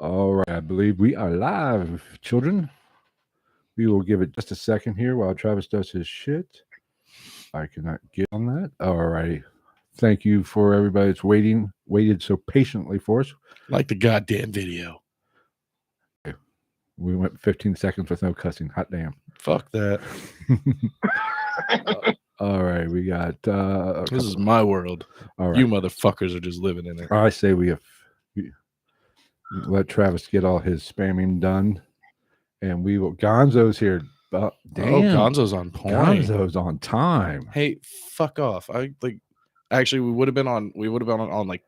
All right, I believe we are live, children. We will give it just a second here while Travis does his shit. I cannot get on that. All righty. Thank you for everybody that's waited so patiently for us. Like the goddamn video. Okay. We went 15 seconds with no cussing. Hot damn. Fuck that. All right, we got. This is my world. All right. You motherfuckers are just living in it. I say we let Travis get all his spamming done, and we will. Gonzo's here. Damn. Oh, Gonzo's on point. Gonzo's on time. Hey, fuck off. Actually, we would have been on like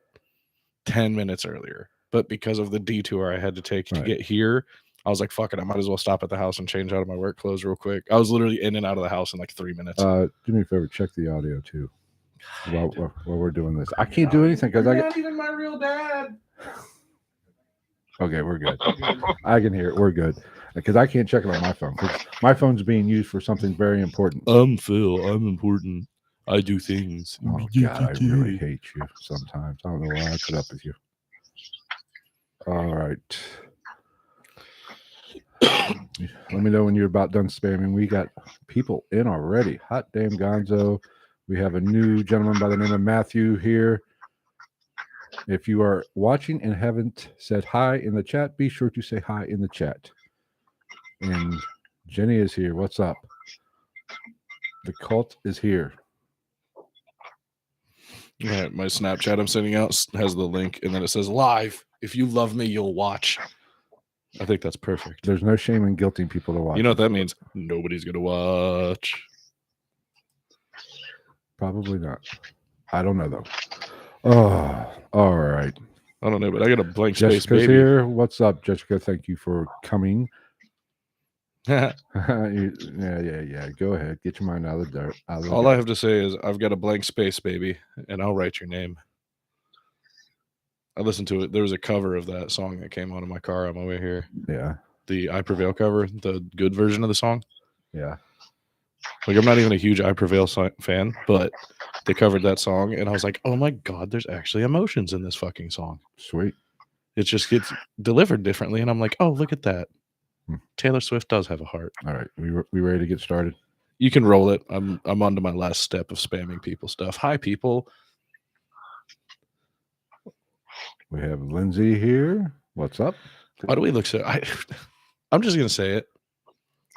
10 minutes earlier, but because of the detour I had to take to get here, I was like, fuck it, I might as well stop at the house and change out of my work clothes real quick. I was literally in and out of the house in like 3 minutes. Do me a favor, check the audio too while we're doing this. I can't do anything because not even my real dad. Okay, we're good. I can hear it. We're good because I can't check it on my phone. My phone's being used for something very important. Phil, I'm important. I do things. Oh God, I really hate you sometimes. I don't know why I put up with you. All right. Let me know when you're about done spamming. We got people in already. Hot damn Gonzo. We have a new gentleman by the name of Matthew here. If you are watching and haven't said hi in the chat, be sure to say hi in the chat. And Jenny is here. What's up? The cult is here. Yeah, my Snapchat I'm sending out has the link, and then it says live. If you love me, you'll watch. I think that's perfect. There's no shame in guilting people to watch. You know what that means? Nobody's going to watch. Probably not. I don't know, though. Oh, all right. I don't know, but I got a blank Jessica's space baby. Here. What's up, Jessica? Thank you for coming. Yeah. Go ahead. Get your mind out of the dirt. All I have to say is I've got a blank space, baby, and I'll write your name. I listened to it. There was a cover of that song that came out of my car on my way here. Yeah. The I Prevail cover, the good version of the song. Yeah. Like, I'm not even a huge I Prevail fan, but they covered that song, and I was like, oh my God, there's actually emotions in this fucking song. Sweet. It just gets delivered differently, and I'm like, oh, look at that. Taylor Swift does have a heart. All right. We ready to get started? You can roll it. I'm on to my last step of spamming people stuff. Hi, people. We have Lindsay here. What's up? Why do we look so... I'm just going to say it.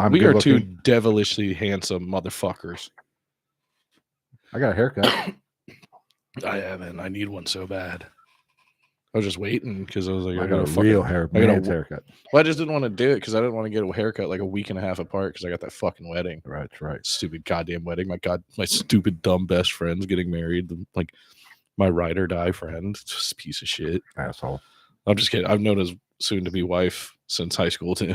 We are two devilishly handsome motherfuckers. I got a haircut. I haven't. I need one so bad. I was just waiting because I was like, I got a real haircut. Well, I just didn't want to do it because I didn't want to get a haircut like a week and a half apart because I got that fucking wedding. Right. Stupid goddamn wedding. My stupid dumb best friend's getting married. Like my ride or die friend, just a piece of shit. Asshole. I'm just kidding. I've known his soon-to-be wife since high school too.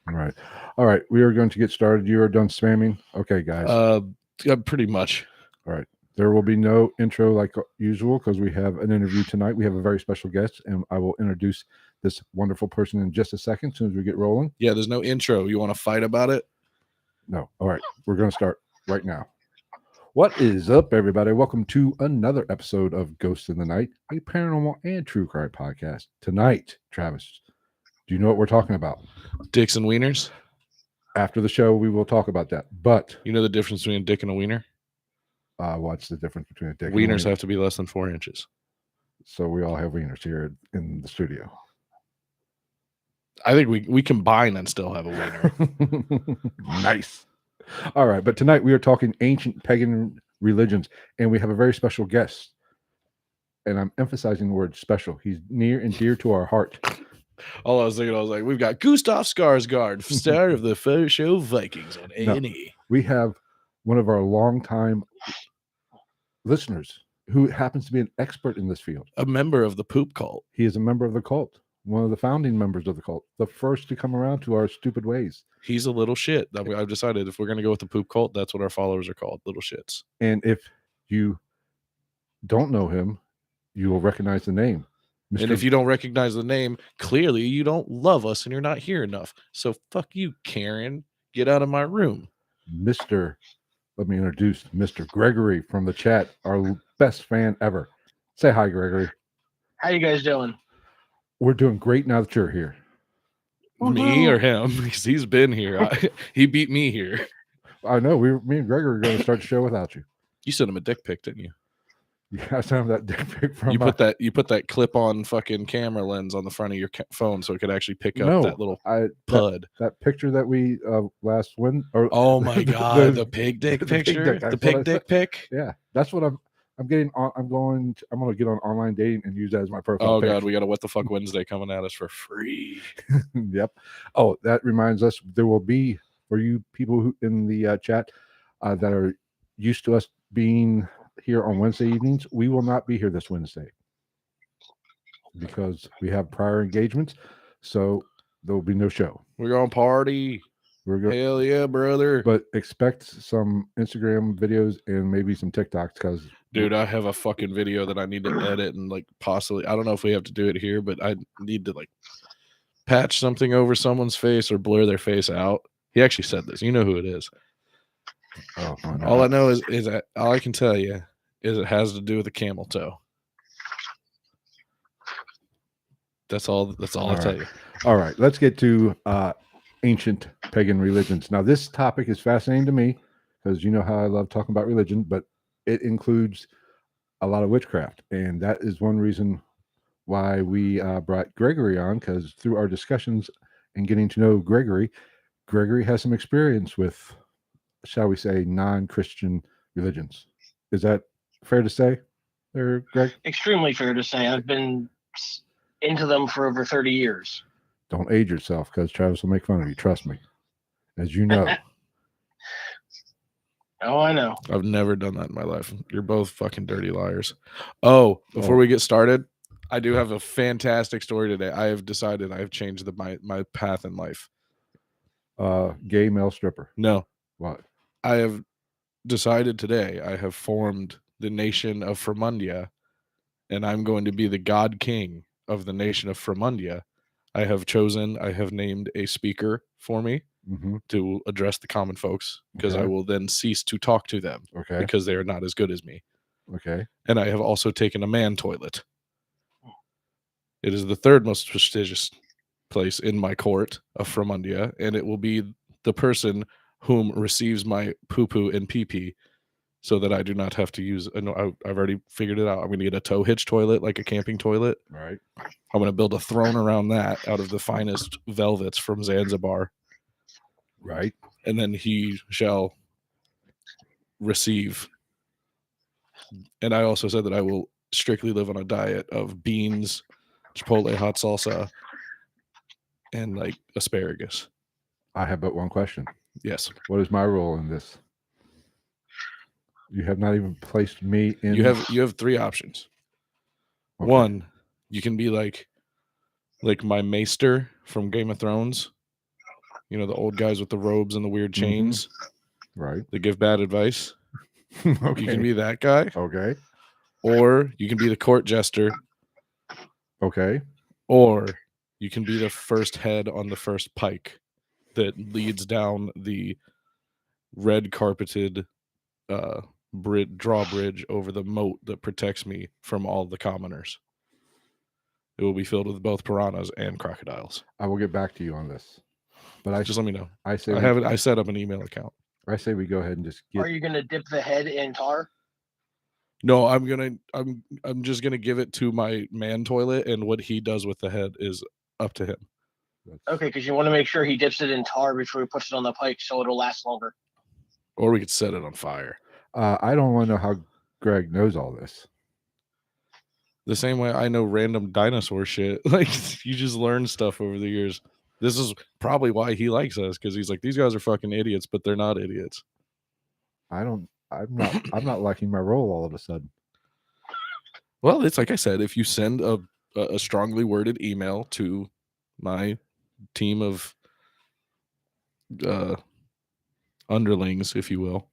Right. All right. We are going to get started. You are done spamming. Okay, guys. Yeah, pretty much. All right. There will be no intro like usual because we have an interview tonight. We have a very special guest, and I will introduce this wonderful person in just a second as soon as we get rolling. Yeah, there's no intro. You want to fight about it? No. All right. We're going to start right now. What is up, everybody? Welcome to another episode of Ghosts in the Night, a paranormal and true crime podcast. Tonight, Travis, do you know what we're talking about? Dicks and wieners? After the show, we will talk about that. But you know the difference between a dick and a wiener? What's the difference between a dick and a wiener? Wieners have to be less than 4 inches. So we all have wieners here in the studio. I think we combine and still have a wiener. Nice. All right. But tonight we are talking ancient pagan religions, and we have a very special guest. And I'm emphasizing the word special. He's near and dear to our heart. All I was thinking, I was like, we've got Gustav Skarsgård, star of the first show Vikings on A&E. We have one of our longtime listeners who happens to be an expert in this field. A member of the poop cult. He is a member of the cult. One of the founding members of the cult. The first to come around to our stupid ways. He's a little shit. I've decided if we're going to go with the poop cult, that's what our followers are called, little shits. And if you don't know him, you will recognize the name. And if you don't recognize the name, clearly you don't love us and you're not here enough. So fuck you, Karen. Get out of my room. Let me introduce Mr. Gregory from the chat, our best fan ever. Say hi, Gregory. How you guys doing? We're doing great now that you're here. Me or him? Because he's been here. He beat me here. I know. Me and Gregor are going to start the show without you. You sent him a dick pic, didn't you? Yeah, I sent him that dick pic from. You put that clip-on fucking camera lens on the front of your phone so it could actually pick up that little pud. That picture that we last win. Oh my god, the pig dick picture, the pig dick pic. Yeah, that's what I'm getting on. I'm going to get on online dating and use that as my profile. Oh god, we got a What the Fuck Wednesday coming at us for free. Yep. Oh, that reminds us, there will be, for you people who in the chat that are used to us being here on Wednesday evenings, we will not be here this Wednesday because we have prior engagements, so there will be no show. We're gonna party. Hell yeah, brother! But expect some Instagram videos and maybe some TikToks because, dude, I have a fucking video that I need to edit and like possibly, I don't know if we have to do it here, but I need to like patch something over someone's face or blur their face out. He actually said this. You know who it is. Oh, no. All I know is that all I can tell you is it has to do with a camel toe. That's all I'll tell you. All right, let's get to ancient pagan religions. Now, this topic is fascinating to me because you know how I love talking about religion, but it includes a lot of witchcraft, and that is one reason why we brought Gregory on, because through our discussions and getting to know Gregory has some experience with, shall we say, non-Christian religions. Is that fair to say there, Greg? Extremely fair to say. I've been into them for over 30 years. Don't age yourself because Travis will make fun of you. Trust me. As you know. Oh, I know. I've never done that in my life. You're both fucking dirty liars. Oh, before we get started, I do have a fantastic story today. I have decided I have changed my path in life. Gay male stripper. No. What? I have decided today I have formed the nation of Fremundia, and I'm going to be the god king of the nation of Fremundia. I have named a speaker for me to address the common folks, because I will then cease to talk to them because they are not as good as me. Okay. And I have also taken a man toilet. It is the third most prestigious place in my court of Fremundia, and it will be the person whom receives my poo-poo and pee-pee, so that I do not have to use. I've already figured it out. I'm going to get a tow hitch toilet, like a camping toilet. Right. I'm going to build a throne around that out of the finest velvets from Zanzibar. Right. And then he shall receive. And I also said that I will strictly live on a diet of beans, chipotle hot salsa, and like asparagus. I have but one question. Yes. What is my role in this? You have not even placed me in. You have three options. Okay. One, you can be like my maester from Game of Thrones. You know, the old guys with the robes and the weird chains. Right. They give bad advice. Okay. You can be that guy. Okay. Or you can be the court jester. Okay. Or you can be the first head on the first pike that leads down the red carpeted drawbridge over the moat that protects me from all the commoners. It will be filled with both piranhas and crocodiles. I will get back to you on this, but just let me know. I set up an email account. I say we go ahead and just get. Are you going to dip the head in tar? No, I'm just gonna give it to my man toilet, and what he does with the head is up to him. Okay, because you want to make sure he dips it in tar before he puts it on the pike, so it'll last longer. Or we could set it on fire. I don't want to know how Greg knows all this. The same way I know random dinosaur shit. Like, you just learn stuff over the years. This is probably why he likes us, because he's like, these guys are fucking idiots, but they're not idiots. I'm not liking my role all of a sudden. Well, it's like I said, if you send a strongly worded email to my team of underlings, if you will.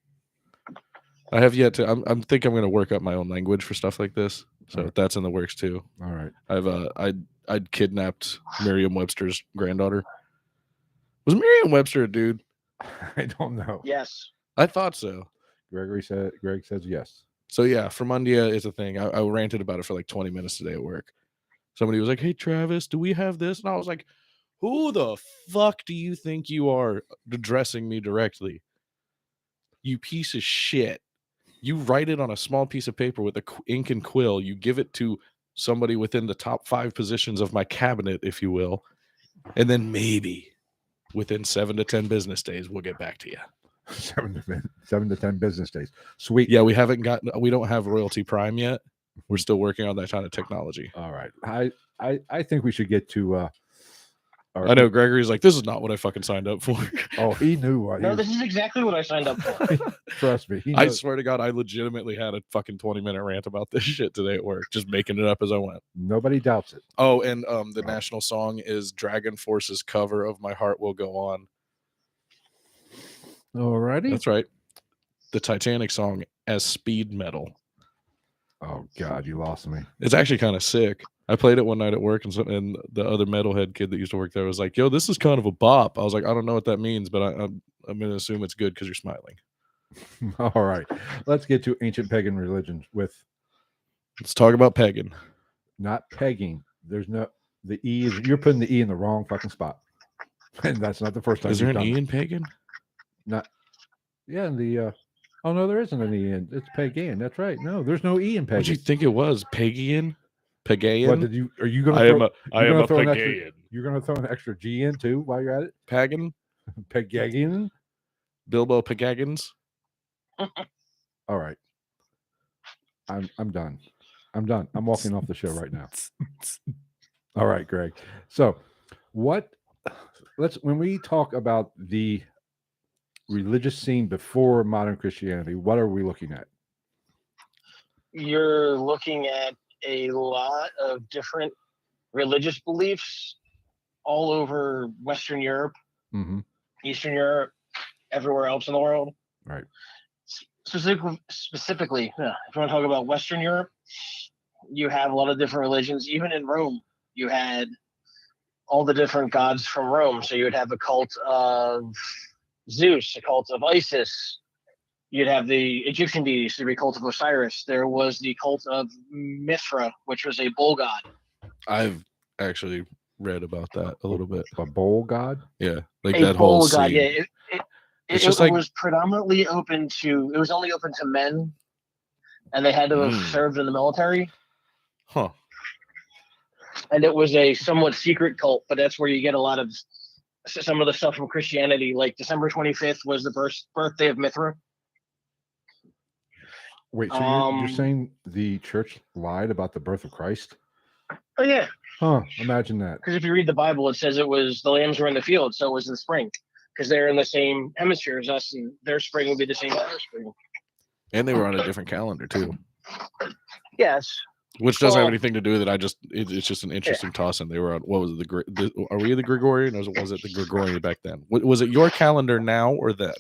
I have yet to. I'm think I'm going to work up my own language for stuff like this, so that's in the works too. All right. I'd kidnapped Merriam-Webster's granddaughter. Was Merriam-Webster a dude? I don't know. Yes, I thought so. Greg says yes. So yeah, Fremundia is a thing. I ranted about it for like 20 minutes today at work. somebody was like, "Hey, Travis, do we have this?" And I was like, "Who the fuck do you think you are addressing me directly? You piece of shit. You write it on a small piece of paper with ink and quill. You give it to somebody within the top 5 positions of my cabinet, if you will. And then maybe within 7 to 10 business days, we'll get back to you." 7 to 10 business days. Sweet. Yeah, we don't have Royalty Prime yet. We're still working on that kind of technology. All right. I think we should get to I know Gregory's like, this is not what I fucking signed up for. Oh, he knew what. No, this is exactly what I signed up for. Trust me. I swear to God, I legitimately had a fucking 20-minute rant about this shit today at work, just making it up as I went. Nobody doubts it. Oh, and the national song is Dragon Force's cover of My Heart Will Go On. Alrighty. That's right. The Titanic song as speed metal. Oh God, you lost me. It's actually kind of sick. I played it one night at work, and the other metalhead kid that used to work there was like, "Yo, this is kind of a bop." I was like, "I don't know what that means, but I'm going to assume it's good because you're smiling." All right, let's get to ancient pagan religions with. Let's talk about pagan. Not pegging. There's no the E. You're putting the E in the wrong fucking spot, and that's not the first time. Is there an E in pagan? Not. Yeah, in the. Oh no, there isn't an E in. It's pagan. That's right. No, there's no E in pagan. What do you think it was? Pagan? Pagan? What did you? Are you going to? I am a pagan. You're going to throw an extra G in too while you're at it. Pagan? Pagan. Bilbo Pagagans. All right. I'm done. I'm done. I'm walking off the show right now. All right, Greg. So, when we talk about the religious scene before modern Christianity, what are we looking at? You're looking at a lot of different religious beliefs all over Western Europe, Eastern Europe, everywhere else in the world. Right. Specifically, if you want to talk about Western Europe, you have a lot of different religions. Even in Rome, you had all the different gods from Rome. So you would have a cult of Zeus, a cult of Isis. You'd have the Egyptian deities, the cult of Osiris. There was the cult of Mithra, which was a bull god. I've actually read about that a little bit. A bull god? Yeah, like that whole scene. Yeah, it was predominantly open to. It was only open to men, and they had to have served in the military. Huh. And it was a somewhat secret cult, but that's where you get a lot of some of the stuff from Christianity. Like December 25th was the birthday of Mithra. Wait, so you're saying the church lied about the birth of Christ? Oh yeah. Huh? Imagine that. Because if you read the Bible, it says it was the lambs were in the field, so it was in spring. Because they're in the same hemisphere as us, and their spring would be the same as our spring. And they were on a different calendar too. Yes. Which doesn't have anything to do with it. It's just an interesting toss. And they were on, what was it? Are we the Gregorian, or was it the Gregorian back then? Was it your calendar now or then?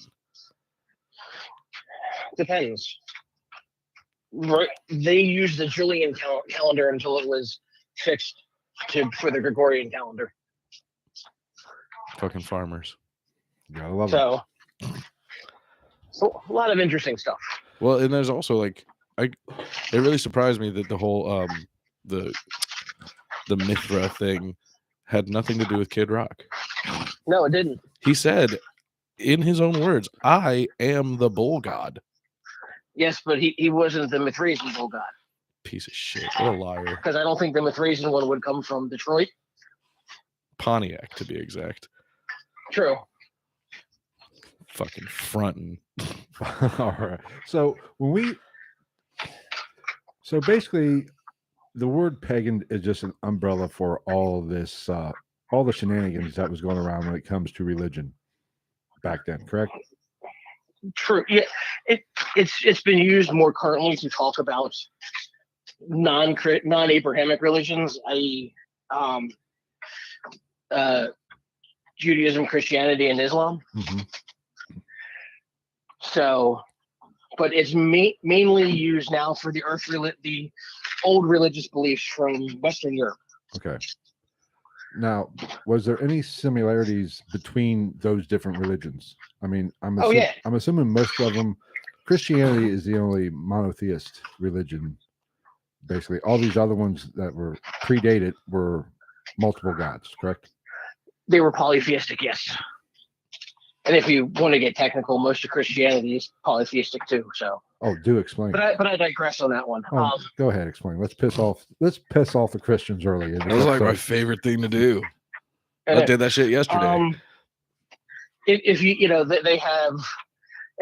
Depends. Right. They used the Julian calendar until it was fixed for the Gregorian calendar. Fucking farmers. Yeah, I love it. So a lot of interesting stuff. Well, and there's also like, it really surprised me that the whole the Mithra thing had nothing to do with Kid Rock. No, it didn't. He said, in his own words, "I am the bull god." Yes, but he wasn't the Mithrasian bull god. Piece of shit. What a liar. Because I don't think the Mithrasian one would come from Detroit. Pontiac, to be exact. True. Fucking fronting. All right. So so basically, the word pagan is just an umbrella for all of this, all the shenanigans that was going around when it comes to religion back then. Correct? True. Yeah. It's been used more currently to talk about non-Abrahamic religions, i.e., Judaism, Christianity, and Islam. So, but it's mainly used now for the the old religious beliefs from Western Europe. Okay. Now, was there any similarities between those different religions? I mean, I'm assuming most of them. Christianity is the only monotheist religion basically all these other ones that were predated were multiple gods, correct? They were polytheistic, yes. And if you want to get technical, most of Christianity is polytheistic too. So, do explain. but I digress on that one. Go ahead, explain. Let's piss off the Christians early. That was like my favorite thing to do. I did that shit yesterday. If they have,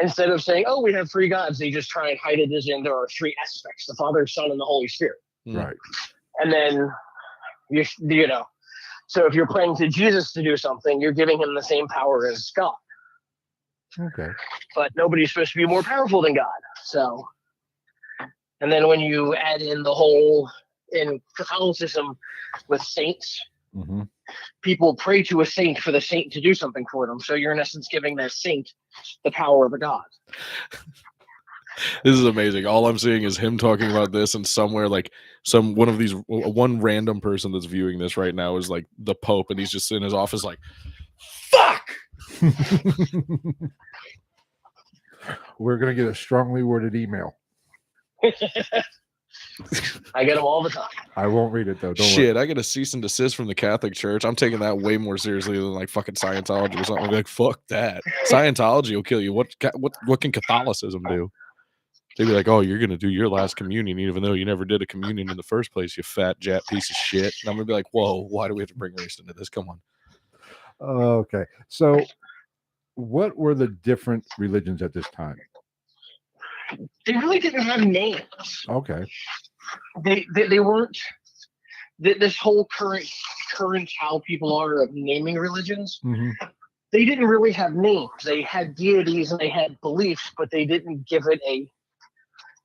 instead of saying, "Oh, we have three gods," they just try and hide it as in there are three aspects: the Father, Son, and the Holy Spirit. Right. And then you know, so if you're praying to Jesus to do something, you're giving him the same power as God. Okay. But nobody's supposed to be more powerful than God. So, and then when you add in the whole in Catholicism with saints, people pray to a saint for the saint to do something for them. So you're in essence giving that saint the power of a god. This is amazing. All I'm seeing is him talking about this, and somewhere like one random person that's viewing this right now is like the Pope, and he's just in his office like, fuck. We're gonna get a strongly worded email. I get them all the time. I won't read it though. Don't Shit, worry. I get a cease and desist from the Catholic Church. I'm taking that way more seriously than like fucking Scientology or something. I'll be like, fuck that. Scientology will kill you. What can Catholicism do? They'd be like, oh, you're gonna do your last communion even though you never did a communion in the first place, you fat Jap piece of shit. And I'm gonna be like, whoa, why do we have to bring race into this? Come on. Okay, so what were the different religions at this time? They really didn't have names. Okay. They weren't. This whole current how people are of naming religions. They didn't really have names. They had deities and they had beliefs, but they didn't give it a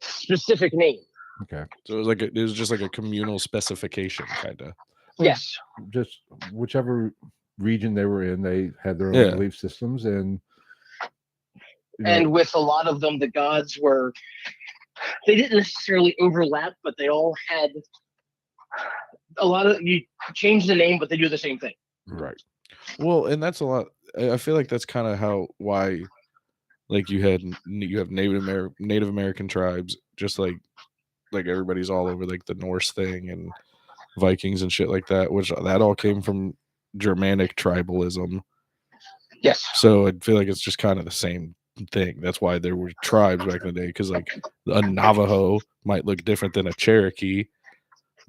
specific name. Okay. So it was just like a communal specification, kind of. Yes. Just whichever region they were in, they had their own belief systems, and with a lot of them, the gods they didn't necessarily overlap, but they all had a lot of. You change the name, but they do the same thing. Right. Well, and that's a lot. I feel like that's kind of why, like you have Native American tribes, just like everybody's all over like the Norse thing and Vikings and shit like that, which that all came from Germanic tribalism. Yes. So I feel like it's just kind of the same thing. That's why there were tribes back in the day, because like a Navajo might look different than a Cherokee,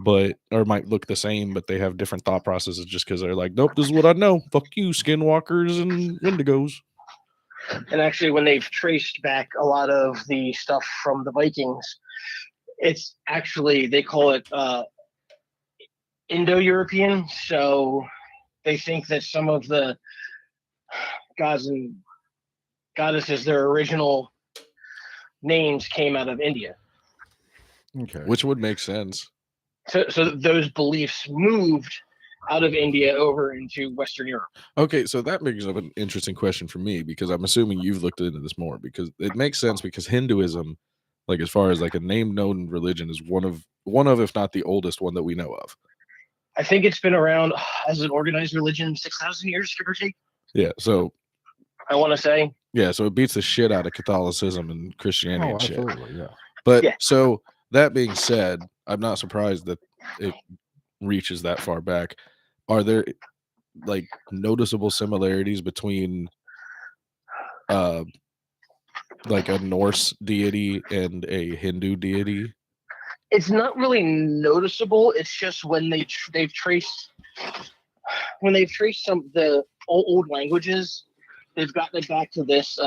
or might look the same, but they have different thought processes just because they're like, nope, this is what I know. Fuck you, skinwalkers and indigos. And actually, when they've traced back a lot of the stuff from the Vikings, it's actually, they call it Indo-European. So they think that some of the gods and goddesses, their original names came out of India. Okay. Which would make sense. So those beliefs moved out of India over into Western Europe. Okay, so that brings up an interesting question for me, because I'm assuming you've looked into this more, because it makes sense, because Hinduism, like as far as like a name known religion, is one of if not the oldest one that we know of. I think it's been around as an organized religion 6,000 years, give or take. Yeah, so I want to say. Yeah, so it beats the shit out of Catholicism and Christianity and shit. Absolutely, yeah. But so that being said, I'm not surprised that it reaches that far back. Are there like noticeable similarities between like a Norse deity and a Hindu deity? It's not really noticeable. It's just when they've traced some of the old languages, they've gotten it back to this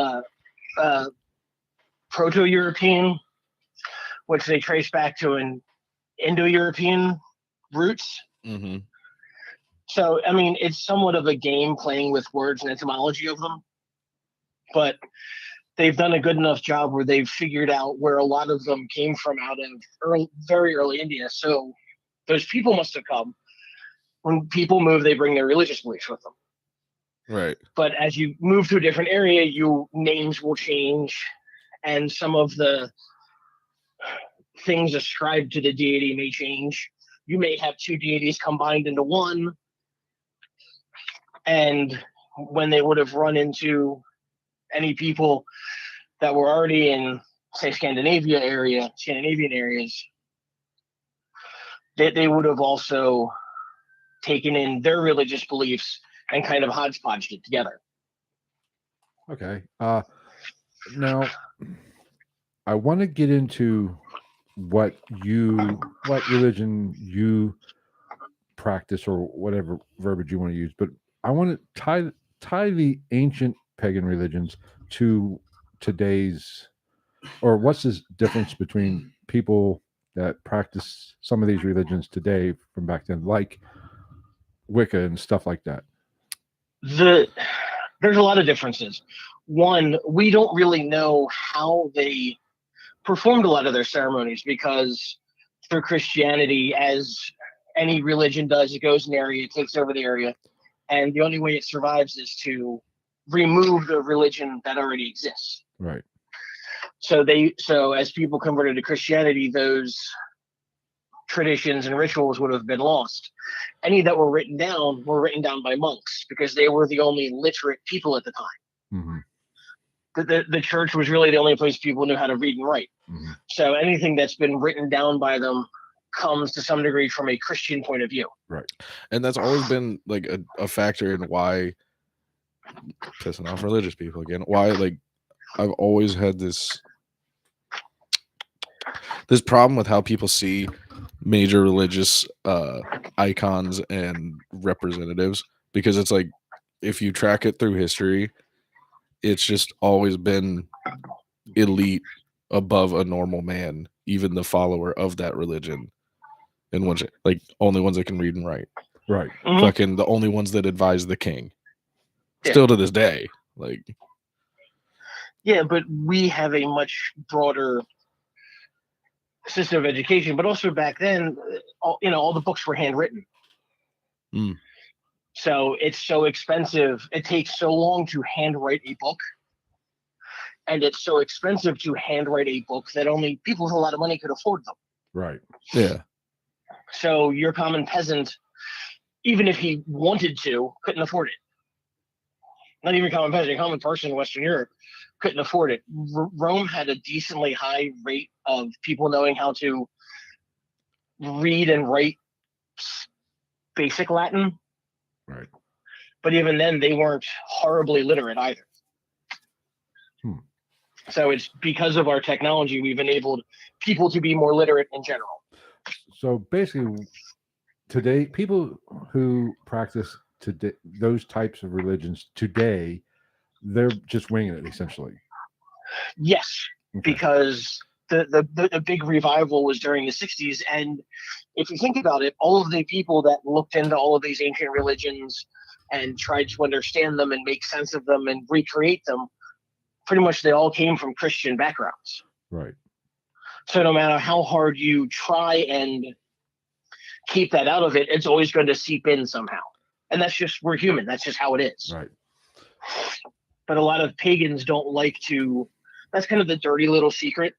Proto-European, which they trace back to an Indo-European roots. Mm-hmm. So, I mean, it's somewhat of a game playing with words and etymology of them, but they've done a good enough job where they've figured out where a lot of them came from out of very early India. So those people must have come. When people move, they bring their religious beliefs with them. Right. But as you move to a different area, names will change, and some of the things ascribed to the deity may change. You may have two deities combined into one, and when they would have run into any people that were already in, say, Scandinavian areas, they would have also taken in their religious beliefs and kind of hodgepodged it together. Okay. Now I want to get into what religion you practice, or whatever verbiage you want to use, but I want to tie the ancient pagan religions to today's, or what's the difference between people that practice some of these religions today from back then, like Wicca and stuff like that. There's a lot of differences. One, we don't really know how they performed a lot of their ceremonies, because through Christianity, as any religion does, it goes in an area, it takes over the area, and the only way it survives is to remove the religion that already exists. Right. So as people converted to Christianity, those traditions and rituals would have been lost. Any that were written down by monks, because they were the only literate people at the time. Mm-hmm. The church was really the only place people knew how to read and write. Mm-hmm. So anything that's been written down by them comes to some degree from a Christian point of view. Right. And that's always been like a factor in why, pissing off religious people again, why like I've always had this problem with how people see major religious icons and representatives, because it's like, if you track it through history, it's just always been elite above a normal man, even the follower of that religion, and ones like only ones that can read and write, right? Mm-hmm. Fucking the only ones that advise the king, yeah. Still to this day, like. Yeah, but we have a much broader system of education. But also back then, all the books were handwritten. Mm. So it's so expensive. It takes so long to handwrite a book. And it's so expensive to handwrite a book that only people with a lot of money could afford them. Right. Yeah. So your common peasant, even if he wanted to, couldn't afford it. Not even common peasant, a common person in Western Europe couldn't afford it. Rome had a decently high rate of people knowing how to read and write basic Latin. Right. But even then, they weren't horribly literate either. So it's because of our technology, we've enabled people to be more literate in general. So basically, today, people who practice today, those types of religions today, they're just winging it, essentially. Yes, okay. Because the big revival was during the 60s. And if you think about it, all of the people that looked into all of these ancient religions and tried to understand them and make sense of them and recreate them, pretty much they all came from Christian backgrounds. Right. So no matter how hard you try and keep that out of it, it's always going to seep in somehow. And we're human. That's just how it is. Right. But a lot of pagans don't like to, that's kind of the dirty little secret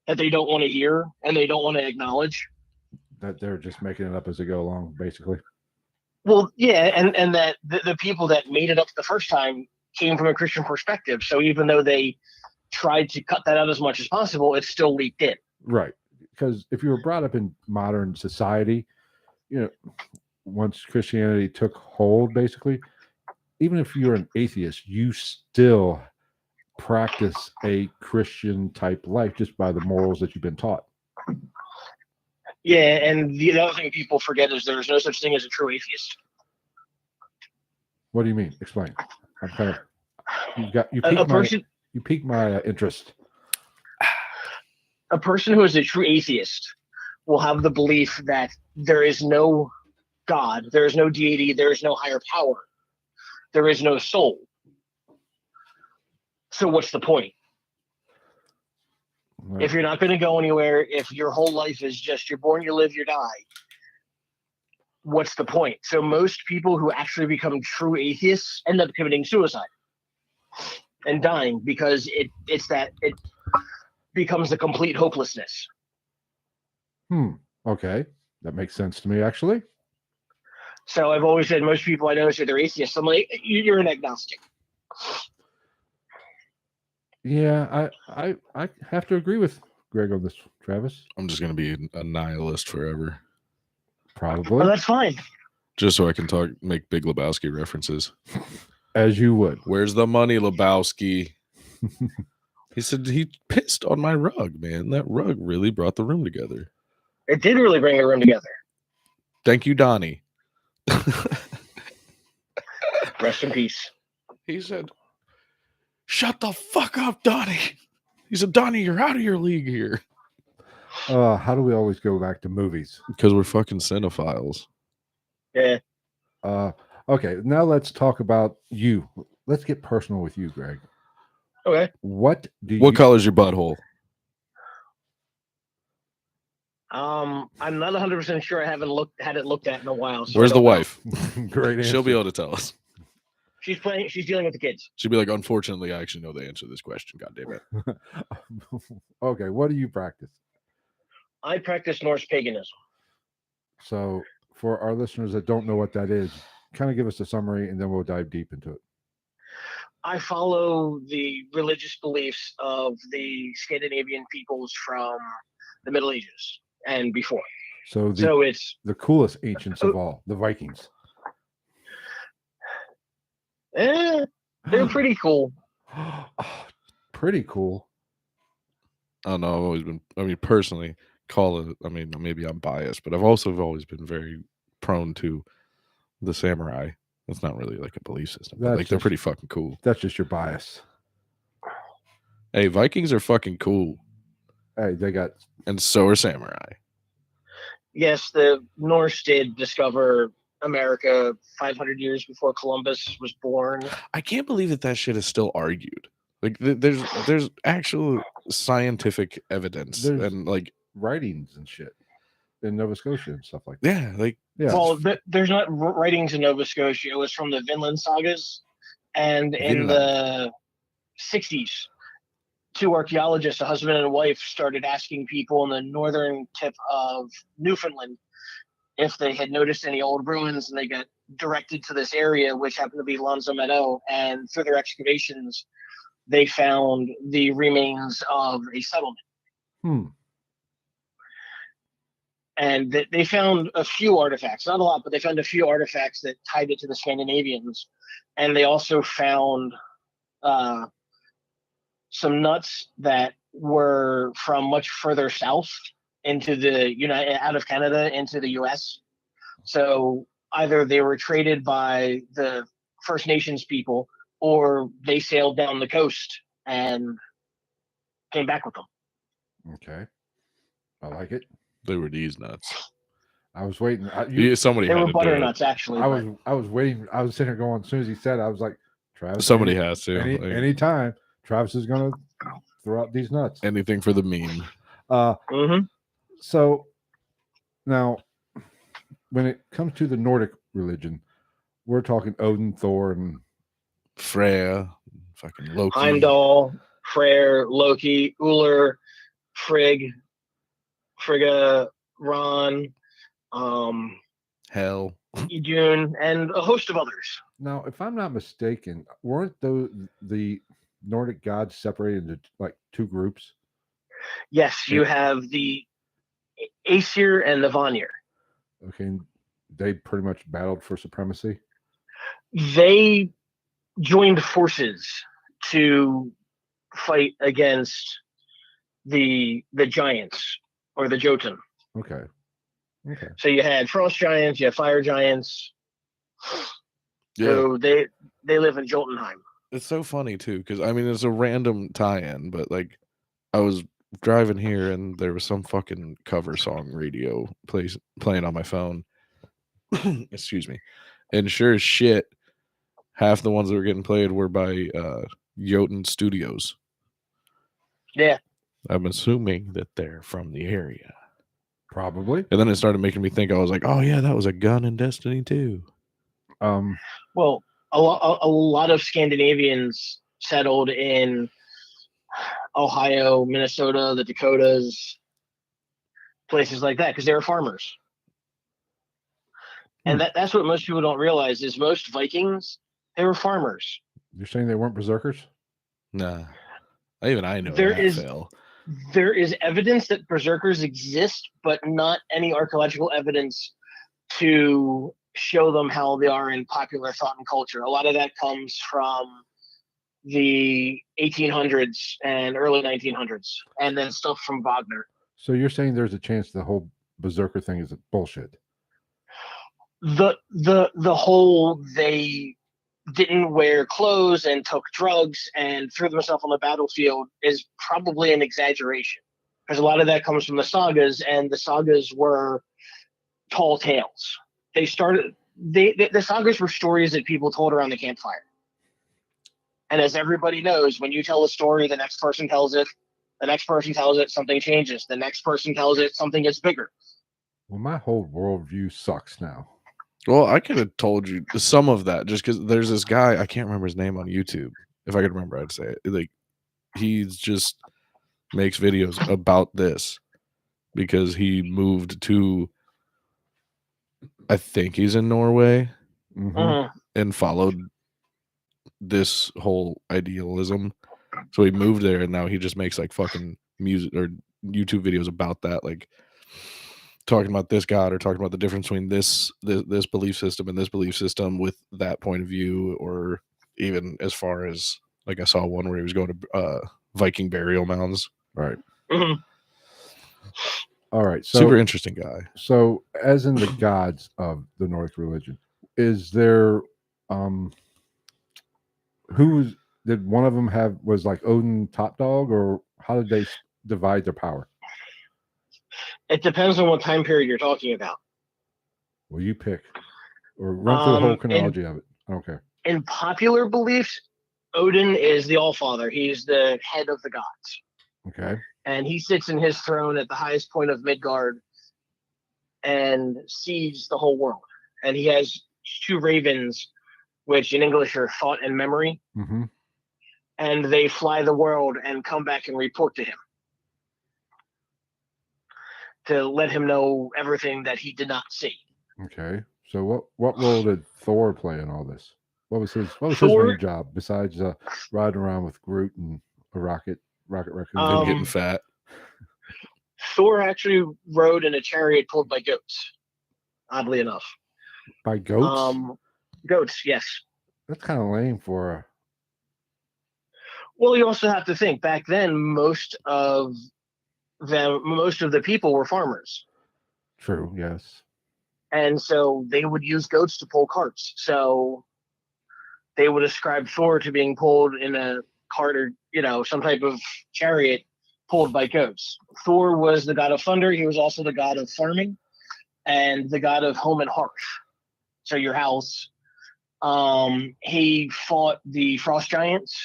that they don't want to hear and they don't want to acknowledge. That they're just making it up as they go along, basically. Well, yeah, and that the people that made it up the first time came from a Christian perspective. So even though they tried to cut that out as much as possible, it still leaked in. Right. Because if you were brought up in modern society, once Christianity took hold, basically, even if you're an atheist, you still practice a Christian type life just by the morals that you've been taught. Yeah, and the other thing people forget is there's no such thing as a true atheist. What do you mean? Explain. I'm kind of you piqued my interest. A person who is a true atheist will have the belief that there is no God, there is no deity, there is no higher power, there is no soul. So what's the point? Right. If you're not going to go anywhere, if your whole life is just you're born, you live, you die, what's the point? So most people who actually become true atheists end up committing suicide and dying because it becomes a complete hopelessness. Okay. That makes sense to me, actually. So I've always said most people I know say they're atheists. I'm like, you're an agnostic. Yeah, I have to agree with Greg, on this, Travis? I'm just gonna be a nihilist forever, Probably. Oh, that's fine. just so I can make Big Lebowski references. As you would. Where's the money, Lebowski? He said he pissed on my rug, man. That rug really brought the room together. It did really bring a room together. Thank you, Donnie. Rest in peace. He said, "Shut the fuck up, Donnie." He said, "Donnie, you're out of your league here." How do we always go back to movies? Because we're fucking cinephiles. Yeah. Okay, now let's talk about you. Let's get personal with you, Greg. Okay. What color's your butthole? I'm not 100% sure. I haven't had it looked at in a while. So Where's the wife? Great answer. She'll be able to tell us. She's dealing with the kids. She'll be like, "Unfortunately, I actually know the answer to this question. God damn it." Okay, what do you practice? I practice Norse paganism. So, for our listeners that don't know what that is, kind of give us a summary, and then we'll dive deep into it. I follow the religious beliefs of the Scandinavian peoples from the Middle Ages and before. So it's the coolest ancients of all, the Vikings. They're pretty cool. Pretty cool. I don't know. I've always been, personally, maybe I'm biased, but I've also always been very prone to the samurai. It's not really like a belief system, but they're pretty fucking cool. That's just your bias. Hey, Vikings are fucking cool. Hey, and so are samurai. Yes, the Norse did discover America 500 years before Columbus was born. I can't believe that shit is still argued. Like, there's actual scientific evidence and like writings and shit in Nova Scotia and stuff like that. Yeah, like Well, there's not writings in Nova Scotia. It was from the Vinland sagas, and in the 60s, two archaeologists, a husband and a wife, started asking people in the northern tip of Newfoundland if they had noticed any old ruins, and they got directed to this area, which happened to be Lonzo Meadow. And through their excavations, they found the remains of a settlement. And they found a few artifacts, not a lot, but they found a few artifacts that tied it to the Scandinavians. And they also found some nuts that were from much further south into out of Canada into the US. So either they were traded by the First Nations people, or they sailed down the coast and came back with them. Okay. I like it. They were these nuts. I was waiting. Somebody they had were to butternuts, actually. I was waiting. I was sitting here going, as soon as he said it, I was like, Travis. Somebody has to. Anytime Travis is going to throw out these nuts. Anything for the meme. So now, when it comes to the Nordic religion, we're talking Odin, Thor, and Freya, fucking Loki. Heimdall, Freyr, Loki, Uller, Frigga, Ron, Hell, Idun, and a host of others. Now, if I'm not mistaken, weren't the Nordic gods separated into like two groups? Yes, you have the Aesir and the Vanir. Okay, they pretty much battled for supremacy. They joined forces to fight against the giants, or the Jotun. Okay. So you had frost giants, you had fire giants. Yeah. So they live in Jotunheim. It's so funny too, because it's a random tie-in, but like I was driving here and there was some fucking cover song radio playing on my phone. Excuse me. And sure as shit, half the ones that were getting played were by Jotun Studios. Yeah. I'm assuming that they're from the area. Probably. And then it started making me think, I was like, oh yeah, that was a gun in Destiny 2. Well, a lot of Scandinavians settled in Ohio, Minnesota, the Dakotas, places like that, because they were farmers. And that's what most people don't realize is most Vikings, they were farmers. You're saying they weren't berserkers? Nah. Even I know there that, is Phil. There is evidence that berserkers exist, but not any archaeological evidence to show them how they are in popular thought and culture. A lot of that comes from the 1800s and early 1900s, and then stuff from Wagner. So you're saying there's a chance the whole berserker thing is bullshit? The whole they didn't wear clothes and took drugs and threw themselves on the battlefield is probably an exaggeration, because a lot of that comes from the sagas, and the sagas were tall tales. The sagas were stories that people told around the campfire. And as everybody knows, when you tell a story, the next person tells it, the next person tells it, something changes. The next person tells it, something gets bigger. Well, my whole worldview sucks now. Well, I could have told you some of that just because there's this guy, I can't remember his name on YouTube. If I could remember, I'd say it. Like, he's just makes videos about this because he moved to, I think he's in Norway, and followed this whole idealism. So he moved there, and now he just makes like fucking music or YouTube videos about that, like talking about this god or talking about the difference between this belief system and this belief system with that point of view, or even as far as like I saw one where he was going to Viking burial mounds. Right. All right. So super interesting guy. So as in the gods of the Nordic religion, is there did one of them was like Odin top dog, or how did they divide their power? It depends on what time period you're talking about. Well, you pick, or run through the whole chronology of it. I don't care. In popular beliefs, Odin is the All-Father. He's the head of the gods. Okay. And he sits in his throne at the highest point of Midgard and sees the whole world. And he has two ravens, which in English are thought and memory. Mm-hmm. And they fly the world and come back and report to him, to let him know everything that he did not see. Okay. So what role did Thor play in all this? What was his main job besides riding around with Groot and a rocket raccoon and getting fat? Thor actually rode in a chariot pulled by goats, oddly enough. By goats? Goats, yes. That's kind of lame for a... Well, you also have to think, back then, most of the people were farmers. True, yes. And so they would use goats to pull carts. So they would ascribe Thor to being pulled in a cart or, some type of chariot pulled by goats. Thor was the god of thunder. He was also the god of farming and the god of home and hearth. So your house. He fought the frost giants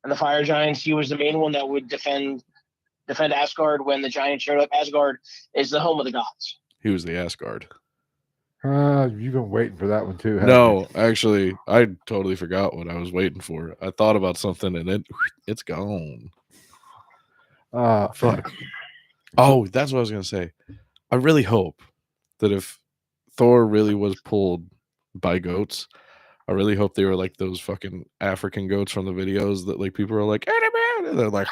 and the fire giants. He was the main one that would defend Asgard when the giants showed up. Asgard is the home of the gods. He was the Asgard. You've been waiting for that one too. No, actually, I totally forgot what I was waiting for. I thought about something and it's gone. Fuck. Oh, that's what I was gonna say. I really hope that if Thor really was pulled by goats, I really hope they were like those fucking African goats from the videos that like people are like, and they're like,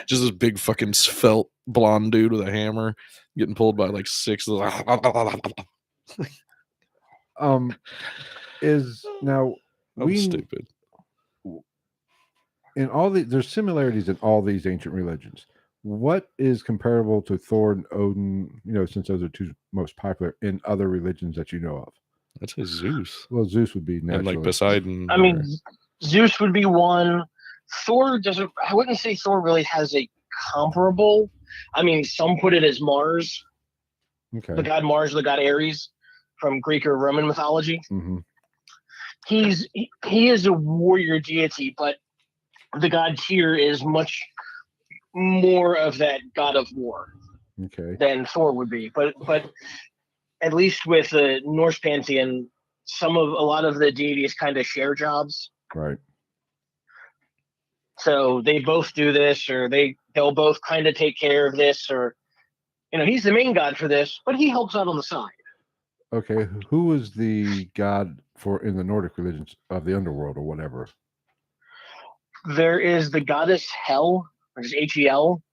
just this big fucking svelte blonde dude with a hammer getting pulled by like six. Is now stupid. In all there's similarities in all these ancient religions. What is comparable to Thor and Odin, since those are two most popular in other religions that you know of? I'd say Zeus. Well, Zeus would be naturally. And like Poseidon. I mean, Zeus would be one. Thor doesn't. I wouldn't say Thor really has a comparable. I mean, some put it as Mars. Okay. The god Mars, the god Ares, from Greek or Roman mythology. Mm-hmm. He is a warrior deity, but the god Tyr is much more of that god of war. Okay. Than Thor would be, but at least with the Norse pantheon, a lot of the deities kind of share jobs. Right. So they both do this, or they'll both kind of take care of this, or he's the main god for this, but he helps out on the side. Okay, who is the god in the Nordic religions of the underworld or whatever? There is the goddess Hel, which is Hel.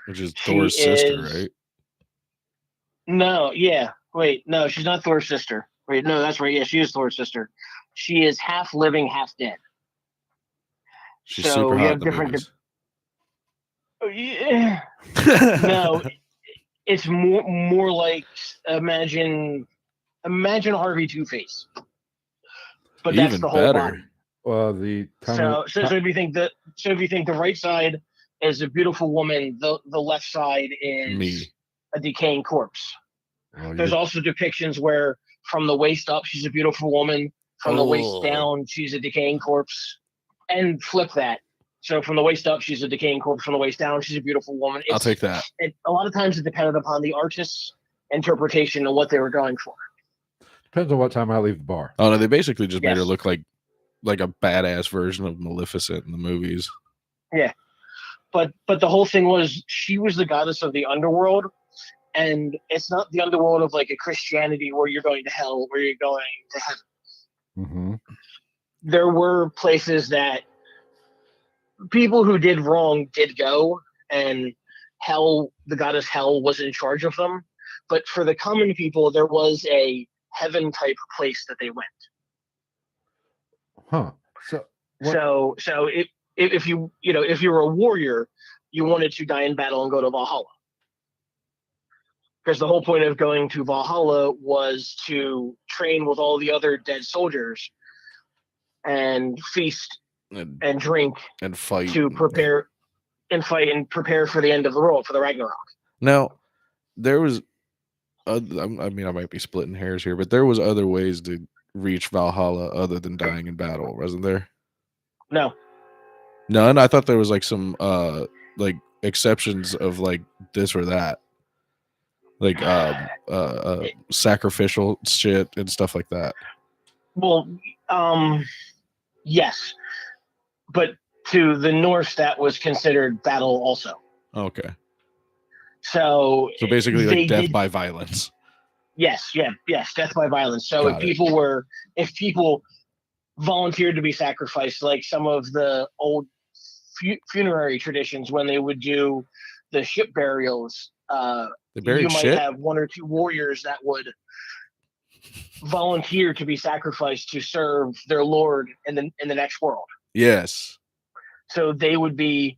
Which is She Thor's sister, is- right? No, yeah. Wait, no, she's not Thor's sister. Wait, no, that's right. Yeah, she is Thor's sister. She is half living, half dead. She's So super you hot have in the different. movies. Yeah. No, it's more like imagine Harvey Two-Face, but that's Even the whole better. body. The time So if you think the right side is a beautiful woman, the left side is Me. a decaying corpse. well, There's also depictions where from the waist up she's a beautiful woman, from the waist Oh. down she's a decaying corpse, and flip that. So from the waist up she's a decaying corpse, from the waist down she's a beautiful woman. I'll take that. A lot of times it depended upon the artist's interpretation of what they were going for. depends on what time I leave the bar. Oh no, they basically just made her Yes. look like a badass version of Maleficent in the movies. But the whole thing was she was the goddess of the underworld, and it's not the underworld of like a Christianity where you're going to hell, where you're going to heaven. Mm-hmm. There were places that people who did wrong did go, and hell, the goddess Hel, was in charge of them. But for the common people, there was a heaven type place that they went. Huh. So what? So if you if you were a warrior, you wanted to die in battle and go to Valhalla. Because the whole point of going to Valhalla was to train with all the other dead soldiers and feast and drink and fight to prepare and fight and prepare for the end of the world, for the Ragnarok. Now, there was, I mean, I might be splitting hairs here, but there was other ways to reach Valhalla other than dying in battle, wasn't there? No. None. I thought there was like some like exceptions of like this or that, like sacrificial shit and stuff like that. Well, yes, but to the Norse, that was considered battle also. Okay. So basically, they like death did- by violence. Yes, death by violence. So Got if people volunteered to be sacrificed, like some of the old funerary traditions, when they would do the ship burials, They buried you might shit. have one or two warriors that would volunteer to be sacrificed to serve their lord in the next world. Yes. So they would be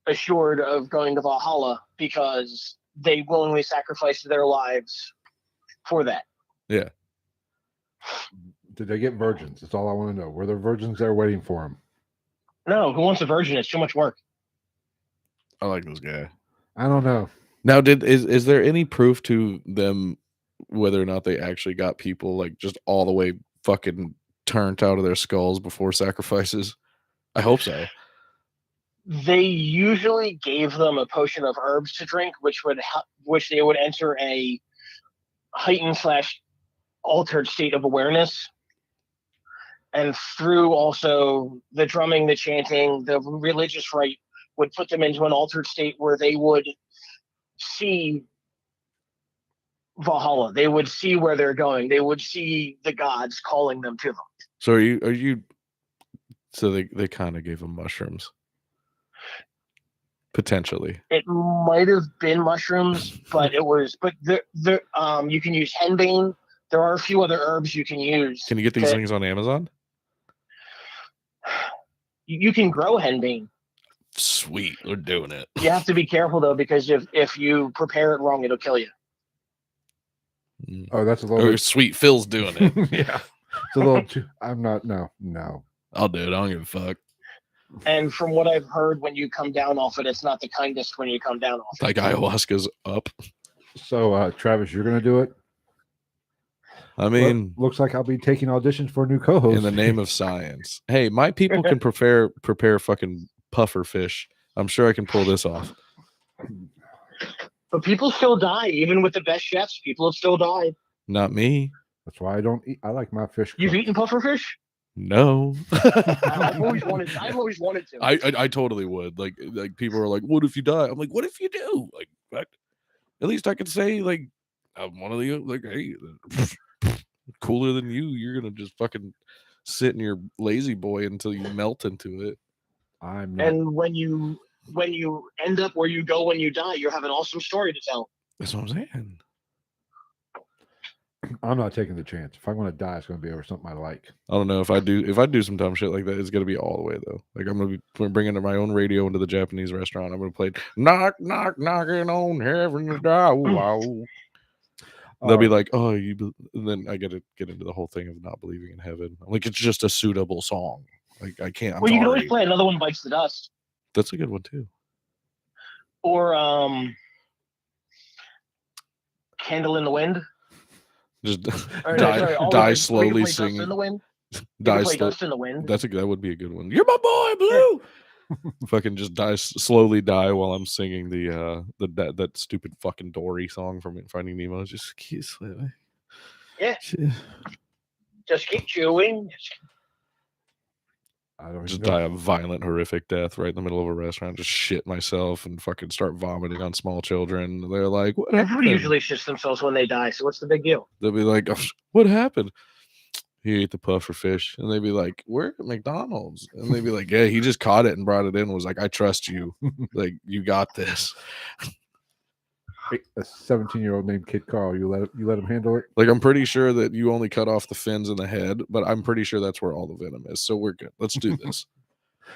assured of going to Valhalla because they willingly sacrificed their lives for that. Yeah. Did they get virgins? That's all I want to know. Were there virgins there waiting for them? No, who wants a virgin? It's too much work. I like this guy. I don't know. Now, is there any proof to them whether or not they actually got people like just all the way fucking turned out of their skulls before sacrifices? I hope so. They usually gave them a potion of herbs to drink, which they would enter a heightened / altered state of awareness. And through also the drumming, the chanting, the religious rite would put them into an altered state where they would see Valhalla. They would see where they're going. They would see the gods calling them to them. So are you? So they kind of gave them mushrooms, potentially. It might have been mushrooms, but you can use henbane. There are a few other herbs you can use. Can you get these things on Amazon? You can grow henbane. Sweet, we're doing it. You have to be careful though, because if you prepare it wrong, it'll kill you. Oh, that's a little bit. Sweet Phil's doing it. Yeah. It's a little too. I'm not. No. I'll do it. I don't give a fuck. And from what I've heard, when you come down off it, it's not the kindest when you come down off it. Like ayahuasca's up. So, Travis, you're going to do it? I mean, looks like I'll be taking auditions for a new co-host. in the name of science. Hey, my people can prepare fucking puffer fish. I'm sure I can pull this off. But people still die, even with the best chefs. People have still died. Not me. That's why I don't eat. I like my fish. You've cooked. eaten puffer fish? No. I've always wanted to. I totally would. Like people are like, what if you die? I'm like, what if you do? Like, what? At least I could say like, I'm one of the like, hey, cooler than you. You're gonna just fucking sit in your lazy boy until you melt into it. I'm not. And when you end up where you go when you die, you have an awesome story to tell. That's what I'm saying. I'm not taking the chance. If I'm going to die, it's going to be over something I like. I don't know if I do some dumb shit like that. It's gonna be all the way though. Like I'm gonna be bringing my own radio into the Japanese restaurant. I'm gonna play knock knock knocking on heaven's door. Wow. They'll be like, oh, and then I get into the whole thing of not believing in heaven. I'm like, it's just a suitable song. Like I can't. Well, you can always play Another One Bites the Dust. That's a good one too. Or Candle in the Wind. Just die die slowly singing. Dust in the Wind. Die Dust in the Wind. That would be a good one. You're my boy, Blue. Fucking just slowly die while I'm singing that stupid fucking Dory song from Finding Nemo. Just keep slowly. Yeah. Just keep chewing. I don't just know. Die a violent, horrific death right in the middle of a restaurant. Just shit myself and fucking start vomiting on small children. They're like, "What happened?" Everybody usually shits themselves when they die. So what's the big deal? They'll be like, oh, "What happened?" He ate the puffer fish, and they'd be like, "We're at McDonald's," and they'd be like, "Yeah, he just caught it and brought it in. And was like, I trust you. Like, you got this." A 17-year-old named Kid Carl. You let him handle it. Like, I'm pretty sure that you only cut off the fins in the head, but I'm pretty sure that's where all the venom is. So we're good. Let's do this.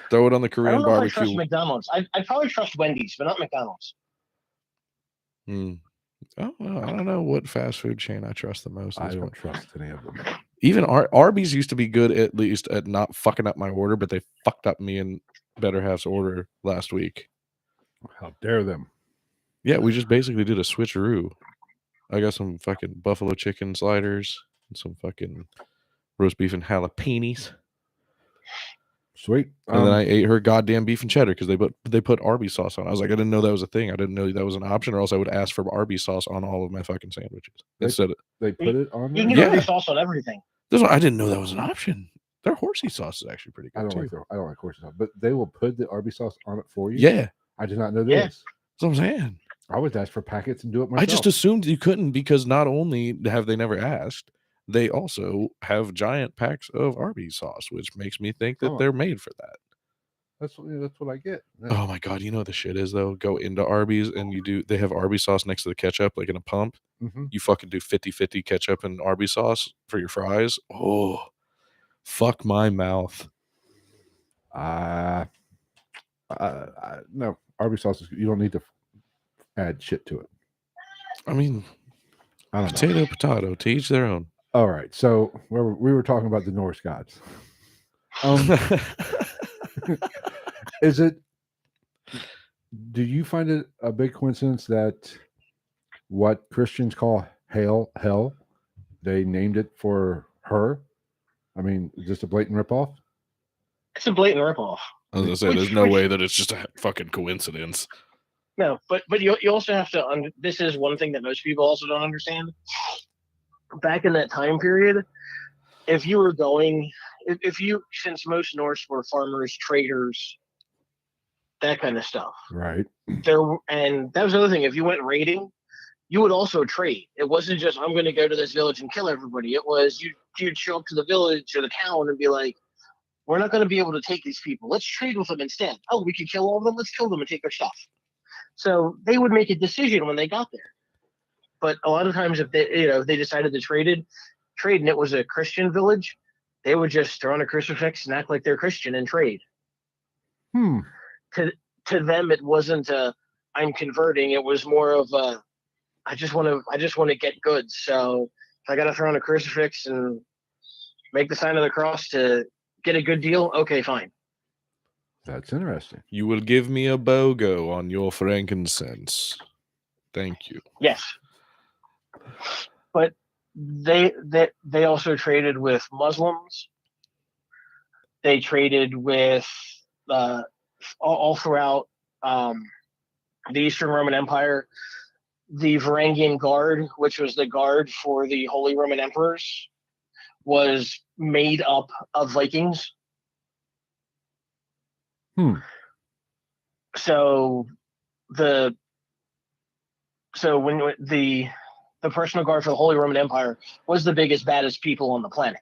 Throw it on the Korean I don't know barbecue. If I trust McDonald's. I probably trust Wendy's, but not McDonald's. Oh, well, I don't know what fast food chain I trust the most. I don't trust any of them. Even Arby's used to be good at least at not fucking up my order, but they fucked up me and Better Half's order last week. How dare them? Yeah, we just basically did a switcheroo. I got some fucking buffalo chicken sliders and some fucking roast beef and jalapenos. Sweet. And then I ate her goddamn beef and cheddar because they put Arby's sauce on. I was like, I didn't know that was a thing. I didn't know that was an option, or else I would ask for Arby's sauce on all of my fucking sandwiches. They put it on there? You can get Arby's sauce on everything. I didn't know that was an option. Their horsey sauce is actually pretty good. I don't like horsey sauce, but they will put the Arby's sauce on it for you. Yeah. I did not know this. That's what I'm saying. I would ask for packets and do it myself. I just assumed you couldn't because not only have they never asked, they also have giant packs of Arby's sauce, which makes me think that they're made for that. That's what I get. Yeah. Oh my god, you know what the shit is though? Go into Arby's and they have Arby's sauce next to the ketchup, like in a pump. Mm-hmm. You fucking do 50-50 ketchup and Arby's sauce for your fries. Oh, fuck my mouth. No, Arby's sauce you don't need to add shit to it. I mean, I don't know. Potato, to each their own. All right, so we were talking about the Norse gods. Is it? Do you find it a big coincidence that what Christians call hell, they named it for her? I mean, just a blatant ripoff. It's a blatant ripoff. I was gonna say, there's no way that it's just a fucking coincidence. No, but you also have to. This is one thing that most people also don't understand. Back in that time period, if you were going, since most Norse were farmers, traders, that kind of stuff, right? And that was the other thing. If you went raiding, you would also trade. It wasn't just I'm going to go to this village and kill everybody. It was you'd show up to the village or the town and be like, we're not going to be able to take these people. Let's trade with them instead. Oh, we could kill all of them. Let's kill them and take their stuff. So they would make a decision when they got there. But a lot of times, if they decided to trade and it was a Christian village, they would just throw on a crucifix and act like they're Christian and trade. To them, it wasn't I'm converting. It was more of I just want to get goods. So if I got to throw on a crucifix and make the sign of the cross to get a good deal, okay, fine. That's interesting. You will give me a BOGO on your frankincense. Thank you. Yes. But they also traded with Muslims. They traded with all throughout the Eastern Roman Empire. The Varangian Guard, which was the guard for the Holy Roman Emperors, was made up of Vikings. So when the personal guard for the Holy Roman Empire was the biggest, baddest people on the planet.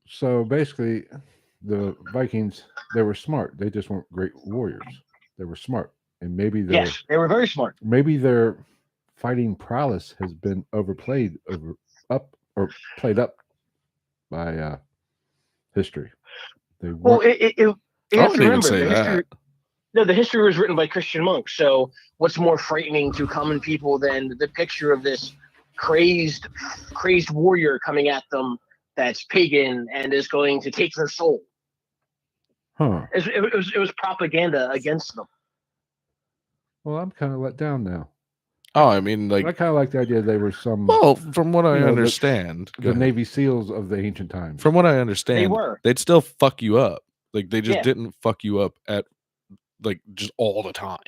So basically, the Vikings, they were smart. They just weren't great warriors. They were smart, and maybe Yes, they were very smart. maybe their fighting prowess has been played up by history. They Well, weren't. you I have to wouldn't even remember say the history. that. No, the history was written by Christian monks. So, what's more frightening to common people than the picture of this crazed warrior coming at them that's pagan and is going to take their soul? Huh. It was propaganda against them. Well, I'm kind of let down now. Oh, I mean, I like, kind of like the idea they were some well, from what I you know, understand, go the ahead. Navy SEAls of the ancient times. From what I understand, They were. they'd still fuck you up. Like, they just Yeah. didn't fuck you up at like just all the time.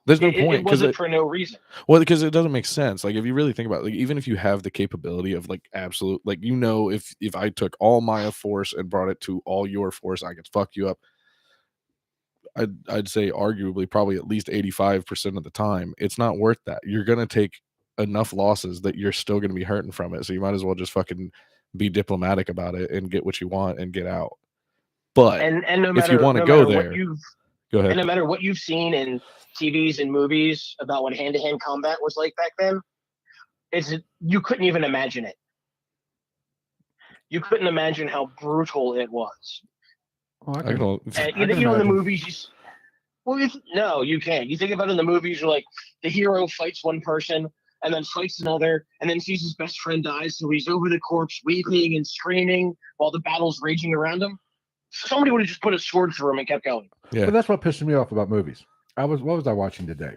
There's no point It wasn't for no reason. Well, because it doesn't make sense. Like, if you really think about it, like, even if you have the capability of like absolute, like, you know, if I took all my force and brought it to all your force, I could fuck you up. I'd say arguably probably at least 85% of the time, it's not worth that. You're gonna take enough losses that you're still gonna be hurting from it. So you might as well just fucking be diplomatic about it and get what you want and get out. But And no matter if you want to no go matter there, what you've go ahead. and no matter what you've seen in TVs and movies about what hand-to-hand combat was like back then, you couldn't even imagine it. You couldn't imagine how brutal it was. Oh, I can, And, I can in the imagine. movies, no, you can't. You think about it in the movies, you're like, the hero fights one person and then fights another and then sees his best friend die, so he's over the corpse weeping and screaming while the battle's raging around him. Somebody would have just put a sword through him and kept going. yeah. But that's what pisses me off about movies. What was I watching today?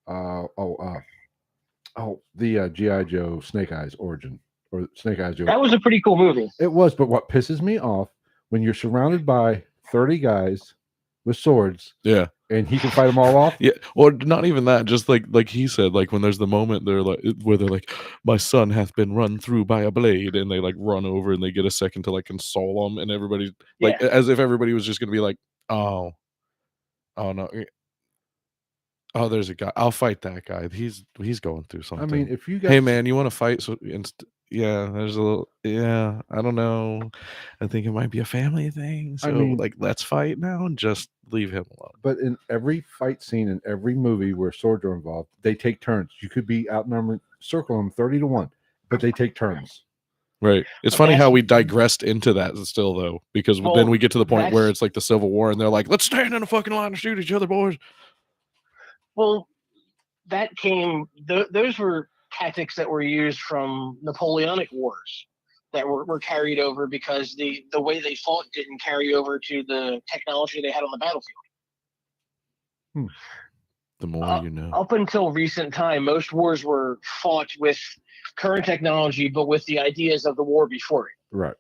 The G.I. Joe Snake Eyes origin or Snake Eyes Joe. That was a pretty cool movie. It was, but what pisses me off when you're surrounded by 30 guys with swords, Yeah. and he can fight them all off. Yeah, or not even that. Just like he said, like when there's the moment they're like where they're like, "My son hath been run through by a blade," and they like run over and they get a second to like console them, and everybody like as if everybody was just gonna be like, "Oh no, oh there's a guy. I'll fight that guy. He's going through something." I mean, if you guys, hey man, you want to fight? So yeah, there's a little, yeah, I don't know. I think it might be a family thing. So like, let's fight now and just leave him alone. But in every fight scene in every movie where swords are involved, they take turns. You could be outnumbered, circle them 30-1, but they take turns. Right. It's funny how we digressed into that still though, because then we get to the point where it's like the Civil War and they're like, let's stand in a fucking line and shoot each other, boys. Well, that came, those were tactics that were used from Napoleonic Wars that were carried over because the way they fought didn't carry over to the technology they had on the battlefield. The more you know. Up until recent time, most wars were fought with current technology, but with the ideas of the war before it. Right.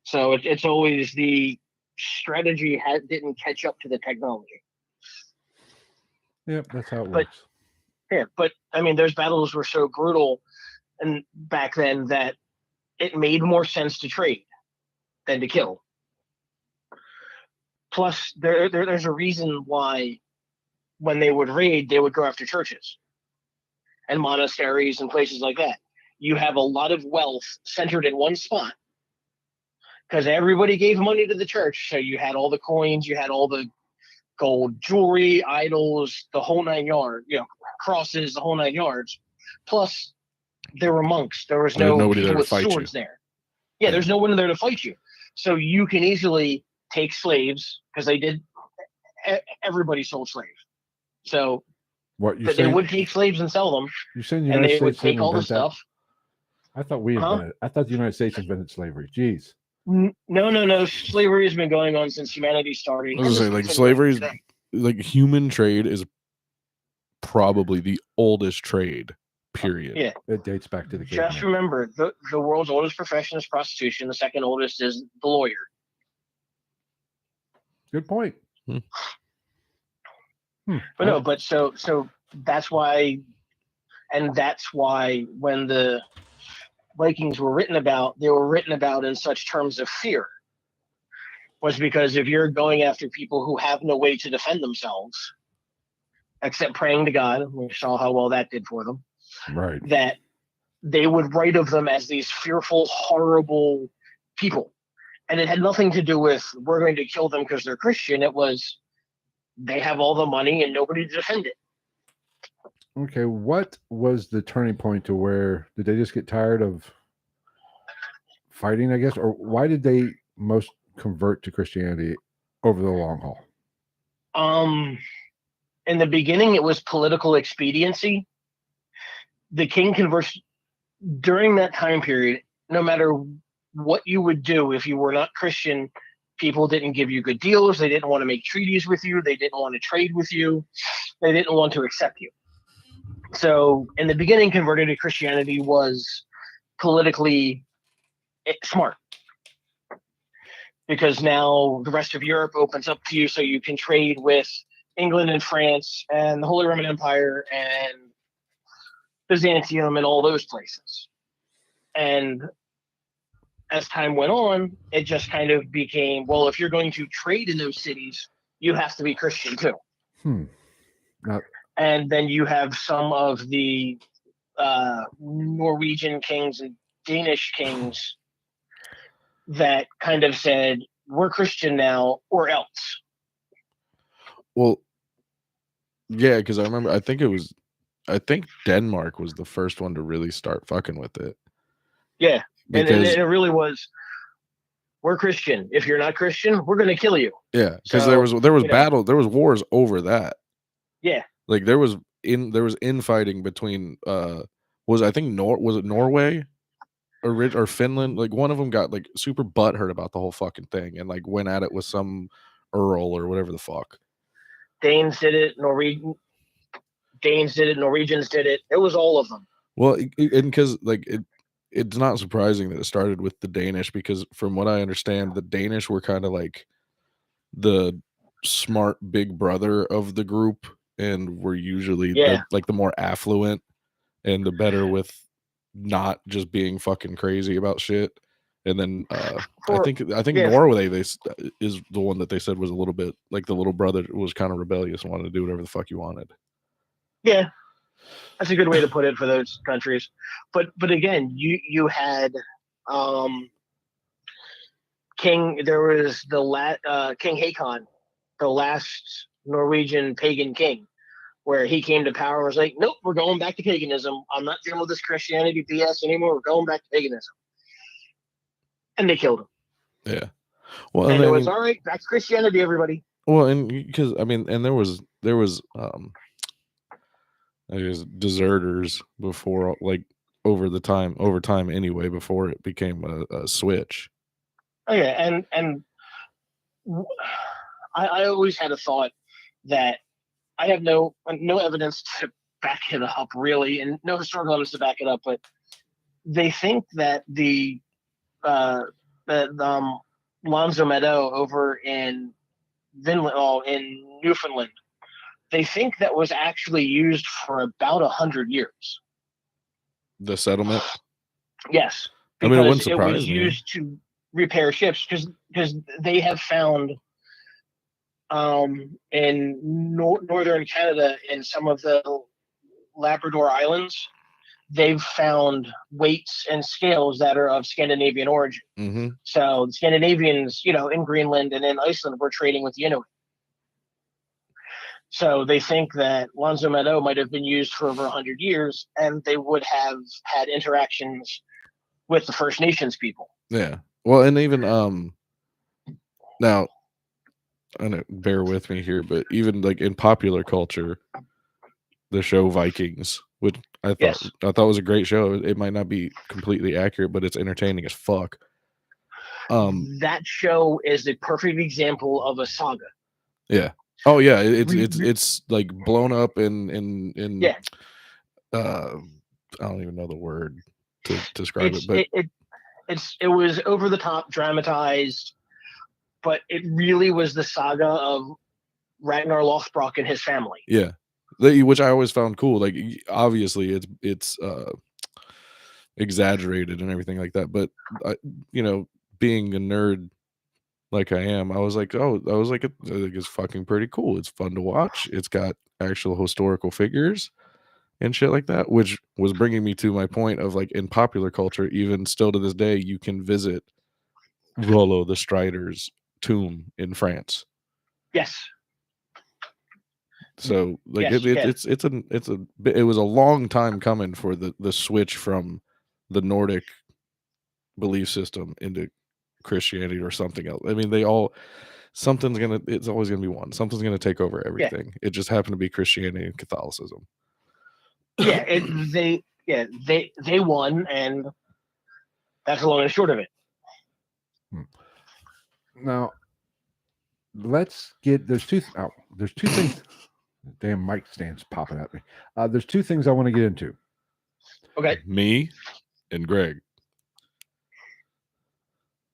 So it's always the strategy didn't catch up to the technology. Yep, that's how it works. Yeah, but I mean, those battles were so brutal and back then that it made more sense to trade than to kill. Plus, there's a reason why when they would raid, they would go after churches and monasteries and places like that. You have a lot of wealth centered in one spot because everybody gave money to the church. So you had all the coins, you had all the gold jewelry, idols, the whole 9 yards, crosses, the whole 9 yards. Plus, there were monks. There was nobody there with swords there. Yeah, there's no one there to fight you. So you can easily take slaves because they did. Everybody sold slaves. So they would take slaves and sell them. You're saying the United States would take all the stuff. I thought we invented it. I thought the United States invented slavery. Jeez. No. Slavery has been going on since humanity started. I was gonna say, like, slavery is like human trade is probably the oldest trade. Period. Yeah, it dates back to the caveman. Just remember, the world's oldest profession is prostitution. The second oldest is the lawyer. Good point. But no, but so that's why, and that's why when the Vikings were written about, they were written about in such terms of fear. Was because if you're going after people who have no way to defend themselves, except praying to God, we saw how well that did for them. Right. That they would write of them as these fearful, horrible people. And it had nothing to do with we're going to kill them because they're Christian. It was they have all the money and nobody to defend it. Okay, what was the turning point to where did they just get tired of fighting, I guess? Or why did they most convert to Christianity over the long haul? In the beginning, it was political expediency. The king converts during that time period. No matter what you would do, if you were not Christian, people didn't give you good deals. They didn't want to make treaties with you. They didn't want to trade with you. They didn't want to accept you. So in the beginning, converting to Christianity was politically smart, because now the rest of Europe opens up to you, so you can trade with England and France and the Holy Roman Empire and Byzantium and all those places. And as time went on, it just kind of became, well, if you're going to trade in those cities, you have to be Christian too. And then you have some of the Norwegian kings and Danish kings that kind of said, we're Christian now or else. Well, yeah, because I think Denmark was the first one to really start fucking with it. Yeah, and it really was, we're Christian. If you're not Christian, we're going to kill you. Yeah, because there was battle, there was wars over that. Yeah. Like there was infighting between was it Norway or Finland? Like one of them got like super butthurt about the whole fucking thing and like went at it with some earl or whatever the fuck. Danes did it, Norwegians did it. It was all of them. Well, and because like it's not surprising that it started with the Danish, because from what I understand, the Danish were kind of like the smart big brother of the group, and were usually the more affluent and the better with not just being fucking crazy about shit. And then I think Norway is the one that they said was a little bit like the little brother, was kind of rebellious and wanted to do whatever the fuck you wanted. Yeah, that's a good way to put it for those countries. But again, you had King Haakon, the last Norwegian pagan king, where he came to power and was like, nope, we're going back to paganism. I'm not dealing with this Christianity BS anymore. We're going back to paganism. And they killed him. Yeah. Well, and it was all right, back to Christianity, everybody. Well, and because and there was I guess deserters before, like over time anyway, before it became a switch. Oh yeah, and I always had a thought that I have no evidence to back it up, really, and no historical evidence to back it up, but they think that the Lonzo Meadow over in Newfoundland, they think that was actually used for about 100 years. The settlement? Yes. I mean, it wouldn't surprise me. It was used to repair ships, because they have found in northern Canada, in some of the Labrador Islands, they've found weights and scales that are of Scandinavian origin. Mm-hmm. So the Scandinavians, in Greenland and in Iceland, were trading with the Inuit. So they think that Lonzo Meadow might have been used for over 100 years, and they would have had interactions with the First Nations people. Yeah. Well, and even now, I know, bear with me here, but even like in popular culture, the show Vikings, which I thought was a great show. It might not be completely accurate, but it's entertaining as fuck. That show is a perfect example of a saga. Yeah. Oh yeah, it's like blown up in yeah. I don't even know the word to describe it, but it was over the top, dramatized, but it really was the saga of Ragnar Lothbrok and his family. Yeah, which I always found cool. Like obviously it's exaggerated and everything like that, but being a nerd like I am, I was like, it's fucking pretty cool. It's fun to watch. It's got actual historical figures and shit like that, which was bringing me to my point of like in popular culture, even still to this day, you can visit Rollo the Strider's tomb in France. Yes. So like Yes, it was a long time coming for the switch from the Nordic belief system into Christianity or something else. I mean, it's always gonna be one. Something's gonna take over everything. It just happened to be Christianity and Catholicism. Yeah, they won, and that's the long and short of it. Now, there's two things. Damn mic stand's popping at me. There's two things I want to get into. Okay. Me and Greg.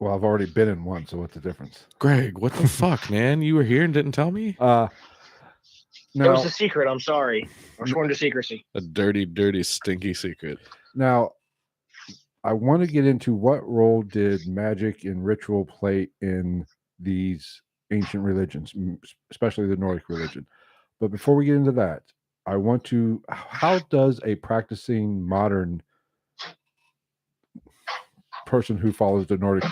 Well, I've already been in one, so what's the difference? Greg, what the fuck, man? You were here and didn't tell me? It was a secret. I'm sorry. I was sworn to secrecy. A dirty, dirty, stinky secret. Now, I want to get into what role did magic and ritual play in these ancient religions, especially the Nordic religion. But before we get into that, how does a practicing modern person who follows the Nordic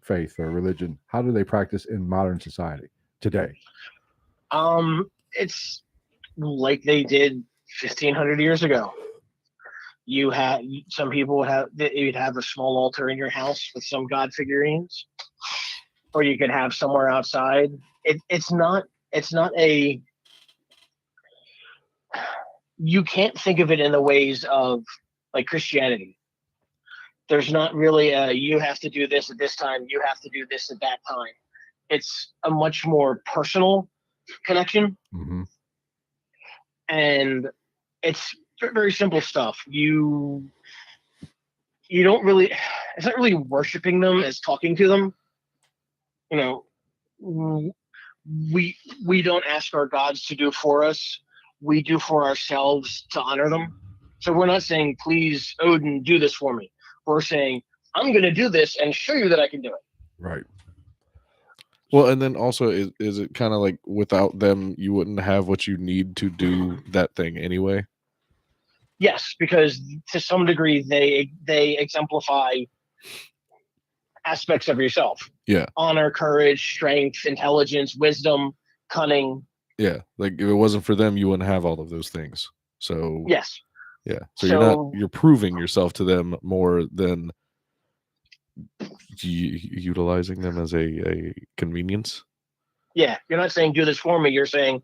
faith or religion, how do they practice in modern society today? It's like they did 1,500 years ago. Some people you'd have a small altar in your house with some god figurines, or you could have somewhere outside. It's not you can't think of it in the ways of like Christianity. There's not really you have to do this at this time, you have to do this at that time. It's a much more personal connection. Mm-hmm. And it's very simple stuff. You don't really, it's not really worshiping them as talking to them. You know, we don't ask our gods to do for us. We do for ourselves to honor them. So we're not saying, please, Odin, do this for me. We're saying, I'm going to do this and show you that I can do it. Right. Well, and then also, is it kind of like without them, you wouldn't have what you need to do that thing anyway? Yes, because to some degree, they exemplify aspects of yourself. Yeah. Honor, courage, strength, intelligence, wisdom, cunning. Yeah. Like if it wasn't for them, you wouldn't have all of those things. So yes. Yeah. So you're proving yourself to them more than utilizing them as a convenience. Yeah. You're not saying do this for me. You're saying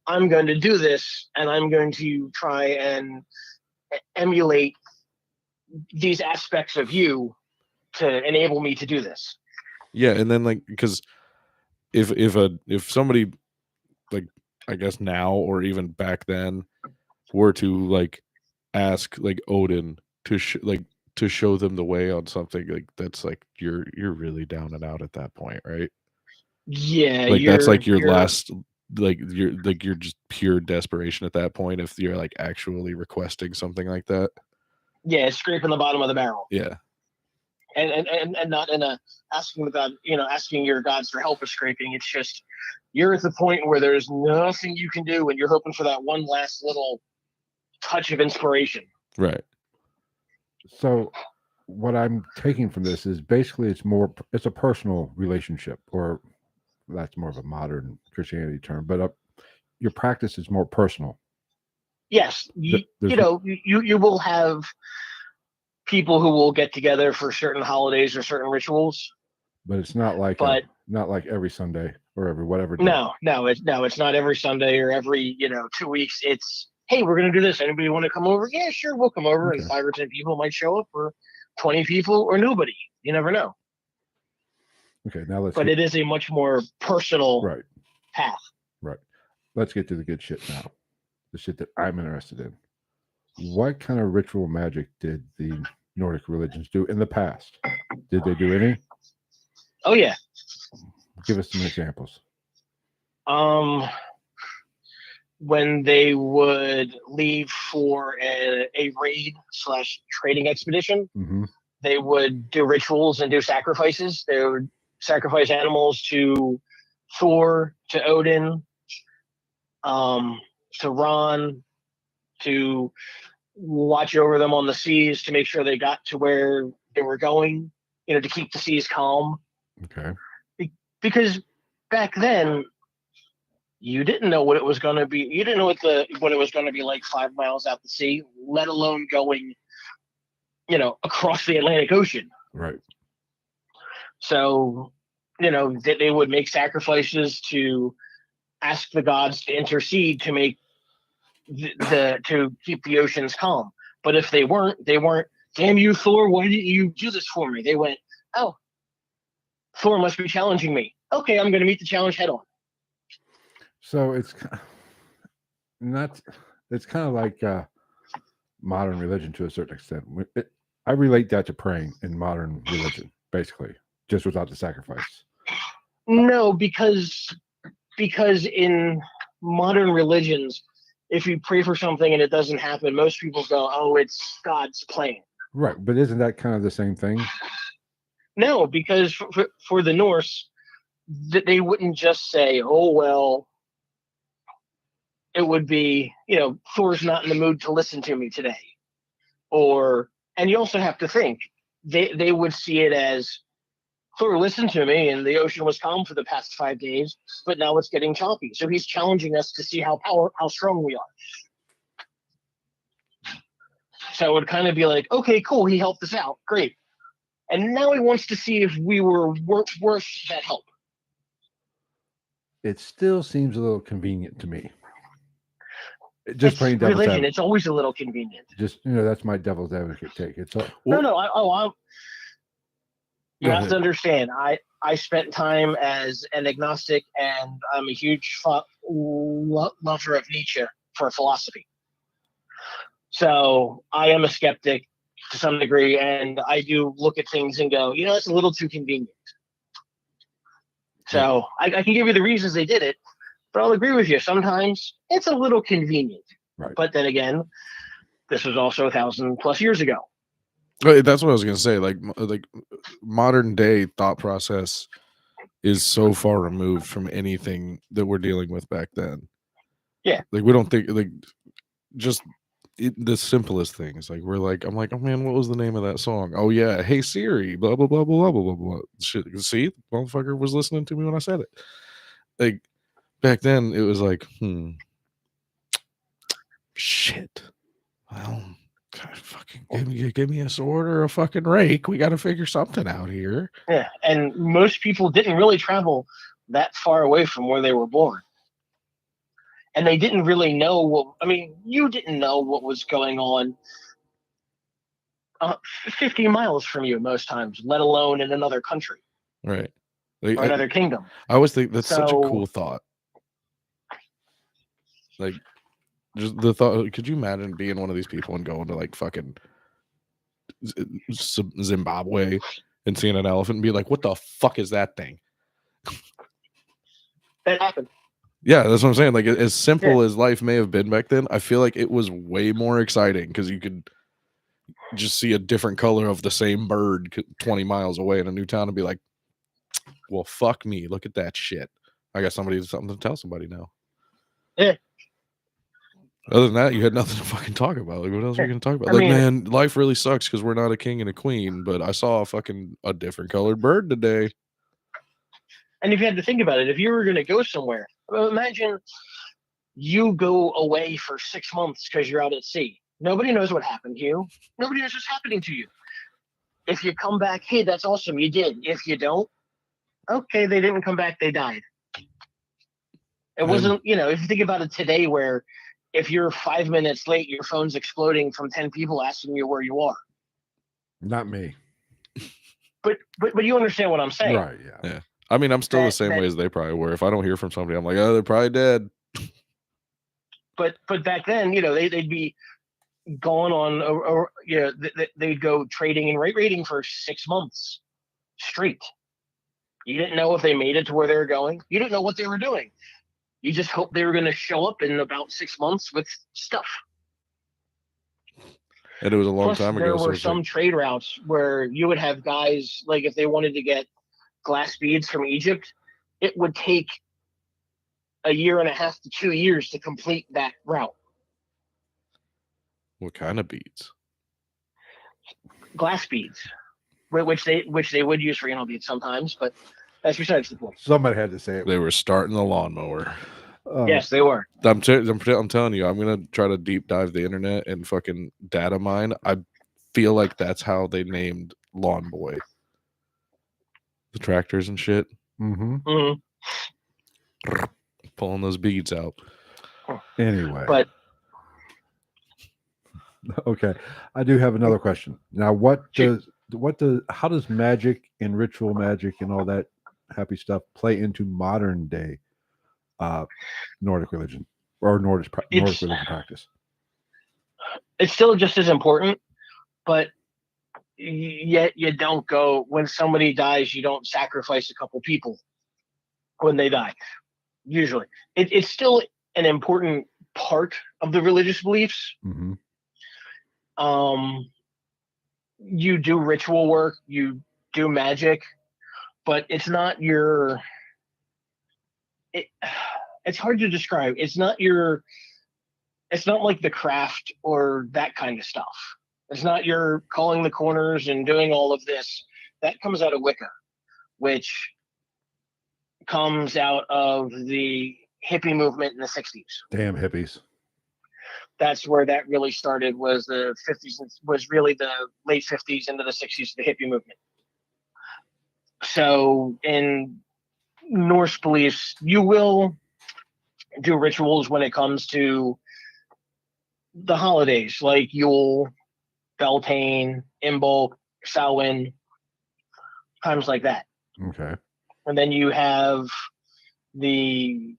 I'm going to do this and I'm going to try and emulate these aspects of you to enable me to do this. Yeah. And then like, because if somebody like, I guess now, or even back then, were to like ask like Odin to show them the way on something, like that's like you're really down and out at that point, right? Yeah, like that's like your last, like you're just pure desperation at that point if you're like actually requesting something like that. Yeah, scraping the bottom of the barrel. Yeah. And not in a asking the god, asking your gods for help or scraping. It's just you're at the point where there's nothing you can do and you're hoping for that one last little touch of inspiration. Right. So what I'm taking from this is basically it's a personal relationship, or that's more of a modern Christianity term, but your practice is more personal. Yes. You will have people who will get together for certain holidays or certain rituals. But it's not like not like every Sunday or every whatever day. No, it's not every Sunday or every 2 weeks. It's, hey, we're gonna do this. Anybody want to come over? Yeah, sure, we'll come over. Okay. And 5 or 10 people might show up, or 20 people, or nobody. You never know. Okay, now it is a much more personal path. Right. Let's get to the good shit now. The shit that I'm interested in. What kind of ritual magic did the Nordic religions do in the past? Did they do any? Oh yeah. Give us some examples. When they would leave for a raid / trading expedition, mm-hmm. They would do rituals and do sacrifices. They would sacrifice animals to Thor, to Odin, to Ron, to watch over them on the seas to make sure they got to where they were going, to keep the seas calm. Okay. Because back then, you didn't know what it was going to be. You didn't know what it was going to be like 5 miles out to sea, let alone going, across the Atlantic Ocean. Right. So, they would make sacrifices to ask the gods to intercede to make to keep the oceans calm. But if they weren't. Damn you, Thor! Why didn't you do this for me? They went, oh, Thor must be challenging me. Okay, I'm going to meet the challenge head on. So it's not. It's kind of like modern religion to a certain extent. I relate that to praying in modern religion, basically, just without the sacrifice. No, because in modern religions, if you pray for something and it doesn't happen, most people go, "Oh, it's God's plan." Right, but isn't that kind of the same thing? No, because for the Norse, they wouldn't just say, "Oh well." It would be, Thor's not in the mood to listen to me today, and you also have to think they would see it as Thor listened to me and the ocean was calm for the past 5 days, but now it's getting choppy. So he's challenging us to see how strong we are. So it would kind of be like, okay, cool, he helped us out, great. And now he wants to see if we were worth that help. It still seems a little convenient to me. Just playing devil's religion. advocate. It's always a little convenient. Just that's my devil's advocate take. It's you have to understand. I spent time as an agnostic, and I'm a huge lover of Nietzsche for philosophy. So I am a skeptic to some degree, and I do look at things and go, it's a little too convenient. So I can give you the reasons they did it, but I'll agree with you. Sometimes it's a little convenient. Right. But then again, this was also 1,000+ years ago. That's what I was going to say. Like modern day thought process is so far removed from anything that we're dealing with back then. Yeah. Like we don't think just the simplest things. Like I'm like, oh man, what was the name of that song? Oh yeah, hey Siri, blah blah blah blah blah blah blah. Shit, see, the motherfucker was listening to me when I said it. Like back then, it was like, shit. Well, God, fucking give me a sword or a fucking rake. We got to figure something out here. Yeah, and most people didn't really travel that far away from where they were born. And they didn't really know you didn't know what was going on 50 miles from you most times, let alone in another country. Right. Or another kingdom. I always think that's such a cool thought. Like, just the thought, could you imagine being one of these people and going to like fucking Zimbabwe and seeing an elephant and be like, what the fuck is that thing? That happened. Yeah, that's what I'm saying. Like, as simple as life may have been back then, I feel like it was way more exciting because you could just see a different color of the same bird 20 miles away in a new town and be like, well, fuck me. Look at that shit. I got something to tell somebody now. Yeah. Other than that, you had nothing to fucking talk about. Like, what else are you going to talk about? Man, life really sucks because we're not a king and a queen, but I saw a different colored bird today. And if you had to think about it, if you were going to go somewhere, imagine you go away for 6 months because you're out at sea. Nobody knows what happened to you. Nobody knows what's happening to you. If you come back, hey, that's awesome, you did. If you don't, okay, they didn't come back, they died. It wasn't, if you think about it today, where if you're 5 minutes late, your phone's exploding from 10 people asking you where you are. Not me. But you understand what I'm saying. Right, yeah. I mean, I'm still the same way as they probably were. If I don't hear from somebody, I'm like, oh, they're probably dead. But back then, they'd be going on, they'd go trading and raiding for 6 months straight. You didn't know if they made it to where they were going. You didn't know what they were doing. You just hoped they were going to show up in about 6 months with stuff. And it was a long time ago. There were some trade routes where you would have guys, like if they wanted to get glass beads from Egypt, it would take 1.5 to 2 years to complete that route. What kind of beads? Glass beads. which they would use for anal beads sometimes, but that's besides the point. Somebody had to say it. They were starting the lawnmower. Yes, they were. I'm telling you, I'm gonna try to deep dive the internet and fucking data mine. I feel like that's how they named Lawn Boy. The tractors and shit. Mm-hmm. Mm-hmm. Pulling those beads out. Anyway. But okay. I do have another question. Now, how does magic and ritual magic and all that happy stuff play into modern day Nordic religion or Nordic religion practice? It's still just as important, but yet you don't go when somebody dies. You don't sacrifice a couple people when they die. Usually, it's still an important part of the religious beliefs. Mm-hmm. You do ritual work, you do magic, but it's not your. It's hard to describe. It's not like the craft or that kind of stuff. It's not your calling the corners and doing all of this. That comes out of Wicca, which comes out of the hippie movement in the 60s. Damn hippies. That's where that really started, was the 50s, was really the late 50s into the 60s, the hippie movement. So in Norse beliefs, you will do rituals when it comes to the holidays, like Yule, Beltane, Imbolc, Samhain, times like that. Okay. And then you have the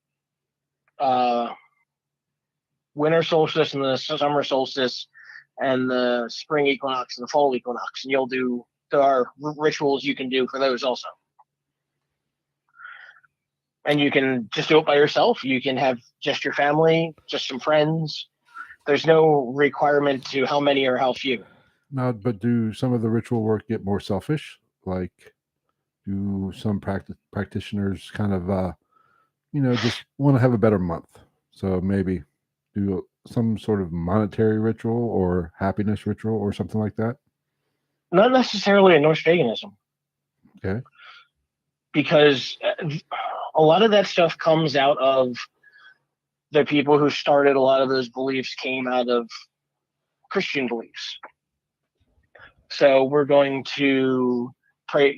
winter solstice and the summer solstice and the spring equinox and the fall equinox. And there are rituals you can do for those also. And you can just do it by yourself. You can have just your family, just some friends. There's no requirement to how many or how few. Now, but do some of the ritual work get more selfish? Like, do some practitioners kind of, just want to have a better month? So maybe do some sort of monetary ritual or happiness ritual or something like that? Not necessarily in Norse paganism. Okay. Because a lot of that stuff comes out of the people who started a lot of those beliefs came out of Christian beliefs. So we're going to pray,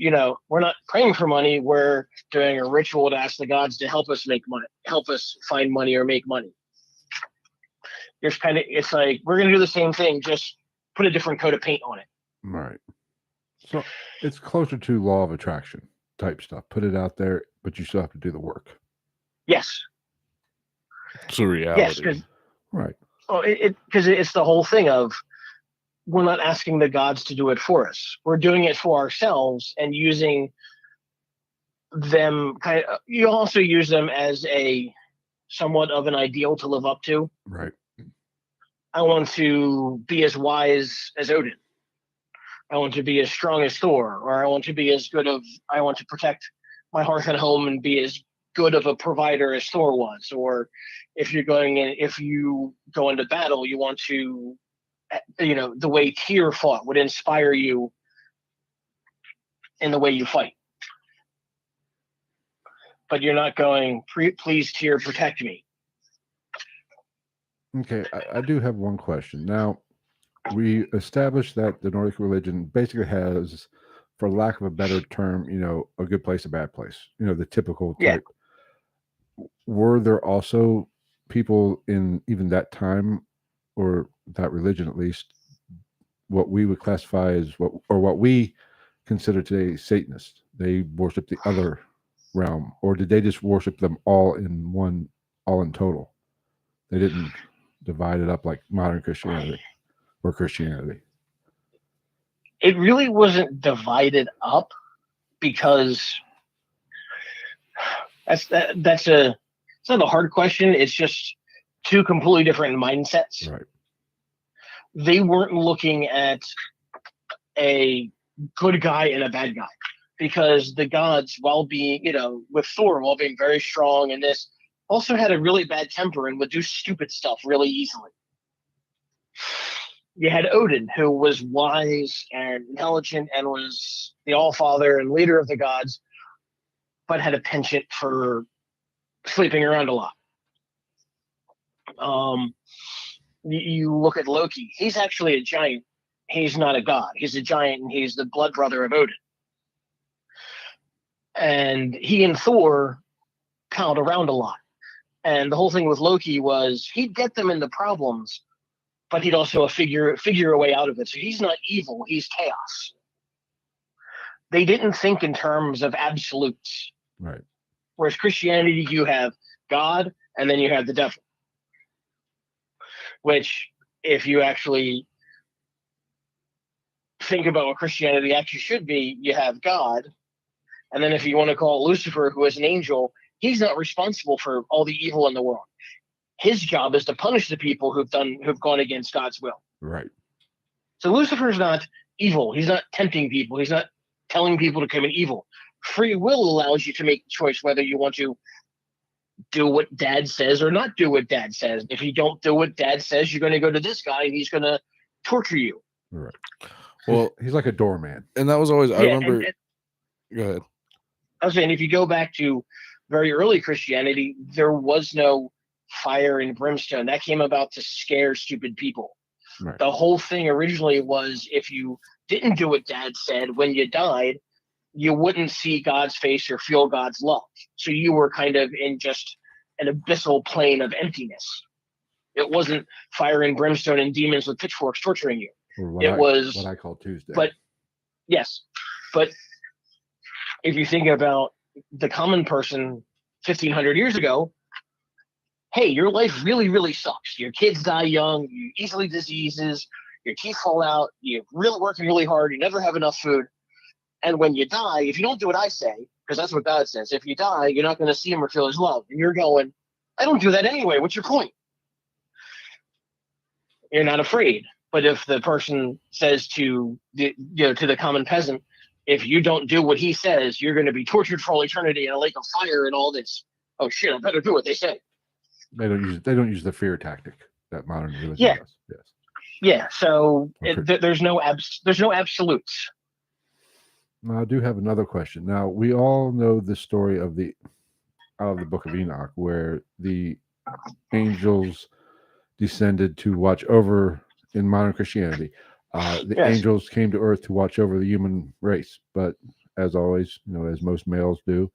we're not praying for money. We're doing a ritual to ask the gods to help us make money, help us find money or make money. It's like, we're going to do the same thing, just put a different coat of paint on it. Right. So it's closer to law of attraction type stuff. Put it out there, but you still have to do the work. Yes. It's a reality. Yes, right. Because it's the whole thing of, we're not asking the gods to do it for us. We're doing it for ourselves and using them you also use them as a somewhat of an ideal to live up to. Right. I want to be as wise as Odin. I want to be as strong as Thor, or I want to protect my hearth and home and be as good of a provider as Thor was. Or if you go into battle, you want to, the way Tyr fought would inspire you in the way you fight. But you're not going, please Tyr, protect me. Okay, I do have one question. Now, we established that the Nordic religion basically has, for lack of a better term, a good place, a bad place. The typical type. Yeah. Were there also people in even that time, or that religion at least, what we would classify as what we consider today Satanists? They worship the other realm, or did they just worship them all in total? They didn't divide it up like modern Christianity or Christianity. It really wasn't divided up, because it's not a hard question. It's just two completely different mindsets. Right. They weren't looking at a good guy and a bad guy, because the gods, while being, with Thor, while being very strong and this, also had a really bad temper and would do stupid stuff really easily. You had Odin, who was wise and intelligent and was the All-Father and leader of the gods, but had a penchant for sleeping around a lot. You look at Loki. He's actually a giant. He's not a god. He's a giant, and he's the blood brother of Odin. And he and Thor palled around a lot. And the whole thing with Loki was he'd get them into problems, but he'd also figure a way out of it. So he's not evil. He's chaos. They didn't think in terms of absolutes. Right. Whereas Christianity, you have God, and then you have the devil. Which, if you actually think about what Christianity actually should be, you have God, and then if you want to call Lucifer, who is an angel, he's not responsible for all the evil in the world. His job is to punish the people who've gone against God's will. Right. So Lucifer's not evil. He's not tempting people. He's not telling people to commit evil. Free will allows you to make the choice whether you want to do what Dad says or not do what Dad says. If you don't do what Dad says, you're going to go to this guy and he's going to torture you. Right. Well, he's like a doorman. And that was always, I remember. Go ahead. I was saying, if you go back to very early Christianity, there was no fire and brimstone. That came about to scare stupid people. Right. The whole thing originally was if you didn't do what Dad said, when you died, you wouldn't see God's face or feel God's love. So you were kind of in just an abyssal plane of emptiness. It wasn't fire and brimstone and demons with pitchforks torturing you. It was what I call Tuesday. But yes, but if you think about the common person 1,500 years ago, hey, your life really, really sucks. Your kids die young, you easily diseases, your teeth fall out, you're really working really hard, you never have enough food. And when you die, if you don't do what I say, because that's what God says, if you die, you're not going to see him or feel his love. And you're going, I don't do that anyway. What's your point? You're not afraid. But if the person says to the common peasant, if you don't do what he says, you're going to be tortured for all eternity in a lake of fire and all this. Oh shit! I better do what they say. They don't use the fear tactic that modern religion does. Yes. Yeah. So there's no absolutes. Now, I do have another question. Now, we all know the story of out of the Book of Enoch, where the angels descended to watch over. In modern Christianity, angels came to Earth to watch over the human race. But as always, as most males do,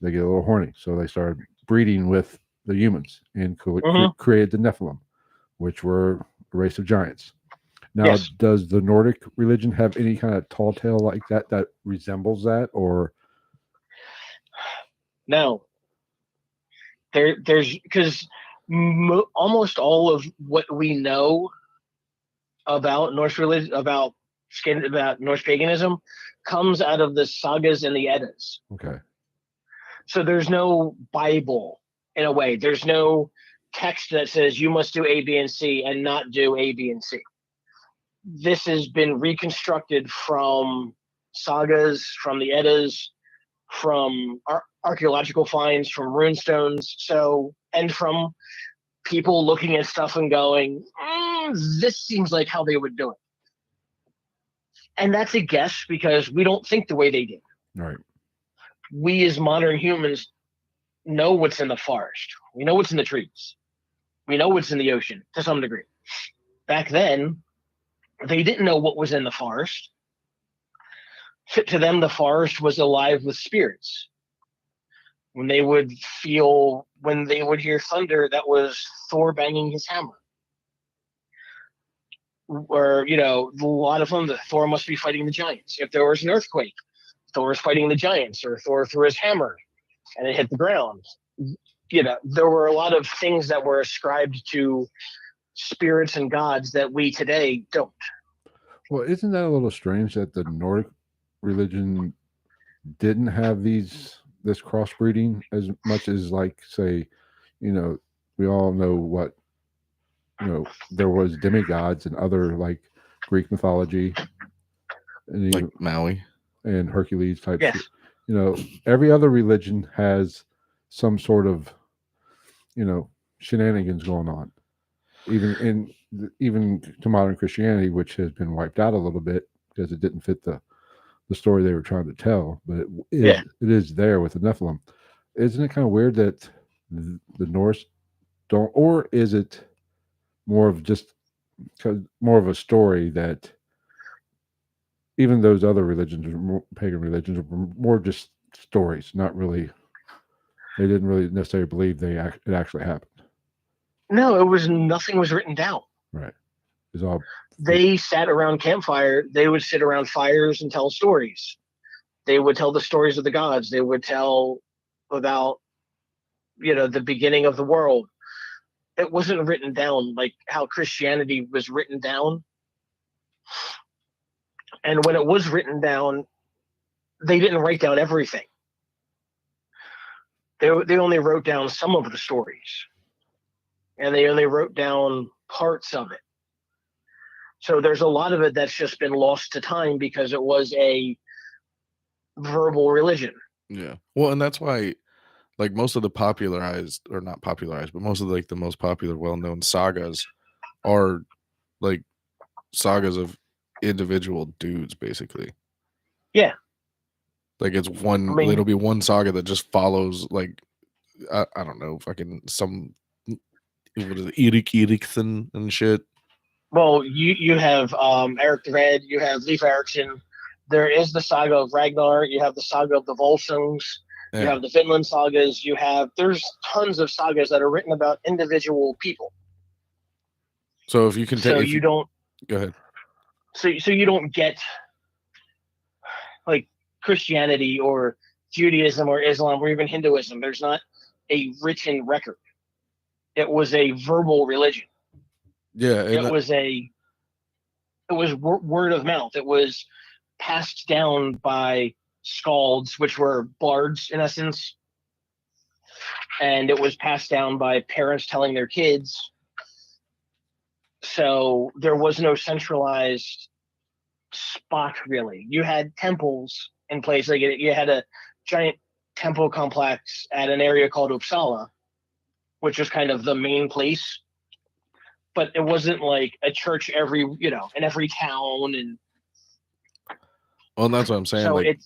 they get a little horny. So they started breeding with the humans and created the Nephilim, which were a race of giants. Now, does the Nordic religion have any kind of tall tale like that resembles that, or? No. There's because almost all of what we know about Norse religion, about Norse paganism, comes out of the sagas and the Eddas. Okay. So there's no Bible in a way. There's no text that says you must do A, B, and C and not do A, B, and C. This has been reconstructed from sagas, from the Eddas, from archaeological finds, from runestones, and from people looking at stuff and going, this seems like how they would do it. And that's a guess because we don't think the way they did. Right. We as modern humans know what's in the forest. We know what's in the trees. We know what's in the ocean to some degree. Back then, they didn't know what was in the forest. To them, the forest was alive with spirits. When they would hear thunder, that was Thor banging his hammer. Or, a lot of them, Thor must be fighting the giants. If there was an earthquake, Thor was fighting the giants, or Thor threw his hammer and it hit the ground. There were a lot of things that were ascribed to spirits and gods that we today don't. Well, isn't that a little strange that the Nordic religion didn't have this crossbreeding as much as, like, say, we all know what, there was demigods and other, like, Greek mythology, and like Maui and Hercules type shit. Every other religion has some sort of, shenanigans going on, even to modern Christianity, which has been wiped out a little bit because it didn't fit the story they were trying to tell. But Yeah. it is there with the Nephilim. Isn't it kind of weird that the Norse don't, or is it more of just more of a story that even those other religions, pagan religions, are more just stories, not really. They didn't really necessarily believe it actually happened. No, nothing was written down. Right. It's all. They sat around campfire. They would sit around fires and tell stories. They would tell the stories of the gods. They would tell about, the beginning of the world. It wasn't written down like how Christianity was written down. And when it was written down, they didn't write down everything. They only wrote down some of the stories. And they only wrote down parts of it. So there's a lot of it that's just been lost to time because it was a verbal religion. Yeah. Well, and that's why, like, most of the not popularized, but most of the most popular, well-known sagas are like sagas of individual dudes, basically. Yeah. Like it's one. It'll be one saga that just follows like I don't know, fucking some what is it, Erik Erikson and shit. Well, you have Eric the Red, you have Leif Erikson. There is the saga of Ragnar. You have the saga of the Volsungs. Yeah. You have the Finland sagas. There's tons of sagas that are written about individual people. So if you can take, go ahead. So you don't get like Christianity or Judaism or Islam or even Hinduism. There's not a written record. It was a verbal religion. Yeah, it was word of mouth. It was passed down by skalds, which were bards in essence, and it was passed down by parents telling their kids. So there was no centralized spot really. You had temples in place. Like you had a giant temple complex at an area called Uppsala, which was kind of the main place. But it wasn't like a church in every town. And well, that's what I'm saying. So like,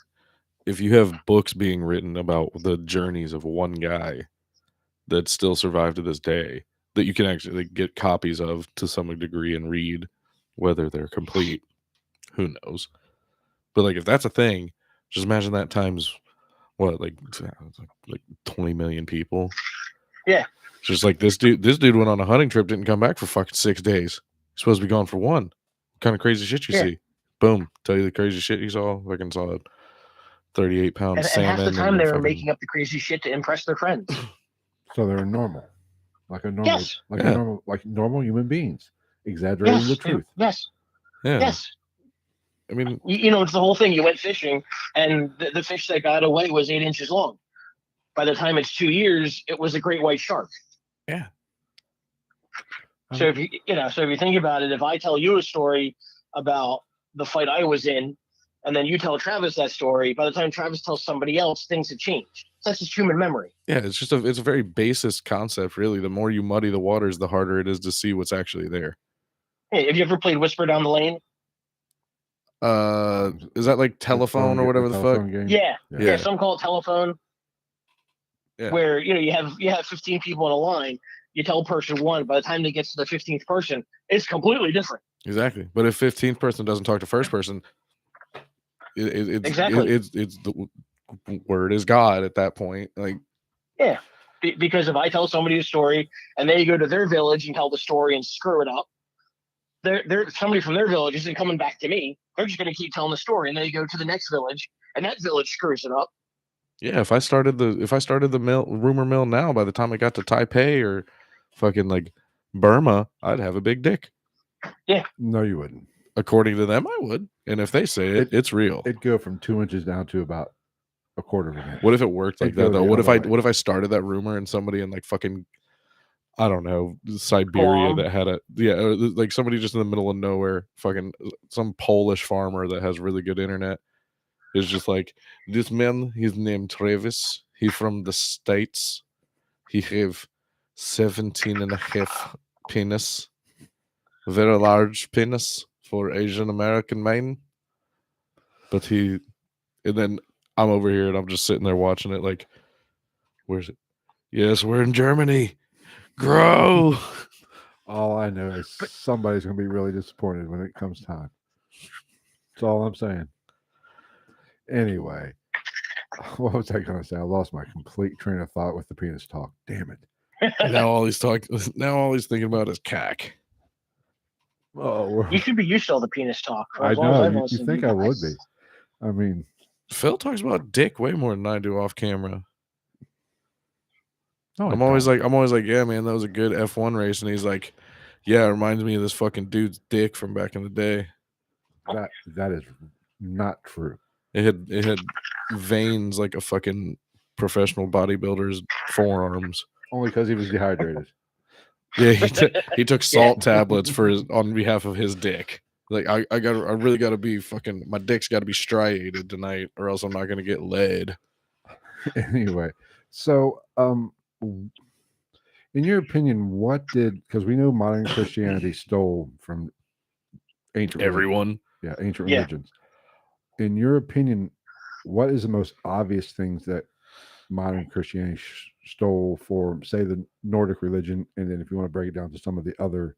if you have books being written about the journeys of one guy that still survive to this day, that you can actually get copies of to some degree and read, whether they're complete, who knows? But like, if that's a thing, just imagine that times what, like 20 million people. Yeah. Just like this dude went on a hunting trip, didn't come back for fucking 6 days. He's supposed to be gone for one. What kind of crazy shit you see? Boom. Tell you the crazy shit you saw. Fucking saw a 38-pound salmon. And half the time they were making up the crazy shit to impress their friends. So they're normal. Like normal human beings. Exaggerating the truth. Yes. Yeah. Yes. I mean, it's the whole thing. You went fishing and the fish that got away was 8 inches long. By the time it's 2 years, it was a great white shark. Yeah. So if you think about it, if I tell you a story about the fight I was in, and then you tell Travis that story, by the time Travis tells somebody else, things have changed. That's just human memory. Yeah, it's a very basis concept, really. The more you muddy the waters, the harder it is to see what's actually there. Hey, have you ever played Whisper Down the Lane? Is that like telephone or whatever the fuck? Game? Yeah. Some call it telephone. Yeah. Where you have 15 people in a line, you tell person one, by the time they get to the 15th person, it's completely different. Exactly. But if 15th person doesn't talk to first person, it's the word is God at that point. Like, yeah, because if I tell somebody a story and they go to their village and tell the story and screw it up, they're somebody from their village isn't coming back to me. They're just going to keep telling the story, and they go to the next village, and that village screws it up. Yeah, if I started the rumor mill now, by the time I got to Taipei or fucking like Burma, I'd have a big dick. Yeah. No, you wouldn't. According to them, I would. And if they say it's real. It'd go from 2 inches down to about a quarter of an inch. What if it worked like that though? What if I started that rumor and somebody in like fucking, I don't know, Siberia that had like somebody just in the middle of nowhere, fucking some Polish farmer that has really good internet is just like, this man, he's named Travis. He from the States. He have 17.5 penis. Very large penis for Asian American man. But and then I'm over here and I'm just sitting there watching it like, where's it? Yes, we're in Germany. Grow. All I know is somebody's going to be really disappointed when it comes time. That's all I'm saying. Anyway, what was I going to say? I lost my complete train of thought with the penis talk. Damn it. Now all he's thinking about is cack. Oh, You should be used to all the penis talk. For I as long as I've know. You listened to think you I would guys. be. I mean, Phil talks about dick way more than I do off camera. no, I'm always like, yeah, man, that was a good F1 race, and he's like, yeah, it reminds me of this fucking dude's dick from back in the day. that is not true. It had veins like a fucking professional bodybuilder's forearms. Only because he was dehydrated. Yeah, he took salt tablets on behalf of his dick. Like I really gotta be fucking, my dick's gotta be striated tonight, or else I'm not gonna get laid. Anyway, so in your opinion, because we know modern Christianity stole from ancient Everyone. ancient religions. In your opinion, what is the most obvious things that modern Christianity stole for, say, the Nordic religion, and then if you want to break it down to some of the other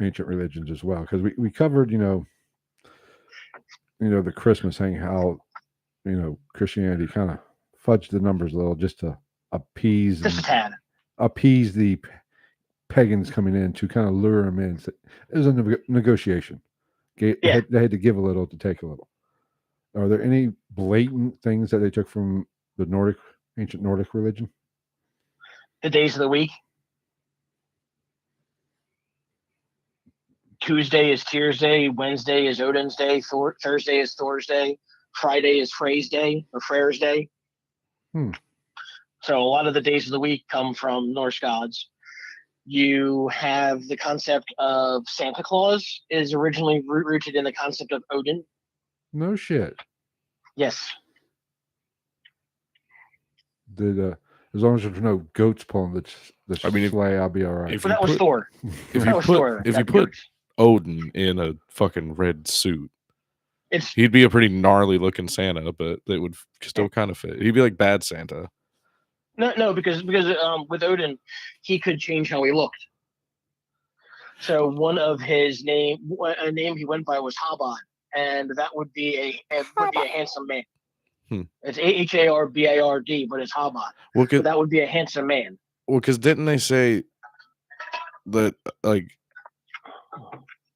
ancient religions as well? Because we covered, the Christmas thing, how Christianity kind of fudged the numbers a little just to appease the pagans coming in, to kind of lure them in. So it was a negotiation. They had to give a little to take a little. Are there any blatant things that they took from the ancient Nordic religion? The days of the week. Tuesday is Tyr's Day. Wednesday is Odin's Day. Thursday is Thor's Day. Friday is Frey's Day or Freyr's Day. So a lot of the days of the week come from Norse gods. You have the concept of Santa Claus is originally rooted in the concept of Odin. No shit. Yes. As long as there's no goats pulling the sleigh, I'll be all right. But that was Thor. If you put Odin in a fucking red suit, he'd be a pretty gnarly looking Santa, but it would still kind of fit. He'd be like bad Santa. No, because with Odin, he could change how he looked. So one of his name he went by was Habad, and that would be a handsome man. It's Harbard, but it's Habad. Well, so that would be a handsome man. Well, because didn't they say that, like,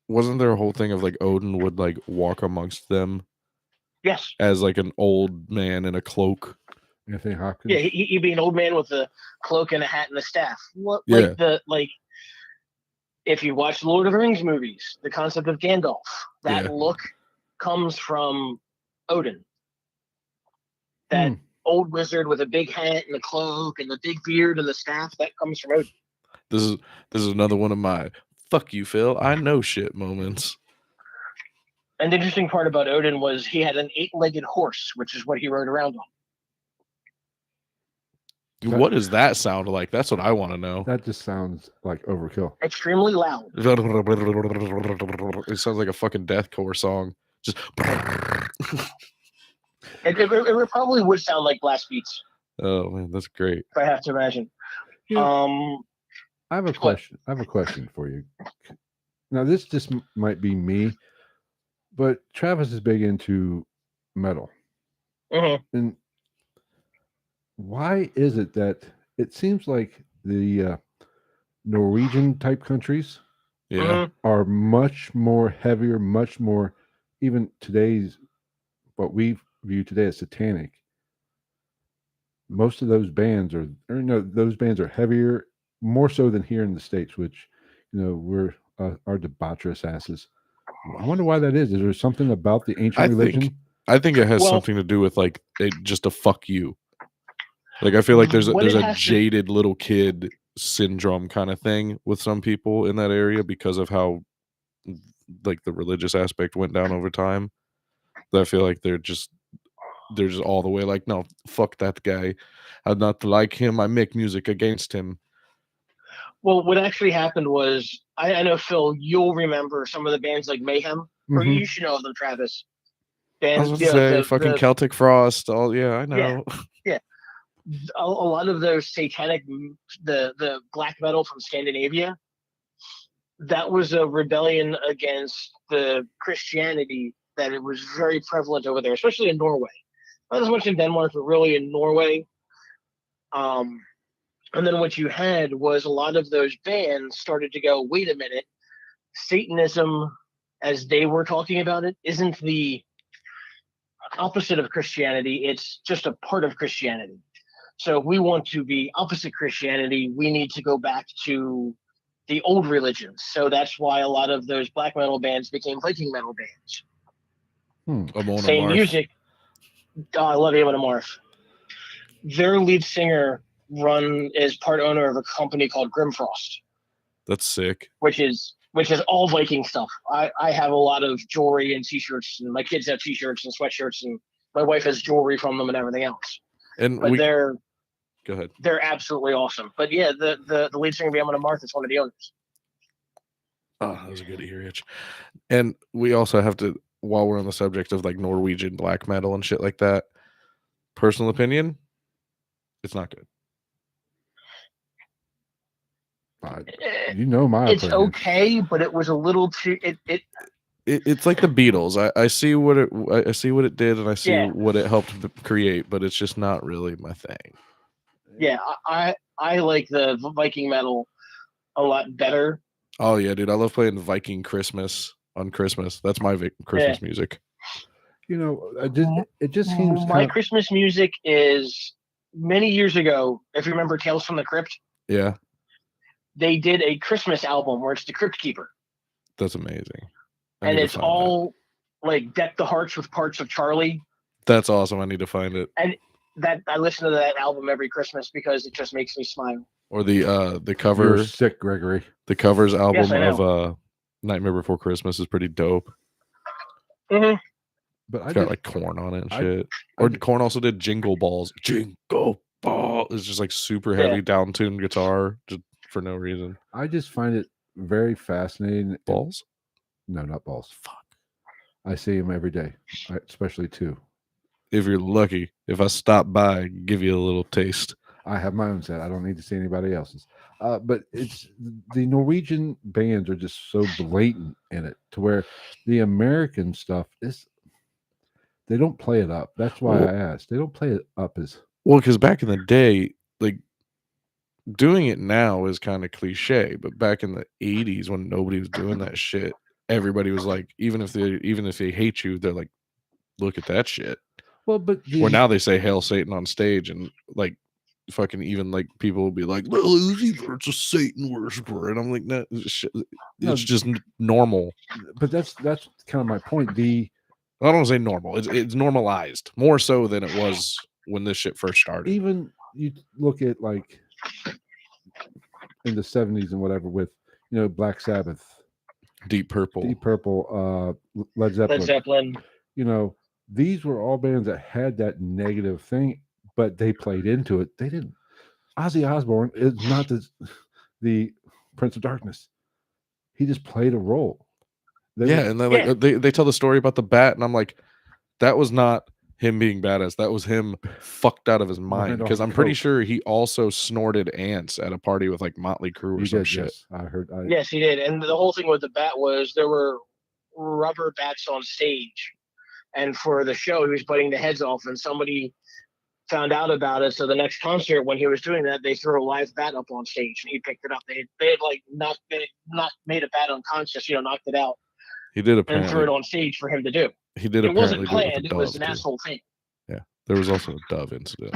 wasn't there a whole thing of like Odin would like walk amongst them? Yes. As like an old man in a cloak. Anthony Hopkins. Yeah, he'd be an old man with a cloak and a hat and a staff. If you watch the Lord of the Rings movies, the concept of Gandalf, that look comes from Odin. That old wizard with a big hat and a cloak and the big beard and the staff, that comes from Odin. This is another one of my "fuck you, Phil, I know shit" moments. And the interesting part about Odin was he had an 8-legged horse, which is what he rode around on. What does that sound like? That's what I want to know. That just sounds like overkill. Extremely loud. It sounds like a fucking deathcore song. Just. It probably would sound like blast beats. Oh man, that's great. If I have to imagine. I have a question. I have a question for you. Now, this just might be me, but Travis is big into metal. And why is it that it seems like the Norwegian type countries are much more heavier, much more, even what we view today as satanic? Most of those bands are heavier, more so than here in the States, which, we're our debaucherous asses. I wonder why that is. Is there something about the ancient religion? I think it has something to do with like just a fuck you. Like I feel like there's a jaded little kid syndrome kind of thing with some people in that area because of how like the religious aspect went down over time. I feel like they're just all the way like, no, fuck that guy. I'm not like him. I make music against him. Well, what actually happened was, I know, Phil, you'll remember some of the bands like Mayhem, or you should know them, Travis. was bands. about to say fucking The Celtic Frost. All I know. yeah. A lot of those satanic, the black metal from Scandinavia, that was a rebellion against the Christianity that it was very prevalent over there, especially in Norway. Not as much in Denmark, but really in Norway. And then what you had was a lot of those bands started to go, wait a minute, Satanism, as they were talking about it, isn't the opposite of Christianity. It's just a part of Christianity. So if we want to be opposite Christianity, we need to go back to the old religions. So that's why a lot of those black metal bands became Viking metal bands. Same music. Oh, I love Amon Amarth. Their lead singer is part owner of a company called Grimfrost. That's sick. Which is all Viking stuff. I have a lot of jewelry and t-shirts, and my kids have t-shirts and sweatshirts, and my wife has jewelry from them and everything else. And but go ahead. They're absolutely awesome. But yeah, the lead singer of Amon Amarth is one of the owners. Oh, that was a good ear itch. And we also have to, while we're on the subject of like Norwegian black metal and shit like that, personal opinion, it's not good. You know my it's opinion. Okay, but it was a little too it's like the Beatles. I see what it did, and I see what it helped create, but it's just not really my thing. Yeah, I like the Viking metal a lot better. Oh yeah, dude, I love playing Viking Christmas on Christmas. That's my Christmas music. You know, it just seems my Christmas music is many years ago. If you remember Tales from the Crypt, yeah, they did a Christmas album where it's the Crypt Keeper. That's amazing. And it's all like Deck the Hearts with Parts of Charlie. That's awesome. I need to find it. And that I listen to that album every Christmas because it just makes me smile. Or the cover. You're sick, Gregory. The covers album yes, of Nightmare Before Christmas is pretty dope. Mm-hmm. But it's got like Korn on it and shit. Korn also did Jingle Balls. Jingle Ball is just like super heavy down-tuned guitar just for no reason. I just find it very fascinating. Balls? No, not balls. Fuck. I see them every day, especially two. If you're lucky, if I stop by, give you a little taste. I have my own set. I don't need to see anybody else's. But it's the Norwegian bands are just so blatant in it to where the American stuff is. They don't play it up. That's why I asked. They don't play it up as well, because back in the day, like doing it now is kind of cliche, but back in the 80s when nobody was doing that shit, everybody was like, even if they hate you, they're like, look at that shit. Well, but where now they say Hail Satan on stage, and like fucking even like people will be like, well, it's a Satan worshiper, and I'm like, no, it's just normal. But that's kind of my point. I don't want to say normal. It's normalized more so than it was when this shit first started. Even you look at like in the 70s and whatever with Black Sabbath, Deep Purple, Led Zeppelin. These were all bands that had that negative thing, but they played into it. They didn't. Ozzy Osbourne is not the Prince of Darkness. He just played a role. And they tell the story about the bat, and I'm like, that was not him being badass. That was him fucked out of his mind. Because I'm pretty sure he also snorted ants at a party with like Motley Crue or some shit. Yes, I heard. Yes, he did. And the whole thing with the bat was there were rubber bats on stage. And for the show, he was biting the heads off, and somebody found out about it. So the next concert, when he was doing that, they threw a live bat up on stage, and he picked it up. They had like made a bat unconscious, knocked it out. He did apparently, and threw it on stage for him to do. He did. It wasn't planned. It was an asshole thing. Yeah, there was also a dove incident.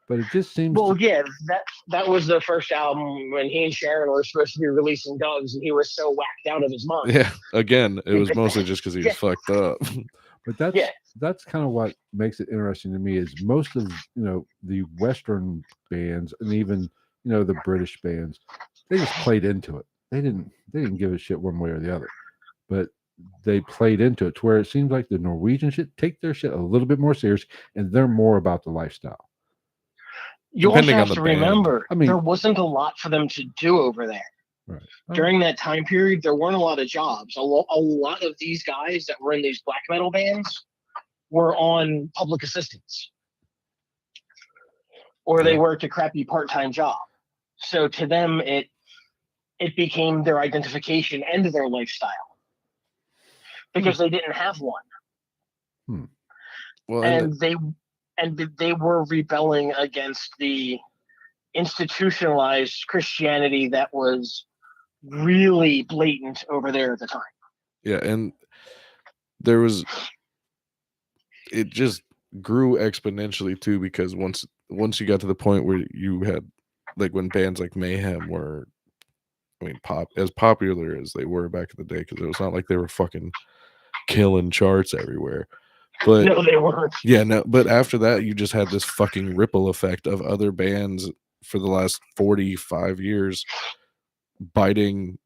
But it just seems. Well, that was the first album when he and Sharon were supposed to be releasing doves, and he was so whacked out of his mind. Yeah, again, it was mostly just because he was fucked up. But that's kind of what makes it interesting to me is most of the Western bands and even the British bands, they just played into it. They didn't give a shit one way or the other, but they played into it to where it seems like the Norwegian shit take their shit a little bit more serious, and they're more about the lifestyle. You also have to remember, there wasn't a lot for them to do over there. Right. During that time period, there weren't a lot of jobs. A lot of these guys that were in these black metal bands were on public assistance, or they worked a crappy part-time job. So to them, it became their identification and their lifestyle because they didn't have one. Well, and they were rebelling against the institutionalized Christianity that was really blatant over there at the time. Yeah, and it just grew exponentially too, because once you got to the point where you had, like, when bands like Mayhem were, I mean, as popular as they were back in the day, because it was not like they were fucking killing charts everywhere. But no, they weren't. Yeah, no, but after that, you just had this fucking ripple effect of other bands for the last 45 years biting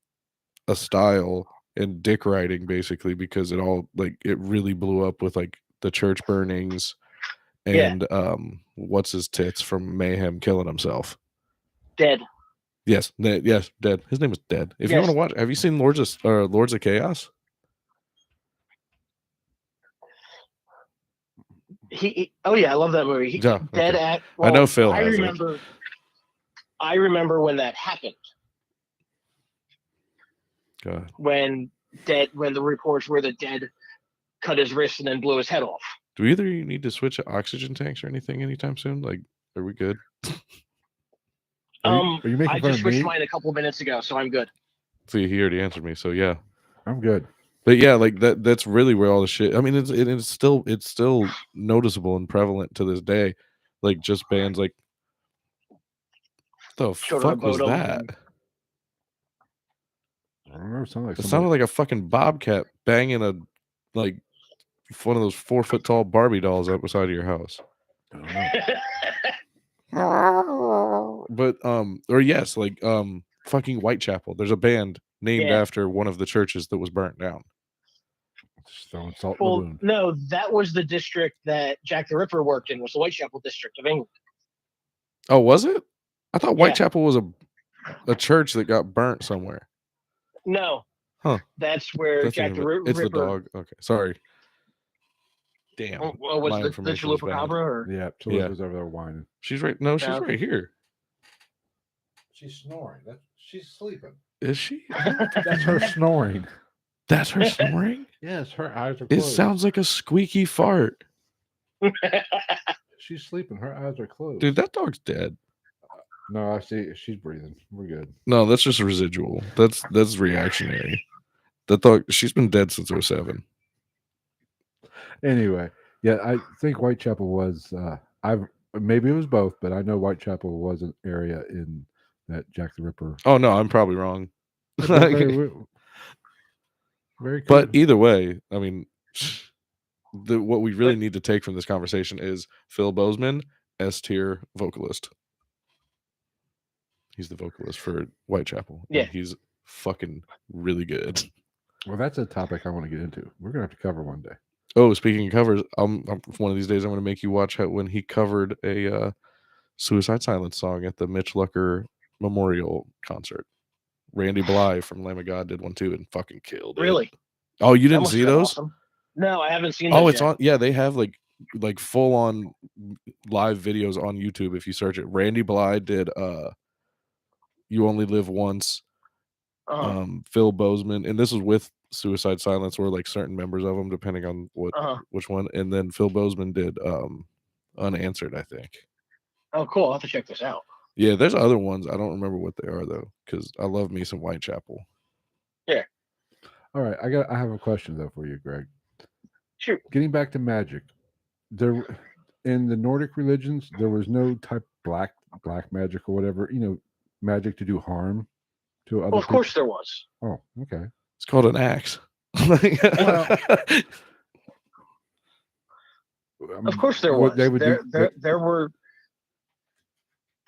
a style and dick riding, basically, because it really blew up with, like, the church burnings and what's his tits from Mayhem killing himself. Dead. Yes, Dead. His name was Dead. If you want to watch, have you seen Lords of Chaos? Oh yeah, I love that movie. Dead okay. at. Well, I know Phil. I remember when that happened. God. When the reports were that Dead cut his wrist and then blew his head off. Do either of you need to switch oxygen tanks or anything anytime soon? Like, are we good? Are you making I fun just of switched me? mine a couple minutes ago, so I'm good. See, he already answered me, so yeah. I'm good. But yeah, like that's really where all the shit. I mean, it's still noticeable and prevalent to this day. Like, just bands like, the fuck was that? I don't know. It sounded like a fucking bobcat banging one of those 4-foot tall Barbie dolls up beside of your house. I don't know. But or yes, like fucking Whitechapel. There's a band named after one of the churches that was burnt down. Just throwing salt in the wound. No, that was the district that Jack the Ripper worked in, was the Whitechapel district of England. Oh, was it? I thought Whitechapel was a church that got burnt somewhere. No. Huh. That's where Jack the Ripper... It's the dog. Okay, sorry. Damn. Was the Chupacabra? Or... Yeah, Chalupa's over there whining. She's right. No, she's right here. She's snoring. She's sleeping. Is she? That's her snoring. That's her snoring? Yes, her eyes are closed. It sounds like a squeaky fart. She's sleeping. Her eyes are closed. Dude, that dog's dead. No, I see. She's breathing. We're good. No, that's just residual. That's reactionary. That dog, she's been dead since 2007. Anyway, yeah, I think Whitechapel was. Maybe it was both, but I know Whitechapel was an area in that Jack the Ripper. Oh no, I'm probably wrong. Very cool. But either way, I mean, what we really need to take from this conversation is Phil Bozeman, S-tier vocalist. He's the vocalist for Whitechapel. Yeah, and he's fucking really good. Well, that's a topic I want to get into. We're gonna have to cover one day. Oh, speaking of covers, one of these days I'm going to make you watch when he covered a Suicide Silence song at the Mitch Lucker Memorial concert. Randy Bly from Lamb of God did one too and fucking killed it. Really? Oh, you didn't see those? Awesome. No, I haven't seen. Oh, it's on. Yeah, they have like full on live videos on YouTube if you search it. Randy Bly did "You Only Live Once." Phil Bozeman, and this was with Suicide Silence, or like certain members of them, depending on which one. And then Phil Bozeman did Unanswered, I think. Oh, cool! I'll have to check this out. Yeah, there's other ones. I don't remember what they are though, because I love me some Whitechapel. Yeah. All right, I have a question though for you, Greg. Sure. Getting back to magic, there in the Nordic religions, there was no type black magic or whatever, magic to do harm to other. Well, of course there was. Oh, okay. It's called an axe. Of course there was. There were.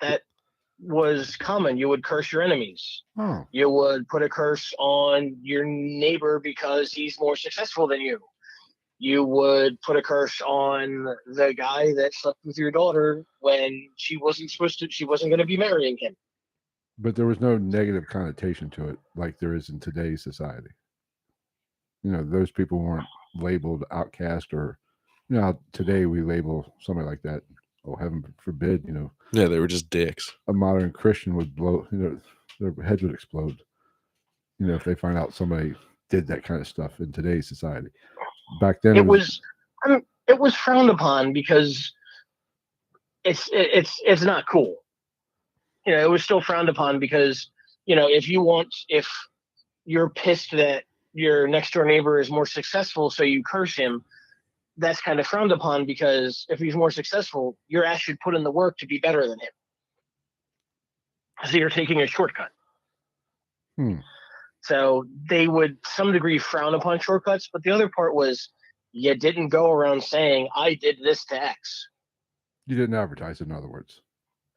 That was common. You would curse your enemies. Oh. You would put a curse on your neighbor because he's more successful than you. You would put a curse on the guy that slept with your daughter when she wasn't going to be marrying him. But there was no negative connotation to it like there is in today's society. Those people weren't labeled outcast or You know, how today we label somebody like that. Oh, heaven forbid! You know, Yeah, they were just dicks. a modern Christian would blow. You know, their heads would explode. You know, if they find out somebody did that kind of stuff in today's society. Back then, It was frowned upon because it's not cool. You know, it was still frowned upon because, you know, if you're pissed that your next door neighbor is more successful, so you curse him, that's kind of frowned upon because if he's more successful, your ass should put in the work to be better than him. So you're taking a shortcut. So they would, some degree, frown upon shortcuts, but the other part was you didn't go around saying, I did this to X. You didn't advertise, in other words.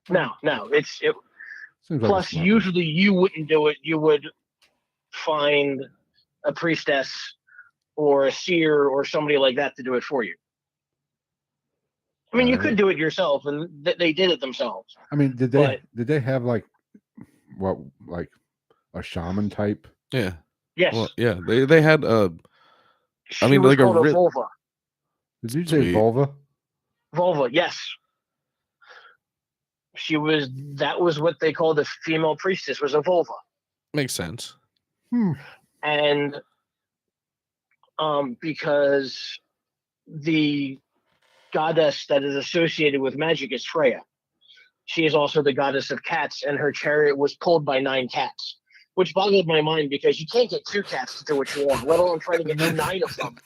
No, it Seems plus like usually you wouldn't do it. You would find a priestess or a seer or somebody like that to do it for you. I mean, you could do it yourself, and they did it themselves. I mean, did they have like a shaman type? Yeah. Yes. Well, yeah. They had She was like called a vulva. Did you say vulva? Vulva, yes. That was what they called a female priestess, was a vulva. Makes sense. And because the goddess that is associated with magic is Freya. She is also the goddess of cats, and her chariot was pulled by 9 cats, which boggled my mind because you can't get 2 cats to do what you want, let alone try to get 9 of them.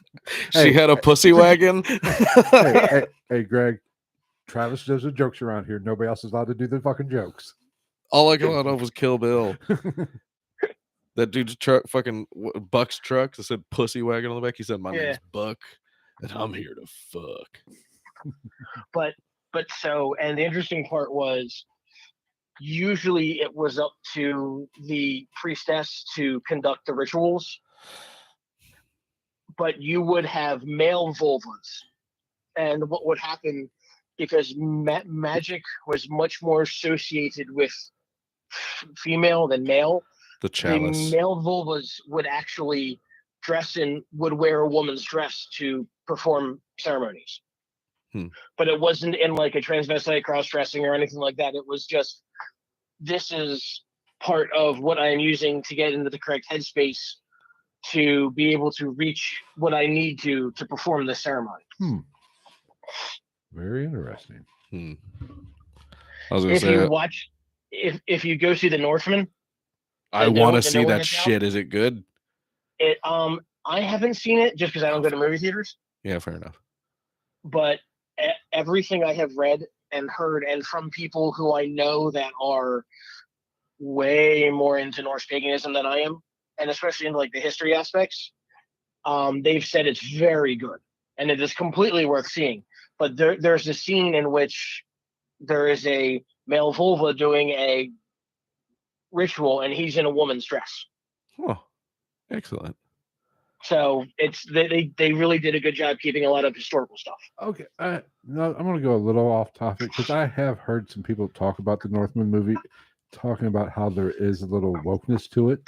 She had a pussy wagon. Hey, Greg. Travis does the jokes around here. Nobody else is allowed to do the fucking jokes. All I thought of was Kill Bill. That dude's truck, fucking Buck's truck, that said pussy wagon on the back. He said, my name's Buck, and I'm here to fuck. But so, and the interesting part was, usually it was up to the priestess to conduct the rituals, but you would have male vulvas. And what would happen, because magic was much more associated with female than male, the chalice. The male vulvas would actually would wear a woman's dress to perform ceremonies. But it wasn't in like a transvestite cross-dressing or anything like that. It was just, this is part of what I am using to get into the correct headspace to be able to reach what I need to perform the ceremony. Very interesting. I was gonna say, you watch, if you go see the Northman, I want to see that shit. Is it good? I haven't seen it just because I don't go to movie theaters. Yeah, fair enough. But everything I have read and heard, and from people who I know that are way more into Norse paganism than I am, and especially in like the history aspects, they've said it's very good and it is completely worth seeing. But there's a scene in which there is a male vulva doing a ritual, and he's in a woman's dress. Oh, excellent. So it's they really did a good job keeping a lot of historical stuff. Okay, no, I'm going to go a little off topic because I have heard some people talk about the Northman movie, talking about how there is a little wokeness to it.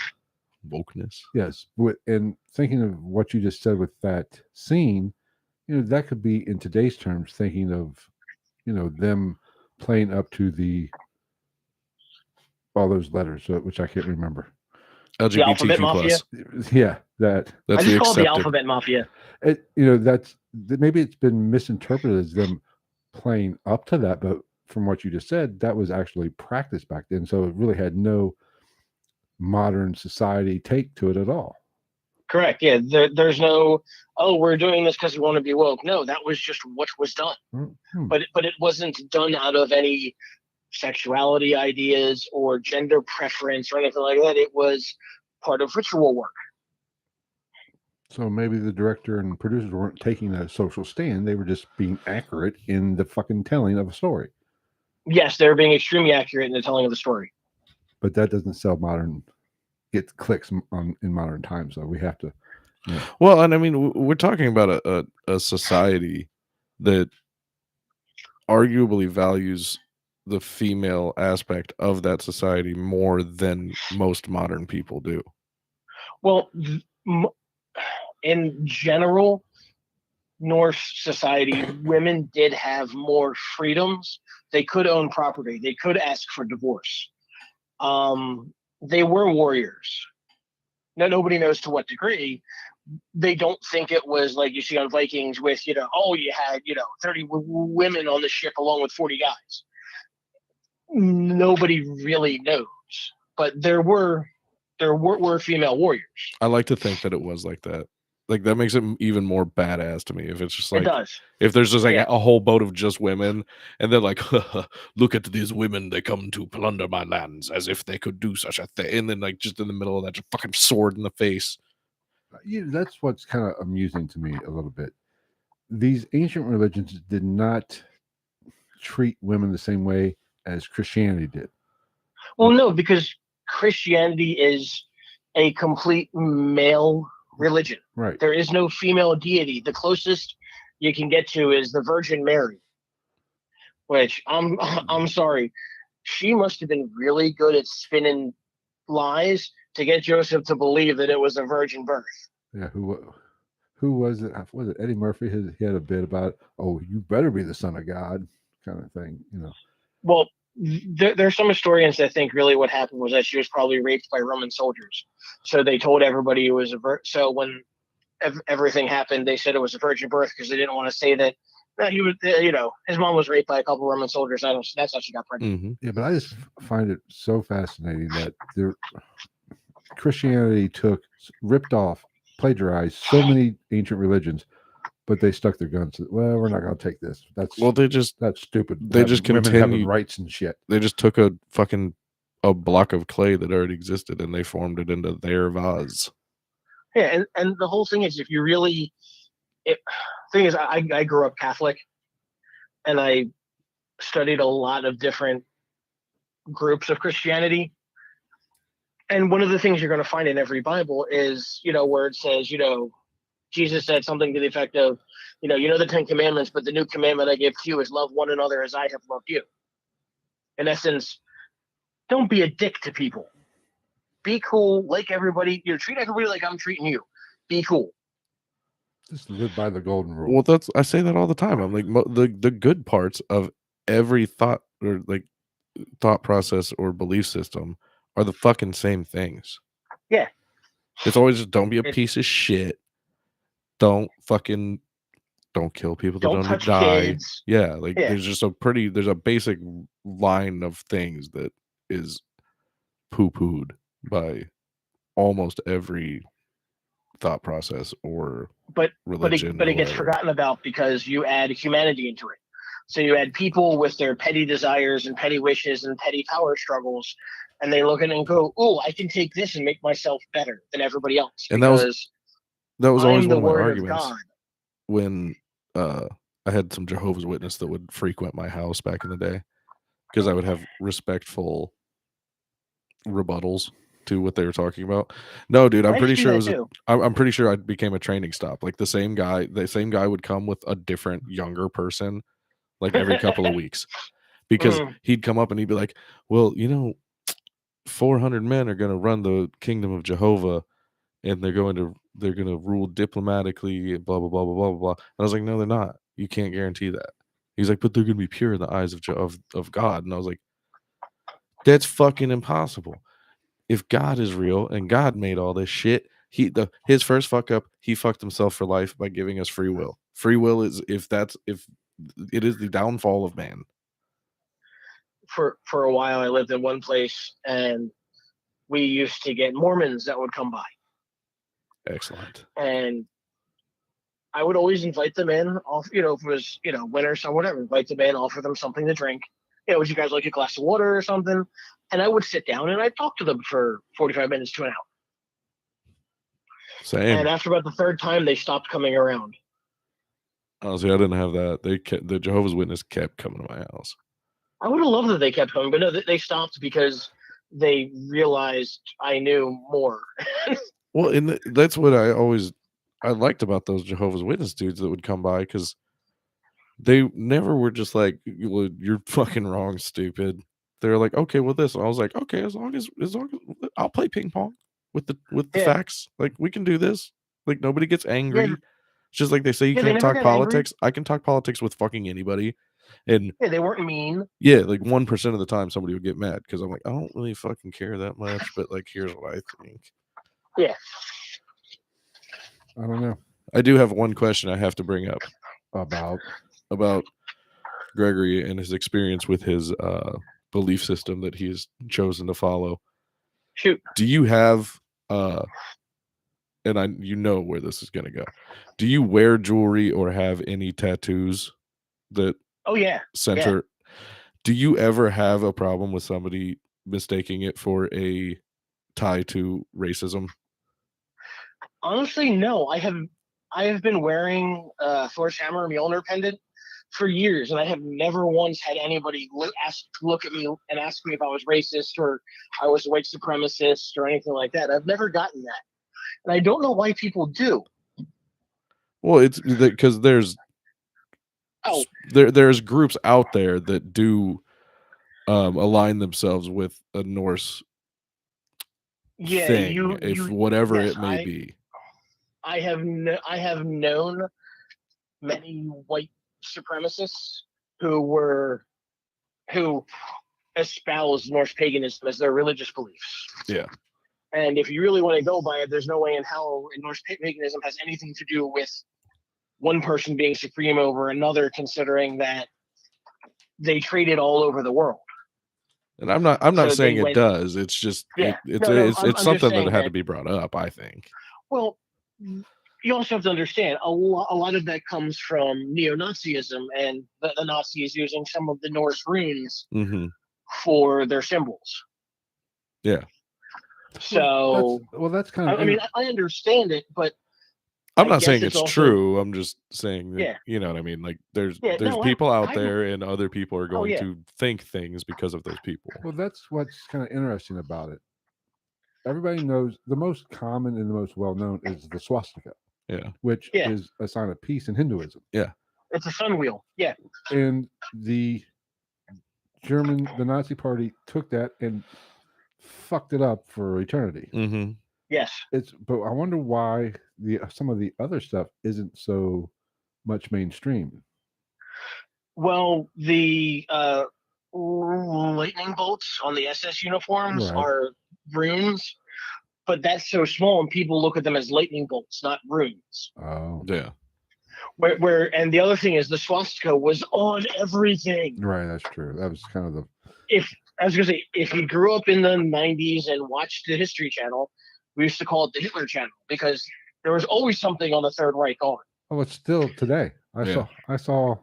Wokeness, yes. And thinking of what you just said with that scene, you know, that could be in today's terms thinking of, you know, them playing up to all those letters, which I can't remember. LGBTQ Mafia. Yeah, that's I just call it the Alphabet Mafia. Maybe it's been misinterpreted as them playing up to that, but from what you just said, that was actually practiced back then. So it really had no modern society take to it at all. Correct. Yeah, there's no, we're doing this because we want to be woke. No, that was just what was done. But it wasn't done out of any sexuality ideas or gender preference or anything like that. It was part of ritual work. So maybe the director and producers weren't taking a social stand. They were just being accurate in the fucking telling of a story. Yes, they were being extremely accurate in the telling of the story. But that doesn't sell get clicks in modern times. So we have to. Yeah. Well, and I mean, we're talking about a society that arguably values the female aspect of that society more than most modern people do. Well, in general, Norse society, women did have more freedoms. They could own property. They could ask for divorce. They were warriors. Now, nobody knows to what degree. They don't think it was like you see on Vikings with, you had, 30 women on the ship along with 40 guys. Nobody really knows. But there were female warriors. I like to think that it was like that. Like, that makes it even more badass to me. If it's just like, it does. If there's just like a whole boat of just women, and they're like, look at these women, they come to plunder my lands as if they could do such a thing. And then, like, just in the middle of that, just fucking sword in the face. That's what's kind of amusing to me a little bit. These ancient religions did not treat women the same way as Christianity did. Well, no, because Christianity is a complete male religion. Right. There is no female deity. The closest you can get to is the Virgin Mary, which I'm sorry, she must have been really good at spinning lies to get Joseph to believe that it was a virgin birth. Yeah, who was it? Was it Eddie Murphy? He had a bit about, oh, you better be the son of God, kind of thing, Well, there's some historians that think really what happened was that she was probably raped by Roman soldiers. So they told everybody it was so when everything happened, they said it was a virgin birth because they didn't want to say that he was, his mom was raped by a couple of Roman soldiers. That's how she got pregnant. Mm-hmm. Yeah, but I just find it so fascinating that Christianity ripped off, plagiarized so many ancient religions, but they stuck their guns. Well, we're not going to take this. That's stupid. They just continued rights and shit. They just took a block of clay that already existed and they formed it into their vase. Yeah, and the whole thing is, if you really, I grew up Catholic, and I studied a lot of different groups of Christianity. And one of the things you're going to find in every Bible is, where it says, Jesus said something to the effect of, the 10 Commandments, but the new commandment I give to you is love one another as I have loved you. In essence, don't be a dick to people. Be cool, like everybody. Treat everybody like I'm treating you. Be cool. Just live by the golden rule. Well, I say that all the time. I'm like, the good parts of every thought or like thought process or belief system are the fucking same things. Yeah. It's always just don't be a piece of shit. Don't kill people that don't die. Kids. Yeah, there's a basic line of things that is poo-pooed by almost every thought process or religion. But it gets forgotten about because you add humanity into it. So you add people with their petty desires and petty wishes and petty power struggles, and they look at it and go, "Oh, I can take this and make myself better than everybody else." And that was always one of my arguments when I had some Jehovah's Witnesses that would frequent my house back in the day, because I would have respectful rebuttals to what they were talking about. No, dude, I'm pretty sure it was. I'm pretty sure I became a training stop. Like the same guy would come with a different younger person, like every couple of weeks, because he'd come up and he'd be like, "Well, 400 men are going to run the kingdom of Jehovah, and they're going to rule diplomatically, and blah blah blah blah blah blah." And I was like, "No, they're not. You can't guarantee that." He's like, "But they're going to be pure in the eyes of God." And I was like, "That's fucking impossible. If God is real and God made all this shit, his first fuck up, he fucked himself for life by giving us free will. Free will is if it is the downfall of man." For a while, I lived in one place, and we used to get Mormons that would come by. Excellent. And I would always invite them in, if it was, winter, or whatever, invite them in, offer them something to drink. Would you guys like a glass of water or something? And I would sit down and I'd talk to them for 45 minutes to an hour. Same. And after about the third time, they stopped coming around. Honestly, I didn't have that. The Jehovah's Witness kept coming to my house. I would have loved that they kept coming, but no, they stopped because they realized I knew more. Well, and that's what I liked about those Jehovah's Witness dudes that would come by, because they never were just like, "Well, you're fucking wrong, stupid." They're like, "Okay, well, this." And I was like, "Okay, as long as I'll play ping pong with the facts. Like, we can do this. Like, nobody gets angry. It's just like they say you Yeah, they can't never talk got angry. politics. I can talk politics with fucking anybody. And Yeah, they weren't mean. yeah, like 1% of the time somebody would get mad because I'm like, I don't really fucking care that much, but like here's what I think. Yeah. I don't know. I do have one question I have to bring up About Gregory and his experience with his belief system that he has chosen to follow. Shoot. Do you have and you know where this is gonna go. Do you wear jewelry or have any tattoos that Oh yeah. center? Do you ever have a problem with somebody mistaking it for a tie to racism? Honestly, no. I have been wearing Thor's hammer Mjolnir pendant for years, and I have never once had anybody look at me and ask me if I was racist or I was a white supremacist or anything like that. I've never gotten that, and I don't know why people do. Well, it's because there's there's groups out there that do align themselves with a Norse thing, whatever it may be. I have known many white supremacists who espouse Norse paganism as their religious beliefs. Yeah. And if you really want to go by it, there's no way in hell Norse paganism has anything to do with one person being supreme over another, considering that they traded all over the world. And I'm not saying it does. It's just it's something that had to be brought up, I think. Well, you also have to understand a lot of that comes from neo-Nazism and the Nazis using some of the Norse runes for their symbols. Yeah. So that's kind of. I mean, I understand it, but I'm not saying it's true. I'm just saying that, you know what I mean? Like there's people out there and other people are going to think things because of those people. Well, that's what's kind of interesting about it. Everybody knows the most common and the most well-known is the swastika. Yeah. Which is a sign of peace in Hinduism. Yeah. It's a sun wheel. Yeah. And the Nazi party took that and fucked it up for eternity. Mm-hmm. Yes. But I wonder why some of the other stuff isn't so much mainstream. Well, the lightning bolts on the SS uniforms are runes, but that's so small and people look at them as lightning bolts, not runes. Oh. Yeah. And the other thing is the swastika was on everything. Right, that's true. That was kind of the. If you grew up in the 90s and watched the History Channel, we used to call it the Hitler Channel because there was always something on the Third Reich on. Oh, it's still today. I saw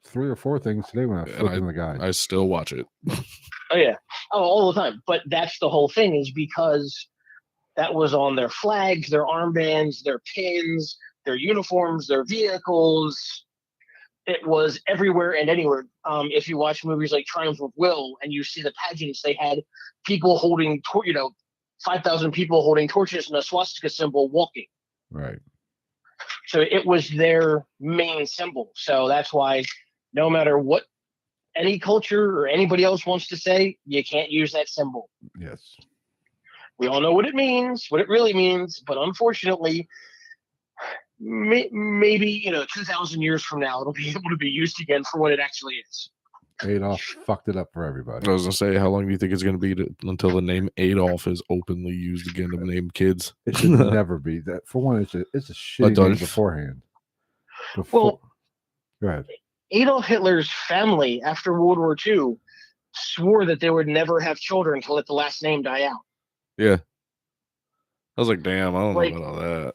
3 or 4 things today when I was flipping the guide. I still watch it. Oh yeah. Oh, all the time. But that's the whole thing, is because that was on their flags, their armbands, their pins, their uniforms, their vehicles. It was everywhere and anywhere. If you watch movies like Triumph of Will and you see the pageants, they had people holding 5,000 people holding torches and a swastika symbol walking. Right. So it was their main symbol. So that's why no matter what any culture or anybody else wants to say, you can't use that symbol. Yes. We all know what it means, what it really means, but unfortunately, maybe 2,000 years from now, it'll be able to be used again for what it actually is. Adolf fucked it up for everybody. I was gonna say, how long do you think it's gonna be until the name Adolf is openly used again to name kids? It should never be that. For one, it's a shitty name beforehand. Go ahead. Adolf Hitler's family after World War II swore that they would never have children to let the last name die out. Yeah. I was like, damn, I don't know about all that.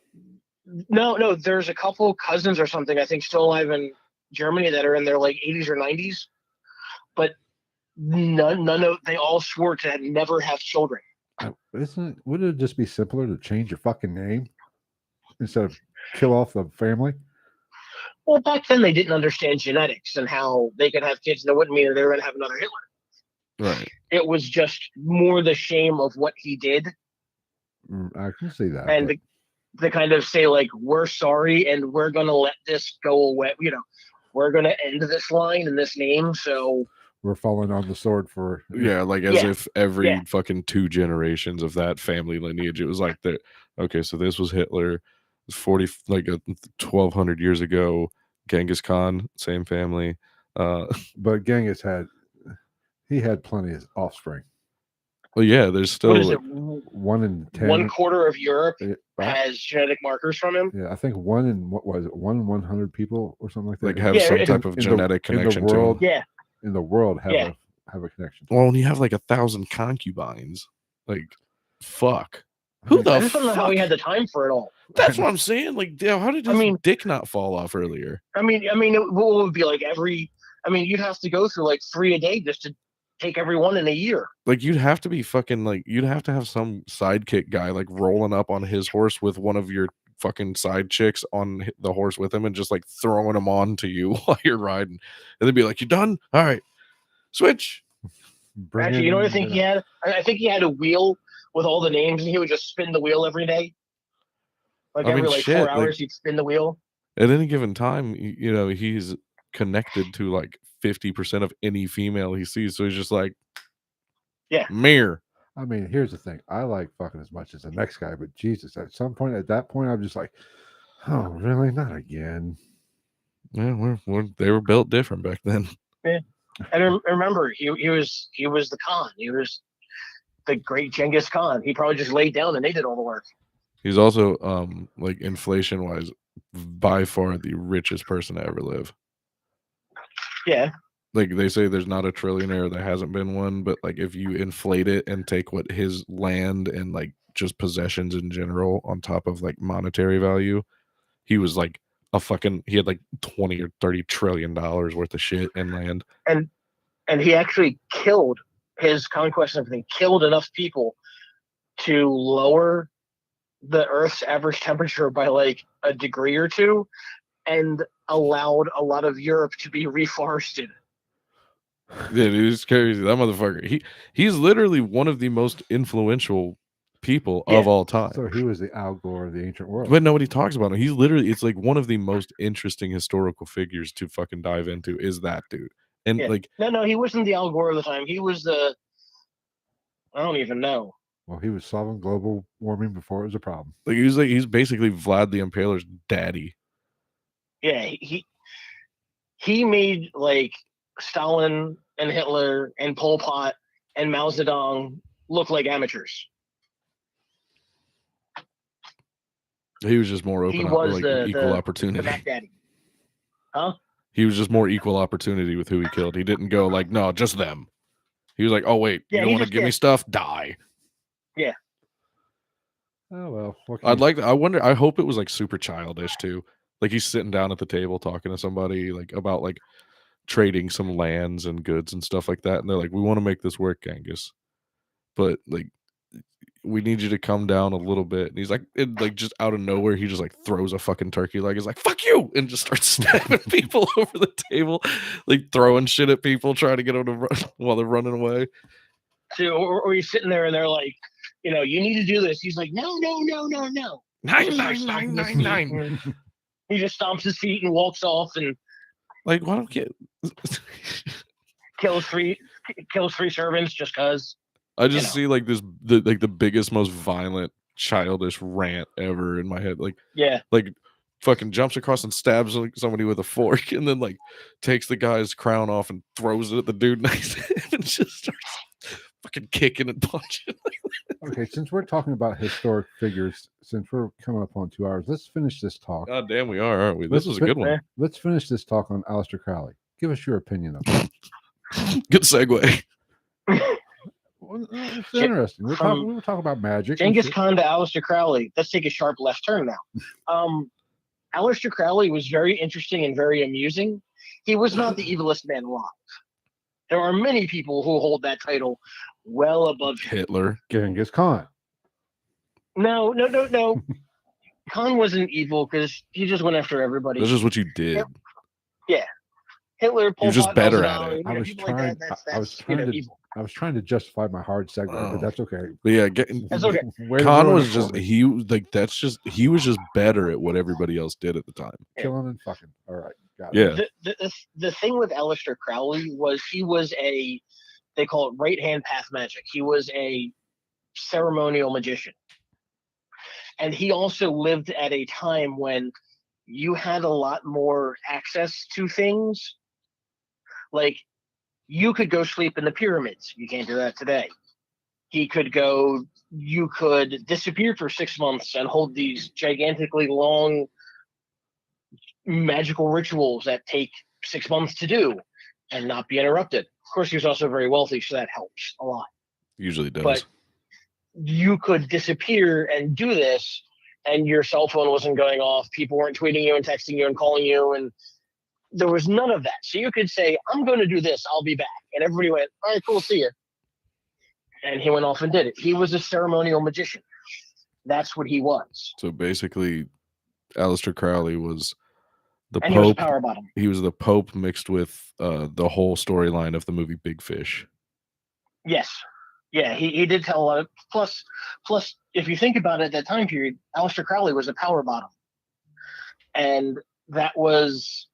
No, there's a couple cousins or something, I think, still alive in Germany that are in their 80s or 90s. But they all swore to never have children. Wouldn't it just be simpler to change your fucking name instead of kill off the family? Well, back then they didn't understand genetics and how they could have kids and it wouldn't mean that they were going to have another Hitler. Right. It was just more the shame of what he did. I can see that. And to kind of say, we're sorry and we're going to let this go away. We're going to end this line and this name. So we're falling on the sword for. Yeah, if every fucking 2 generations of that family lineage, it was like that. Okay, so this was Hitler. 40 like 1200 years ago. Genghis Khan, same family. But Genghis had plenty of offspring. Well, yeah, there's still What is like, it? 1 in 10. 1/4 of Europe Right? has genetic markers from him. Yeah, I think 1 in what was it? 1 in 100 people or something like that. like have Yeah, some in- type of genetic connection to world. him. Yeah, In the world, have Yeah. a connection. Well, when you have like 1,000 concubines, like fuck. I Who mean, the I just don't know how he fuck? had the time for it all. That's what I'm saying. Like, damn, how did I his mean- dick not fall off earlier? I mean, it would be like you'd have to go through like 3 a day just to take every one in a year. Like, you'd have to be fucking like, you'd have to have some sidekick guy like rolling up on his horse with one of your fucking side chicks on the horse with him and just like throwing him on to you while you're riding, and they'd be like, "You done? All right, switch." Actually, you know what I think he had? I think he had a wheel with all the names, and he would just spin the wheel every day. Like I mean, every like shit, 4 like- hours, he'd spin the wheel. At any given time, you know, he's connected to like 50% of any female he sees, so he's just like, Yeah. mirror. I mean, here's the thing. I like fucking as much as the next guy, but Jesus, at that point, I'm just like, oh, really? Not again. Yeah, they were built different back then. And remember, he was the Khan. He was the great Genghis Khan. He probably just laid down and they did all the work. He's also like inflation wise by far the richest person to ever live. Yeah. Like they say there's not a trillionaire that hasn't been one, but like if you inflate it and take what his land and like just possessions in general on top of like monetary value, he was like he had like 20 or 30 trillion dollars worth of shit in land. And he actually killed his conquest and everything, killed enough people to lower the Earth's average temperature by like a degree or two, and allowed a lot of Europe to be reforested. Yeah, dude, it's crazy. That motherfucker. He's literally one of the most influential people of all time. So he was the Al Gore of the ancient world. But nobody talks about him. He's literally, it's like one of the most interesting historical figures to fucking dive into is that dude. And Yeah. like, No, he wasn't the Al Gore of the time. He was I don't even know. Well, he was solving global warming before it was a problem. like he's basically Vlad the Impaler's daddy. Yeah, he made like Stalin and Hitler and Pol Pot and Mao Zedong look like amateurs. He was just more open, He was like the equal The opportunity. Mac Daddy. Huh? He was just more equal opportunity with who he killed. He didn't go like, no, just them. He was like, oh wait, Yeah, you don't he want to just give me did. stuff? Die. Oh well. What can I'd you- like. I wonder. I hope it was like super childish too. Like he's sitting down at the table talking to somebody like about like trading some lands and goods and stuff like that, and they're like, "We want to make this work, Genghis, but like we need you to come down a little bit." And he's like, just out of nowhere, he just like throws a fucking turkey leg. He's like, "Fuck you!" and just starts stabbing people over the table, like throwing shit at people, trying to get them to run while they're running away. So, or he's sitting there and they're like, you need to do this. He's like, no. Nine. He just stomps his feet and walks off and Like, why don't get? kills three servants just cause. I just see like the biggest, most violent, childish rant ever in my head. Like, Yeah. like fucking jumps across and stabs like, somebody with a fork, and then like takes the guy's crown off and throws it at the dude next to him, and just starts fucking kicking and punching. Okay, since we're talking about historic figures, since we're coming up on 2 hours, let's finish this talk. God damn, we are, aren't we? This Let's was a good one. Let's finish this talk on Aleister Crowley. Give us your opinion of it. Good segue. Well, it's interesting. We were talking about magic. and Genghis shit. Khan to Aleister Crowley. Let's take a sharp left turn now. Aleister Crowley was very interesting and very amusing. He was not the evilest man alive. There are many people who hold that title well above him. Hitler. Genghis Khan. No. Khan wasn't evil because he just went after everybody. That's just what you did. Hitler, Pol You're just Pot, better Mao at it. Zedong, people like that, evil. I was trying to justify my hard segue, but that's okay. But yeah, That's okay. Way to Khan ruin was it just for me. he was just better at what everybody else did at the time. Killing and fucking. All right. Got it. Yeah. The thing with Aleister Crowley was he was they call it right hand path magic. He was a ceremonial magician. And he also lived at a time when you had a lot more access to things. Like, you could go sleep in the pyramids. You can't do that today. You could disappear for 6 months and hold these gigantically long magical rituals that take 6 months to do and not be interrupted. Of course, he was also very wealthy, so that helps a lot. Usually does. But you could disappear and do this, and your cell phone wasn't going off. People weren't tweeting you and texting you and calling you, and there was none of that. So you could say, I'm going to do this. I'll be back. And everybody went, all right, cool, see you. And he went off and did it. He was a ceremonial magician. That's what he was. So basically, Aleister Crowley was the And he was a Pope. power bottom. He was the Pope mixed with the whole storyline of the movie Big Fish. Yes. Yeah, he did tell a lot of, plus, if you think about it, at that time period, Aleister Crowley was a power bottom. And that was,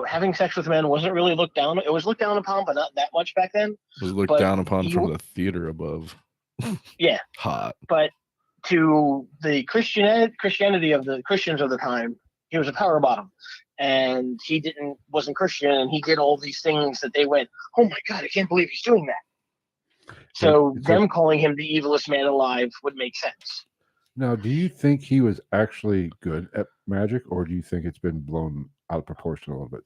having sex with men wasn't really looked down. It was looked down upon, but not that much back then. It was looked down upon from the theater above. Yeah. Hot. But to the Christianity of the Christians of the time, he was a power bottom. And he wasn't Christian, and he did all these things that they went, oh my God, I can't believe he's doing that. So them calling him the evilest man alive would make sense. Now, do you think he was actually good at magic, or do you think it's been blown out of proportion a little bit?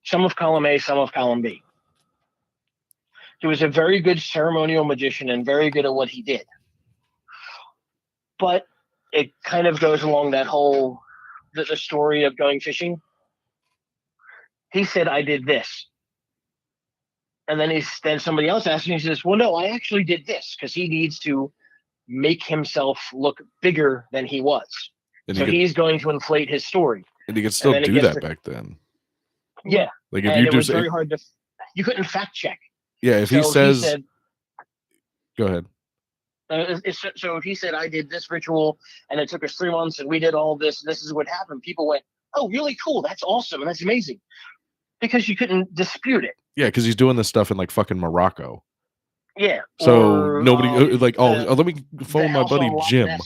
Some of column A, some of column B. He was a very good ceremonial magician and very good at what he did. But it kind of goes along that whole the story of going fishing. He said, I did this. And then somebody else asked me, he says, well, no, I actually did this, because he needs to make himself look bigger than he was. And so he's going to inflate his story. And he could still do that back then. Yeah. Like if it was very hard to, you couldn't fact check. Yeah, if he says, go ahead. So if he said, I did this ritual and it took us 3 months and we did all this, this is what happened, people went, oh, really cool, that's awesome, and that's amazing. Because you couldn't dispute it. Yeah, because he's doing this stuff in like fucking Morocco. Yeah. So nobody let me phone my buddy Jim.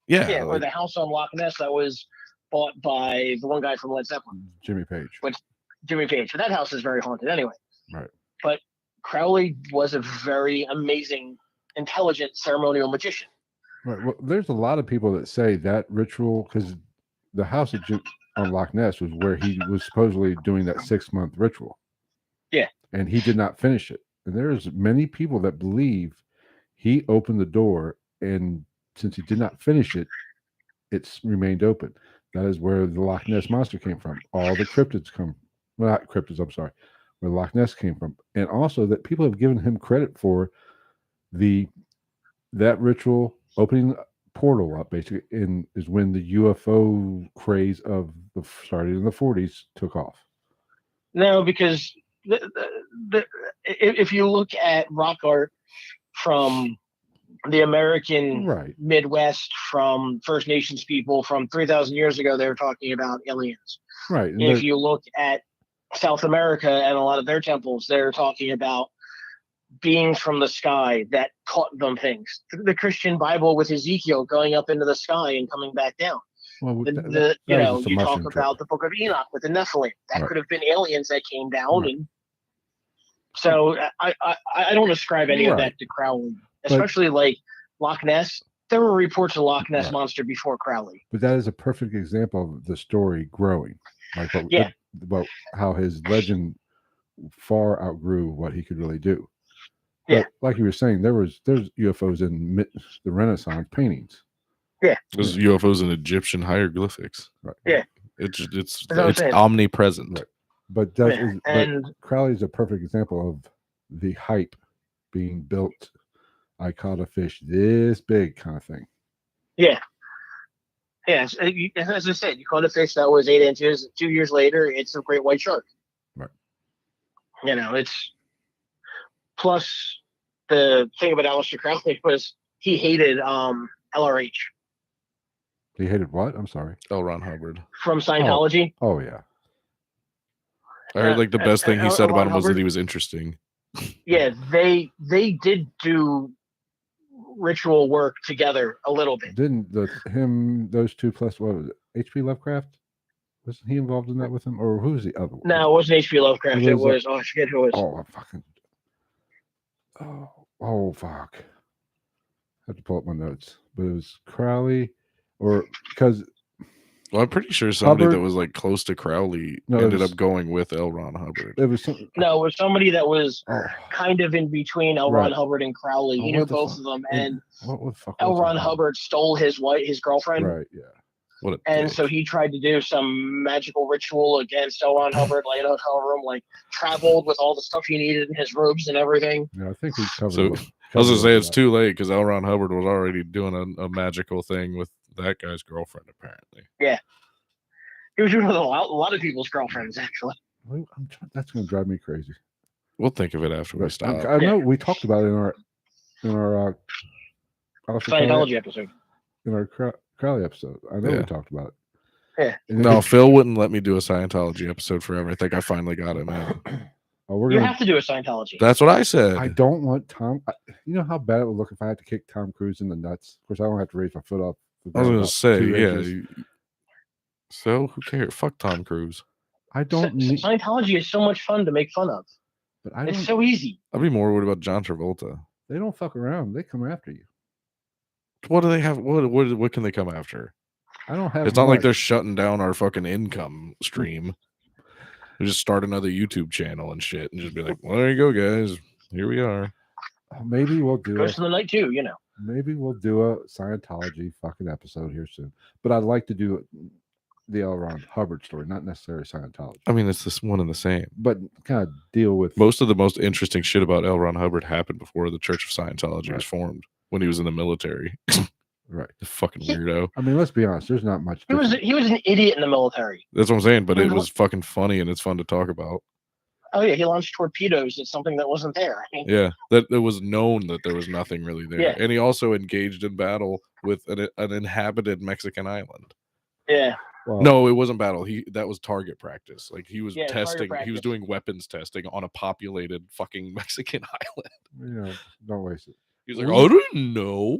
Yeah, or the house on Loch Ness that was bought by the one guy from Led Zeppelin. Jimmy Page. Jimmy Page. So that house is very haunted anyway. Right. But Crowley was a very amazing, intelligent ceremonial magician. Right. Well, there's a lot of people that say that ritual, because the house on Loch Ness was where he was supposedly doing that 6-month ritual. Yeah. And he did not finish it. And there's many people that believe he opened the door, and since he did not finish it, it's remained open. That is where the Loch Ness monster came from. All the cryptids not cryptids, I'm sorry, where Loch Ness came from. And also that people have given him credit for that ritual opening portal up, basically, is when the UFO craze of started in the 40s took off. No, because if you look at rock art from the American Midwest, from First Nations people from 3,000 years ago, they were talking about aliens. Right. And if you look at South America and a lot of their temples, they're talking about beings from the sky that taught them things. The Christian Bible with Ezekiel going up into the sky and coming back down. Well, you talk about the Book of Enoch with the Nephilim. That could have been aliens that came down, and so I don't ascribe any of that to Crowley, especially like Loch Ness. There were reports of Loch Ness monster before Crowley. But that is a perfect example of the story growing, about how his legend far outgrew what he could really do. But like you were saying, there's UFOs in the Renaissance paintings. Yeah, there's UFOs in Egyptian hieroglyphics. Right. Yeah, it's omnipresent. Right. But but Crowley is a perfect example of the hype being built. I caught a fish this big, kind of thing. Yeah. Yeah, as I said, you caught a fish that was 8 inches. 2 years later, it's a great white shark. Right. It's plus the thing about Aleister Crowley was he hated LRH. He hated what? I'm sorry. L. Ron Hubbard from Scientology. Oh yeah. I heard the best thing he said about him was that he was interesting. Yeah, they did do ritual work together a little bit. Didn't those two plus what was it? H.P. Lovecraft? Wasn't he involved in that with him, or who was the other one? No, it wasn't H.P. Lovecraft. Who It was was I forget who it was. Oh, I fucking. Oh, fuck. I have to pull up my notes, but it was Crowley, or because. Well, I'm pretty sure somebody Hubbard, that was like close to Crowley No, it ended was- up going with L. Ron Hubbard. It was some, No, it was somebody that was oh, kind of in between L. Ron Right. Hubbard and Crowley. Oh, He what knew the both fuck? of them, and what the fuck? L. was his Ron name? Hubbard stole his girlfriend, Right. Yeah. What a and dick. so he tried to do some magical ritual against L. Ron Hubbard, like in a hotel room, like traveled with all the stuff he needed in his robes and everything. Yeah, I think we covered. So, I was gonna say it's too late because L. Ron Hubbard was already doing a magical thing with that guy's girlfriend, apparently. Yeah. He was doing it with a lot of people's girlfriends, actually. That's going to drive me crazy. We'll think of it after we But stop. I know we talked about it in our Scientology episode. in our Crowley episode. I know we Yeah. talked about it. Yeah. And No, it- Phil wouldn't let me do a Scientology episode forever. I think I finally got him in. oh, we're You gonna. have to do a Scientology. That's what I said. I don't want Tom. You know how bad it would look if I had to kick Tom Cruise in the nuts. Of course, I don't have to raise my foot up. I was gonna about say, 2 yeah. inches. So who cares? Fuck Tom Cruise. I don't need. Scientology is so much fun to make fun of. But I It's don't. so easy. I'd be more worried about John Travolta. They don't fuck around. They come after you. What do they have? What can they come after? I don't have. It's not like much. they're shutting down our fucking income stream. They just start another YouTube channel and shit, and just be like, "Well, there you go, guys. Here we are." Maybe we'll do. Ghost of the Night too, you know. Maybe we'll do a Scientology fucking episode here soon. But I'd like to do the L. Ron Hubbard story, not necessarily Scientology, I mean, it's this one and the same. but kind of deal with Most of the most interesting shit about L. Ron Hubbard happened before the Church of Scientology was Right. formed, when he was in the military. right. The fucking weirdo. I mean, let's be honest. There's not much. He was an idiot in the military. That's what I'm saying. But it Mhm. was fucking funny and it's fun to talk about. Oh yeah, he launched torpedoes at something that wasn't there. Yeah, that it was known that there was nothing really there, Yeah. and he also engaged in battle with an inhabited Mexican island. Yeah. Well, No, it wasn't battle. That was target practice. Like he was Yeah, target testing. He was practice. doing weapons testing on a populated fucking Mexican island. you know, don't waste it. He was like, "I didn't know."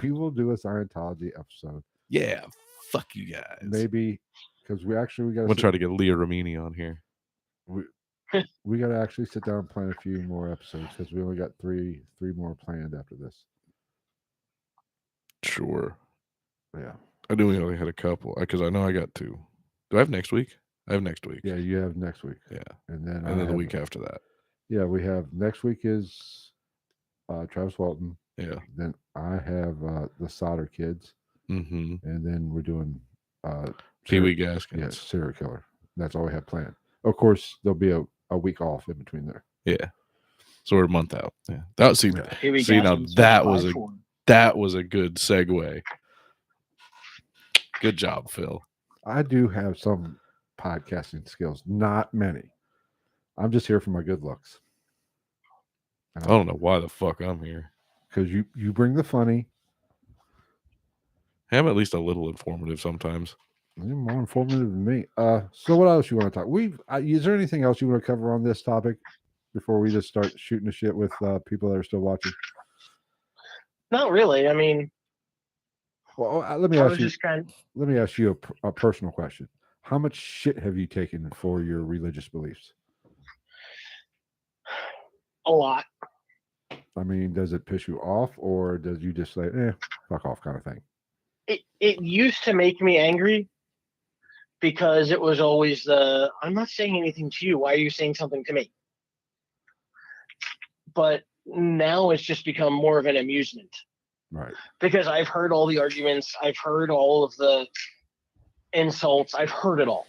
We will do a Scientology episode. Yeah, fuck you guys. Maybe because we got I'm gonna try to get Leah Ramini on here. we got to actually sit down and plan a few more episodes because we only got three more planned after this. Sure. Yeah. I knew we only had a couple because I know I got two. Do I have next week? I have next week. Yeah, you have next week. Yeah. And then And then the week after that. Yeah, we have next week is Travis Walton. Yeah. Then I have the Solder Kids, Mm-hmm. and then we're doing Pee Wee serial- Gaskins. yeah, serial killer. That's all we have planned. Of course, there'll be a week off in between there. Yeah. So we're a month out. Yeah. That see, Yeah. Here we See, go. now that was a good segue. Good job, Phil. I do have some podcasting skills, not many. I'm just here for my good looks. I don't know why the fuck I'm here. Because you bring the funny. I'm at least a little informative sometimes. You're more informative than me. So what else you want to talk? Is there anything else you want to cover on this topic before we just start shooting the shit with people that are still watching? Not really. I mean, Well, let me I ask was you. just kind of, Let me ask you a personal question. How much shit have you taken for your religious beliefs? a lot. I mean, does it piss you off, or does you just say, fuck off kind of thing? It used to make me angry because it was always I'm not saying anything to you. Why are you saying something to me? But now it's just become more of an amusement Right. because I've heard all the arguments. I've heard all of the insults. I've heard it all.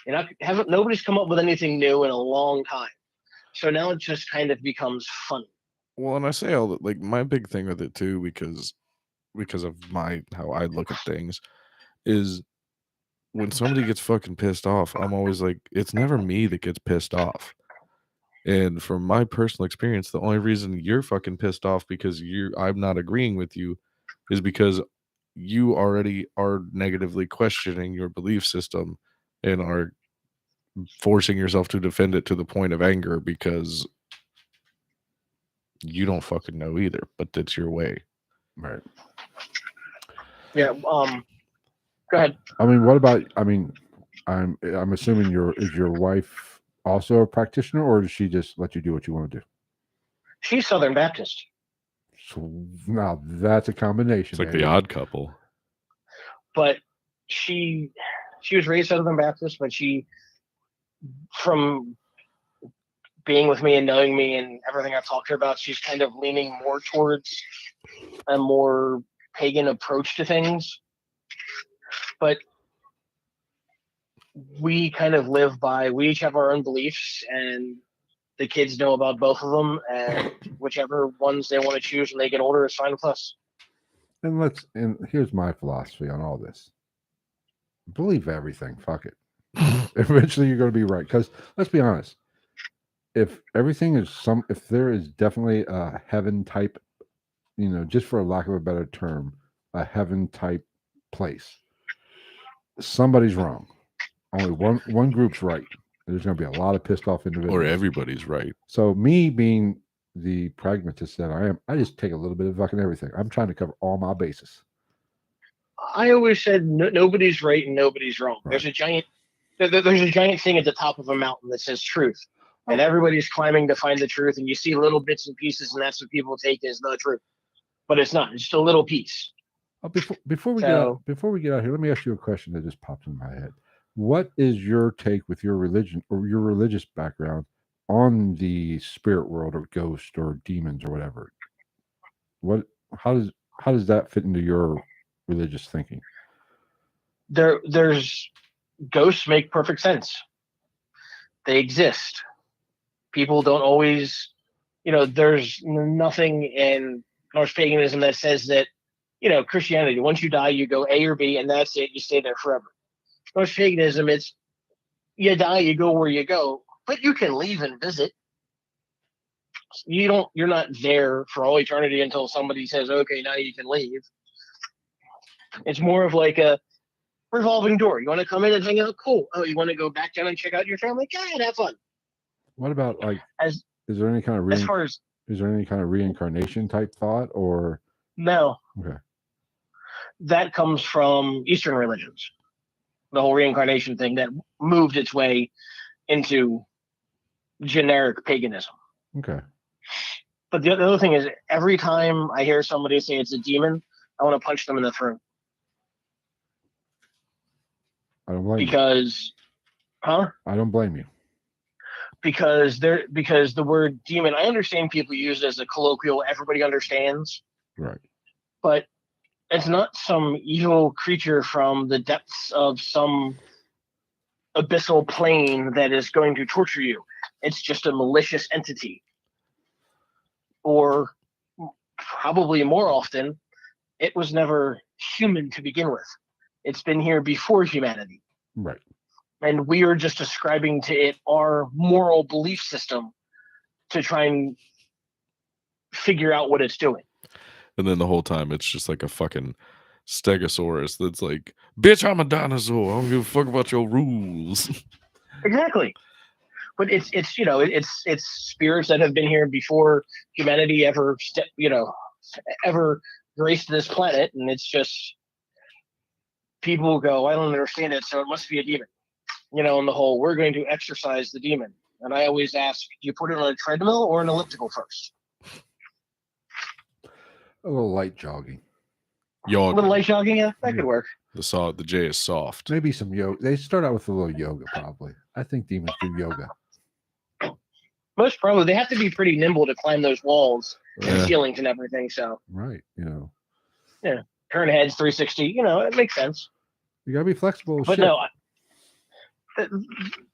And nobody's come up with anything new in a long time. So now it just kind of becomes funny. Well, and I say all that, like my big thing with it too, because of how I look at things, is when somebody gets fucking pissed off, I'm always like, it's never me that gets pissed off. And from my personal experience, the only reason you're fucking pissed off because I'm not agreeing with you is because you already are negatively questioning your belief system and are forcing yourself to defend it to the point of anger because you don't fucking know either, but that's your way. Right. Yeah. Go ahead. I mean, what about? I mean, I'm assuming is your wife also a practitioner, or does she just let you do what you want to do? She's Southern Baptist. So now that's a combination. It's like baby. the odd couple. But she was raised Southern Baptist, but from being with me and knowing me and everything I've talked to her about, she's kind of leaning more towards a more pagan approach to things. But we kind of we each have our own beliefs, and the kids know about both of them, and whichever ones they want to choose when they get older is fine with us. And here's my philosophy on all this. Believe everything. Fuck it. Eventually you're going to be right. Because let's be honest. If there is definitely a heaven type, just for lack of a better term, a heaven type place, somebody's wrong. Only one group's right. There's going to be a lot of pissed off individuals. Or everybody's right. So me being the pragmatist that I am, I just take a little bit of fucking everything. I'm trying to cover all my bases. I always said nobody's right and nobody's wrong. Right. There's a giant thing at the top of a mountain that says truth, and everybody's climbing to find the truth. And you see little bits and pieces, and that's what people take as the truth, but it's not. It's just a little piece. Before we get out here, let me ask you a question that just popped in my head. What is your take with your religion or your religious background on the spirit world or ghost or demons or whatever? How does that fit into your religious thinking? There's ghosts make perfect sense. They exist. People don't always, there's nothing in Norse paganism that says that, Christianity, once you die, you go A or B, and that's it. You stay there forever. Norse paganism, it's you die, you go where you go, but you can leave and visit. You're not there for all eternity until somebody says, okay, now you can leave. It's more of like a revolving door. You want to come in and hang out? Cool. Oh, you want to go back down and check out your family? Go ahead, have fun. What about is there any kind of is there any kind of reincarnation type thought or no? Okay. That comes from Eastern religions. The whole reincarnation thing that moved its way into generic paganism. Okay. But the other thing is, every time I hear somebody say it's a demon, I want to punch them in the throat. I don't blame you. I don't blame you. Because the word demon, I understand people use it as a colloquial, everybody understands. Right. But it's not some evil creature from the depths of some abyssal plane that is going to torture you. It's just a malicious entity. Or probably more often, it was never human to begin with. It's been here before humanity. Right. And we are just ascribing to it our moral belief system to try and figure out what it's doing. And then the whole time it's just like a fucking stegosaurus that's like, bitch, I'm a dinosaur. I don't give a fuck about your rules. Exactly. But it's spirits that have been here before humanity ever graced this planet, and it's just people go, I don't understand it, so it must be a demon. And the whole, we're going to exorcise the demon. And I always ask, do you put it on a treadmill or an elliptical first? A little light jogging. A little light jogging, yeah, that could work. The J is soft. Maybe some yoga. They start out with a little yoga, probably. I think demons do yoga. Most probably. They have to be pretty nimble to climb those walls and ceilings and everything. So right, yeah, turn heads 360. It makes sense. You gotta be flexible. But no,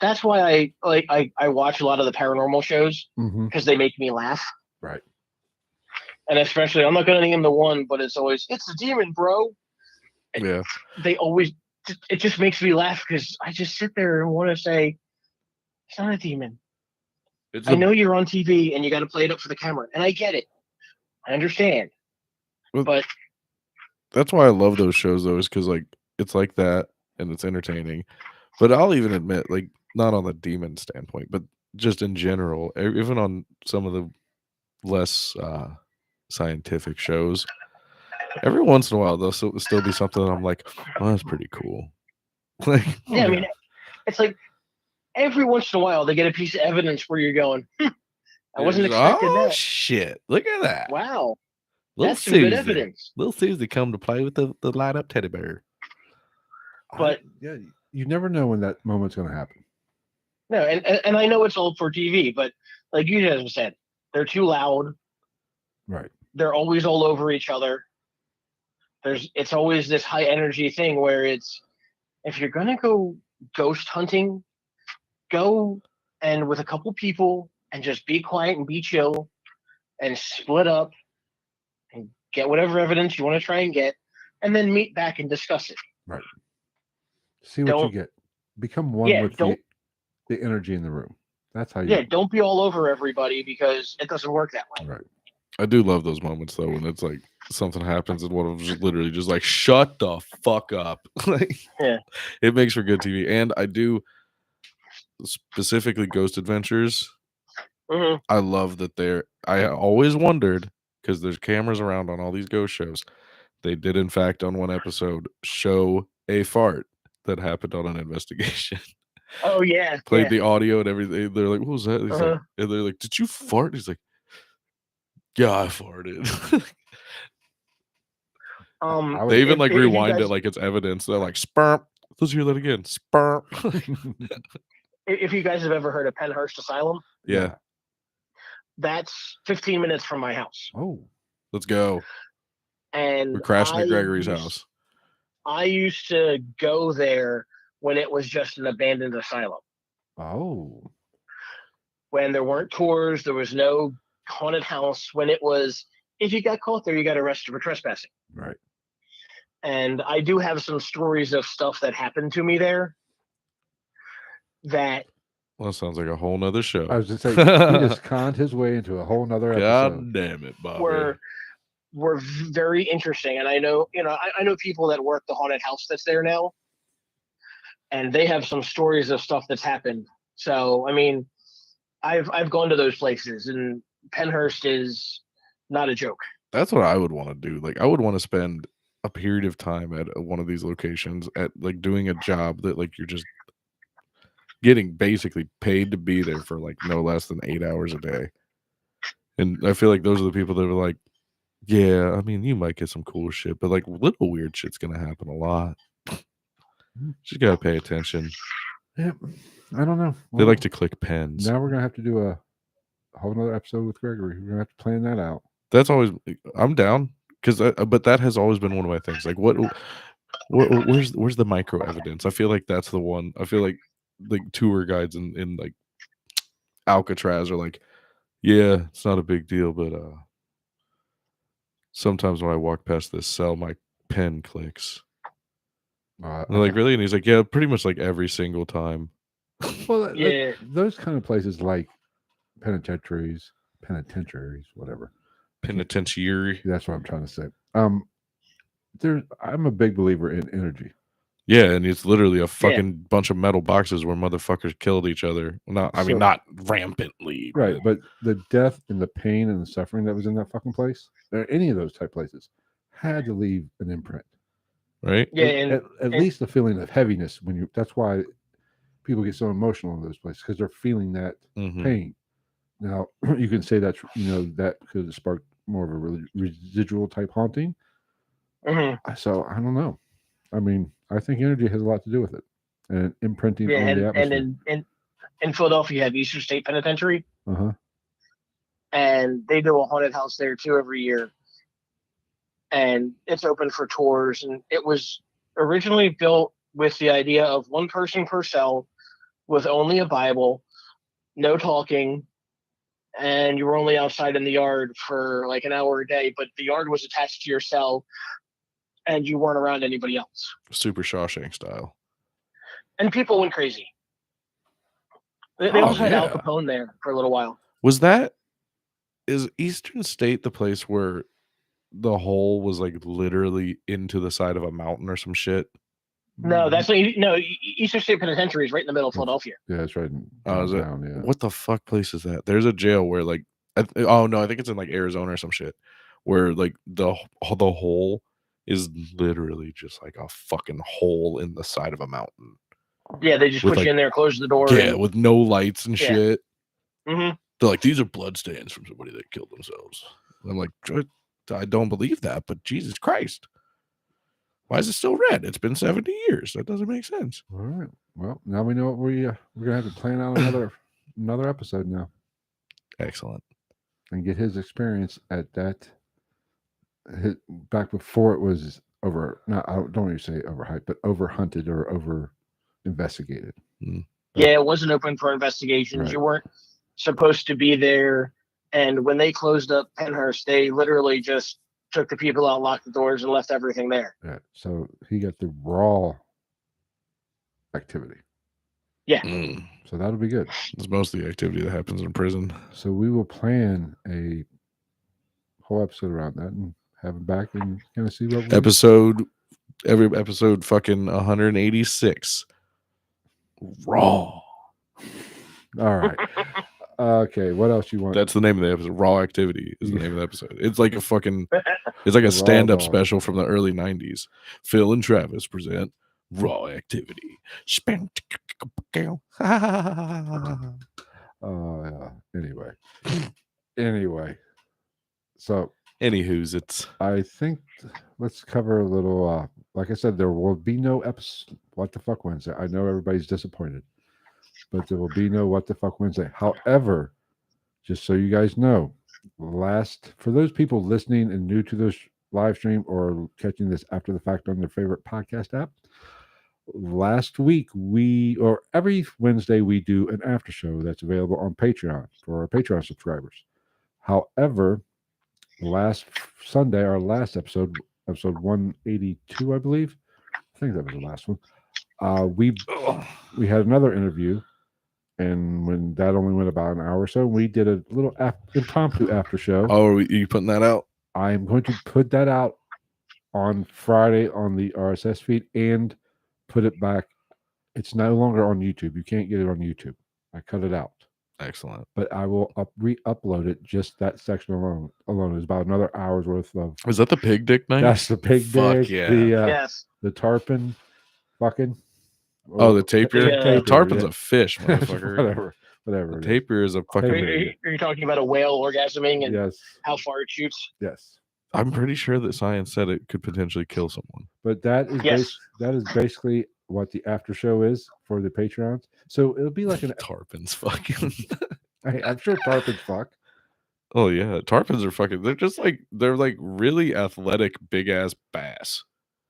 that's why I watch a lot of the paranormal shows because they make me laugh. Right. And especially, I'm not going to name the one, but it's a demon, bro. Yeah. It just makes me laugh because I just sit there and want to say, it's not a demon. I know you're on TV and you got to play it up for the camera, and I get it. I understand. But that's why I love those shows, though, is because it's like that and it's entertaining. But I'll even admit, not on the demon standpoint, but just in general, even on some of the less scientific shows, every once in a while there'll still be something that I'm like, well, that's pretty cool. Like, Yeah, I mean, it's like every once in a while they get a piece of evidence where you're going, I wasn't expecting oh that. shit! Look at that. Wow, Little that's some good Susie. evidence. Little Susie come to play with the light up teddy bear. But yeah, you never know when that moment's going to happen. no, and I know it's old for TV, but like you guys said, they're too loud. Right. They're always all over each other. It's always this high energy thing where it's, if you're gonna go ghost hunting, go and with a couple people and just be quiet and be chill and split up and get whatever evidence you want to try and get, and then meet back and discuss it. Right. See what you get. Become one with the energy in the room. That's how you. Yeah, don't be all over everybody because it doesn't work that way. Right. I do love those moments though when it's like something happens and one of them just literally just like shut the fuck up. Like, yeah, it makes for good TV. And I do specifically Ghost Adventures. Mm-hmm. I love that I always wondered, because there's cameras around on all these ghost shows. They did in fact on one episode show a fart that happened on an investigation. Oh yeah. Played the audio and everything. They're like, what was that? He's like, and they're like, did you fart? He's like, yeah, I farted. They even rewind it like it's evidence. They're like, sperm. Let's hear that again. Sperm. If you guys have ever heard of Penhurst Asylum, yeah, that's 15 minutes from my house. Oh, let's go. And we're crashing at Gregory's house. I used to go there when it was just an abandoned asylum. Oh. When there weren't tours, there was no haunted house. When it was, if you got caught there, you got arrested for trespassing. Right. And I do have some stories of stuff that happened to me there. Well, that sounds like a whole nother show. I was just saying, he just conned his way into a whole nother episode. God damn it, Bobby. Were very interesting, and I know people that work the haunted house that's there now, and they have some stories of stuff that's happened. So I mean, I've gone to those places, and Penhurst is not a joke. That's what I would want to do. Like, I would want to spend a period of time at one of these locations at like doing a job that like you're just getting basically paid to be there for like no less than 8 hours a day. And I feel like those are the people that are like, yeah, I mean, you might get some cool shit, but like little weird shit's gonna happen a lot. Just gotta pay attention. Yeah, I don't know. They like to click pens. Now we're gonna have to do a whole nother episode with Gregory. We're gonna have to plan that out. That's always, I'm down, because but that has always been one of my things. Like, where's the micro evidence? I feel like that's the one. I feel like tour guides in like Alcatraz are like, yeah, it's not a big deal, but sometimes when I walk past this cell, my pen clicks. They're like, really? And he's like, yeah, pretty much like every single time. Well, yeah, those kind of places like penitentiaries, whatever. Penitentiary. That's what I'm trying to say. I'm a big believer in energy. Yeah, and it's literally a fucking bunch of metal boxes where motherfuckers killed each other. Not rampantly. Right, but the death and the pain and the suffering that was in that fucking place, or any of those type places, had to leave an imprint. Right? Yeah, at least the feeling of heaviness that's why people get so emotional in those places, because they're feeling that pain. Now, you can say that that could have sparked more of a residual type haunting. So I don't know. I mean, I think energy has a lot to do with it, and imprinting on the atmosphere. And in Philadelphia, you have Eastern State Penitentiary, and they do a haunted house there too every year, and it's open for tours. And it was originally built with the idea of one person per cell, with only a Bible, no talking, and you were only outside in the yard for like an hour a day. But the yard was attached to your cell, and you weren't around anybody else. Super Shawshank style. And people went crazy. They also had Al Capone there for a little while. Is Eastern State the place where the hole was like literally into the side of a mountain or some shit? No, Eastern State Penitentiary is right in the middle of Philadelphia. Yeah, it's right downtown. What the fuck place is that? There's a jail where like Oh no, I think it's in like Arizona or some shit, where like the hole is literally just like a fucking hole in the side of a mountain. Yeah, they just With, put like, you in there, close the door. Yeah, and, with no lights and Yeah. shit. Mhm. They're like, these are bloodstains from somebody that killed themselves. And I'm like, I don't believe that, but Jesus Christ. Why is it still red? It's been 70 years. That doesn't make sense. All right. Well, now we know what we're gonna have to plan out another episode now Excellent. and get his experience at that. Back before it was over. No, I don't want to say overhyped, but overhunted or over investigated. Yeah, it wasn't open for investigations. Right. You weren't supposed to be there. And when they closed up Penhurst, they literally just took the people out, locked the doors, and left everything there. Yeah. So he got the raw activity. Yeah. So that'll be good. It's most of the activity that happens in prison. So we will plan a whole episode around that and have him back and kind of see what Every episode fucking 186. Raw. All right. Okay, what else you want? That's the name of the episode. Raw Activity is the name of the episode. It's like a Raw stand-up dog. special from the early 90s. Phil and Travis present Raw Activity. Yeah. Anyway. So Anywho's it's I think let's cover a little. Like I said, there will be no episode. What the fuck Wednesday? I know everybody's disappointed, but there will be no What the Fuck Wednesday. However, just so you guys know, for those people listening and new to this live stream or catching this after the fact on their favorite podcast app, last week every Wednesday we do an after show that's available on Patreon for our Patreon subscribers. However, last Sunday, our last episode 182, I believe. I think that was the last one. We had another interview, and when that only went about an hour or so, we did a little impromptu after show. Oh, are you putting that out? I'm going to put that out on Friday on the RSS feed and put it back. It's no longer on YouTube. You can't get it on YouTube. I cut it out. Excellent. But I will re-upload it. Just that section alone is about another hour's worth of. Was that the pig dick night? That's the pig Fuck dick. yeah. Yes. The tarpon, fucking. Oh, the tapir. Yeah. The tarpon's yeah. a fish, motherfucker. whatever. The tapir is a Are fucking. you talking about a whale orgasming and Yes. how far it shoots? Yes. I'm pretty sure that science said it could potentially kill someone. But that is Yes. that is basically what the after show is for the Patreons. So it'll be like an. Tarpons fucking. I'm sure tarpons fuck. Oh yeah, tarpons are fucking. They're like really athletic, big ass bass.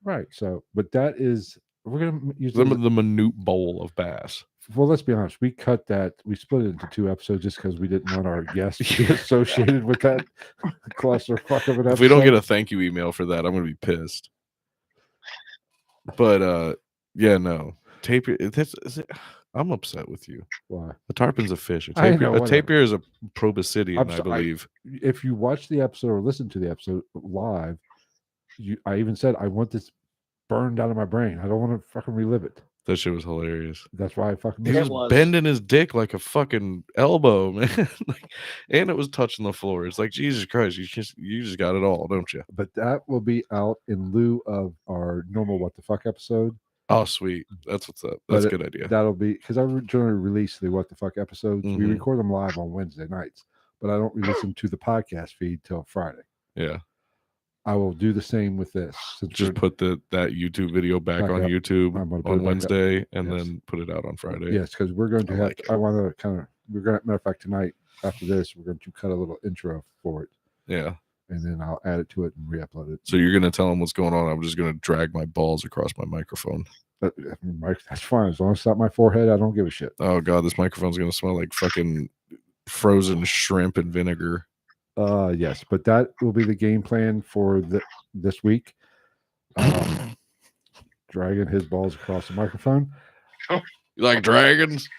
Right. So, but that is we're gonna use The minute bowl of bass. Well, let's be honest. We cut that. We split it into 2 episodes just because we didn't want our guests to be associated with that clusterfuck of an episode. If we don't get a thank you email for that, I'm gonna be pissed. But yeah, no tapir. I'm upset with you. Why? A tarpon's a fish. I know, A whatever. tapir is a proboscidean, I believe. If you watch the episode or listen to the episode live, I even said I want this burned out of my brain. I don't want to fucking relive it. That shit was hilarious. That's why I fucking. He It was was. bending his dick like a fucking elbow, man. And it was touching the floor. It's like, Jesus Christ, you just got it all, don't you? But that will be out in lieu of our normal What the Fuck episode. Oh, sweet. That's what's up. That's a good idea. That'll be because I generally release the What the Fuck episodes. We Mhm. record them live on Wednesday nights, but I don't release them to the podcast feed till Friday. Yeah. I will do the same with this. Just put that YouTube video back on up. YouTube I'm gonna put it on back Wednesday and Yes. then put it out on Friday. Yes, because we're going to I have. like it. I want to kind of. We're going to. Matter of fact, tonight after this, we're going to cut a little intro for it, Yeah. and then I'll add it to it and re-upload it. So you're gonna tell them what's going on. I'm just gonna drag my balls across my microphone. But, Mike, that's fine as long as it's not my forehead. I don't give a shit. Oh god, this microphone's gonna smell like fucking frozen shrimp and vinegar. Yes, but that will be the game plan for this week. Dragging his balls across the microphone. You like dragons?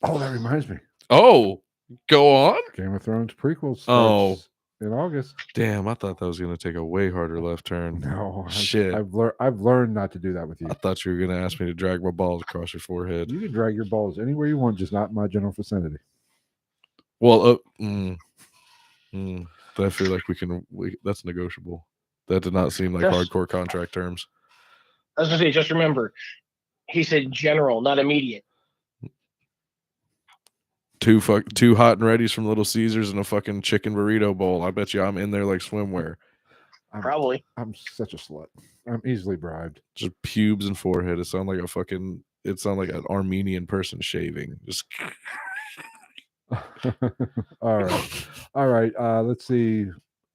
Oh, that reminds me. Oh, go on. Game of Thrones prequels. Oh. starts in August. Damn, I thought that was gonna take a way harder left turn. No, Shit. I've learned not to do that with you. I thought you were gonna ask me to drag my balls across your forehead. You can drag your balls anywhere you want, just not in my general vicinity. Well, I feel like that's negotiable. That did not seem like Just- hardcore contract terms. I was gonna say, just remember, he said general, not immediate. Two hot and readies from Little Caesars and a fucking chicken burrito bowl. I bet you I'm in there like swimwear. Probably. I'm such a slut. I'm easily bribed. Just pubes and forehead. It sounds like an Armenian person shaving. Just All right. Let's see.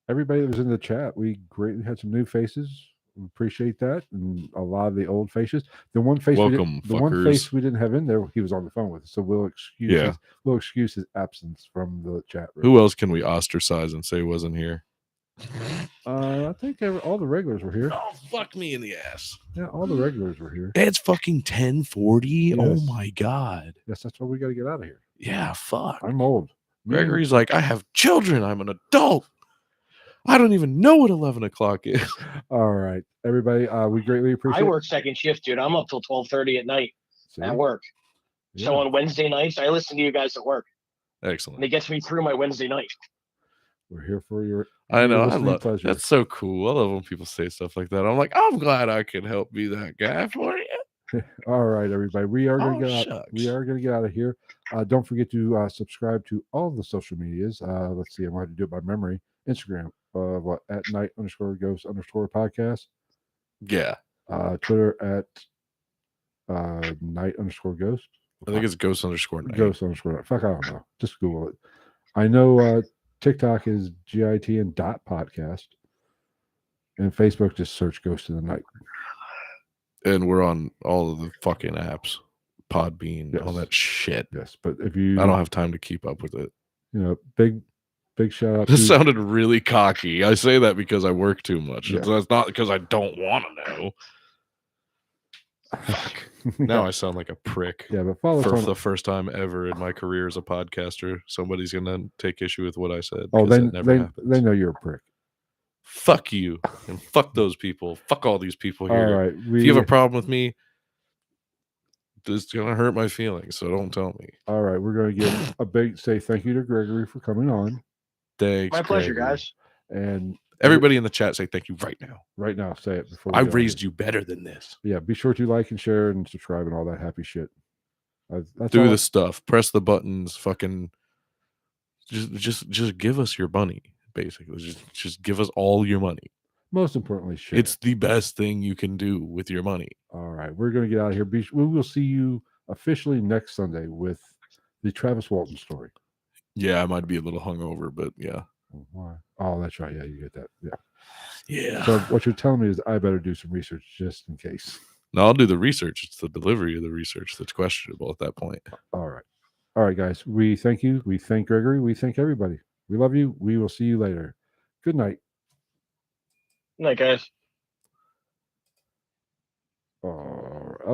Everybody that was in the chat, we greatly had some new faces. We appreciate that, and a lot of the old faces. The one face, Welcome, the one fuckers. face we didn't have in there, he was on the phone with us, so we'll excuse his absence from the chat room. Who else can we ostracize and say wasn't here? I think all the regulars were here. Oh, fuck me in the ass. Yeah, all the regulars were here. It's fucking 10:40. Yes. Oh my god. Yes, that's why we got to get out of here. Yeah, fuck. I'm old. Gregory's like, I have children. I'm an adult. I don't even know what 11 o'clock is. All right, everybody. We greatly appreciate. I work second shift, dude. I'm up till 12:30 at night at work. Yeah. So on Wednesday nights, I listen to you guys at work, and Excellent. it gets me through my Wednesday night. We're here for your. I know. I listening love pleasure. that's so cool. I love when people say stuff like that. I'm like, I'm glad I can help be that guy for you. All right, everybody. We are going to Oh, get out. shucks. We are going to get out of here. Don't forget to subscribe to all the social medias. Let's see. I'm going to do it by memory. Instagram. At night_ghost_podcast. Yeah. Twitter at night_ghost. I think it's ghost_night. Ghost_. Fuck, I don't know. Just Google it. I know TikTok is GIT and .podcast. And Facebook, just search Ghost in the Night. And we're on all of the fucking apps. Podbean, all Yes. that shit. Yes, but if you, I don't have time to keep up with it. big shout out. This sounded really cocky. I say that because I work too much. Yeah. That's not because I don't want to know. Fuck. Now I sound like a prick. Yeah, but follow us For on. the first time ever in my career as a podcaster, somebody's gonna take issue with what I said. Oh, 'cause it never happens. they know you're a prick. Fuck you and fuck those people. Fuck all these people All here. right, If you have a problem with me, it's gonna hurt my feelings. So don't tell me. all right, we're going to give a big say thank you to Gregory for coming on, Thanks. My pleasure, Gregory. guys. and Everybody in the chat, say thank you right now. right now, say it before we I get out of raised here. you better than this. Yeah, be sure to like and share and subscribe and all that happy shit. That's Do all. the stuff. Press the buttons. Fucking. Just give us your money. Basically, just give us all your money. Most importantly, share. It's the best thing you can do with your money. All right, we're going to get out of here. We will see you officially next Sunday with the Travis Walton story. Yeah, I might be a little hungover, but yeah. Why? Oh, that's right. Yeah, you get that. Yeah. Yeah. So what you're telling me is I better do some research just in case. No, I'll do the research. It's the delivery of the research that's questionable at that point. All right, guys. We thank you. We thank Gregory. We thank everybody. We love you. We will see you later. Good night. Good night, guys. Oh.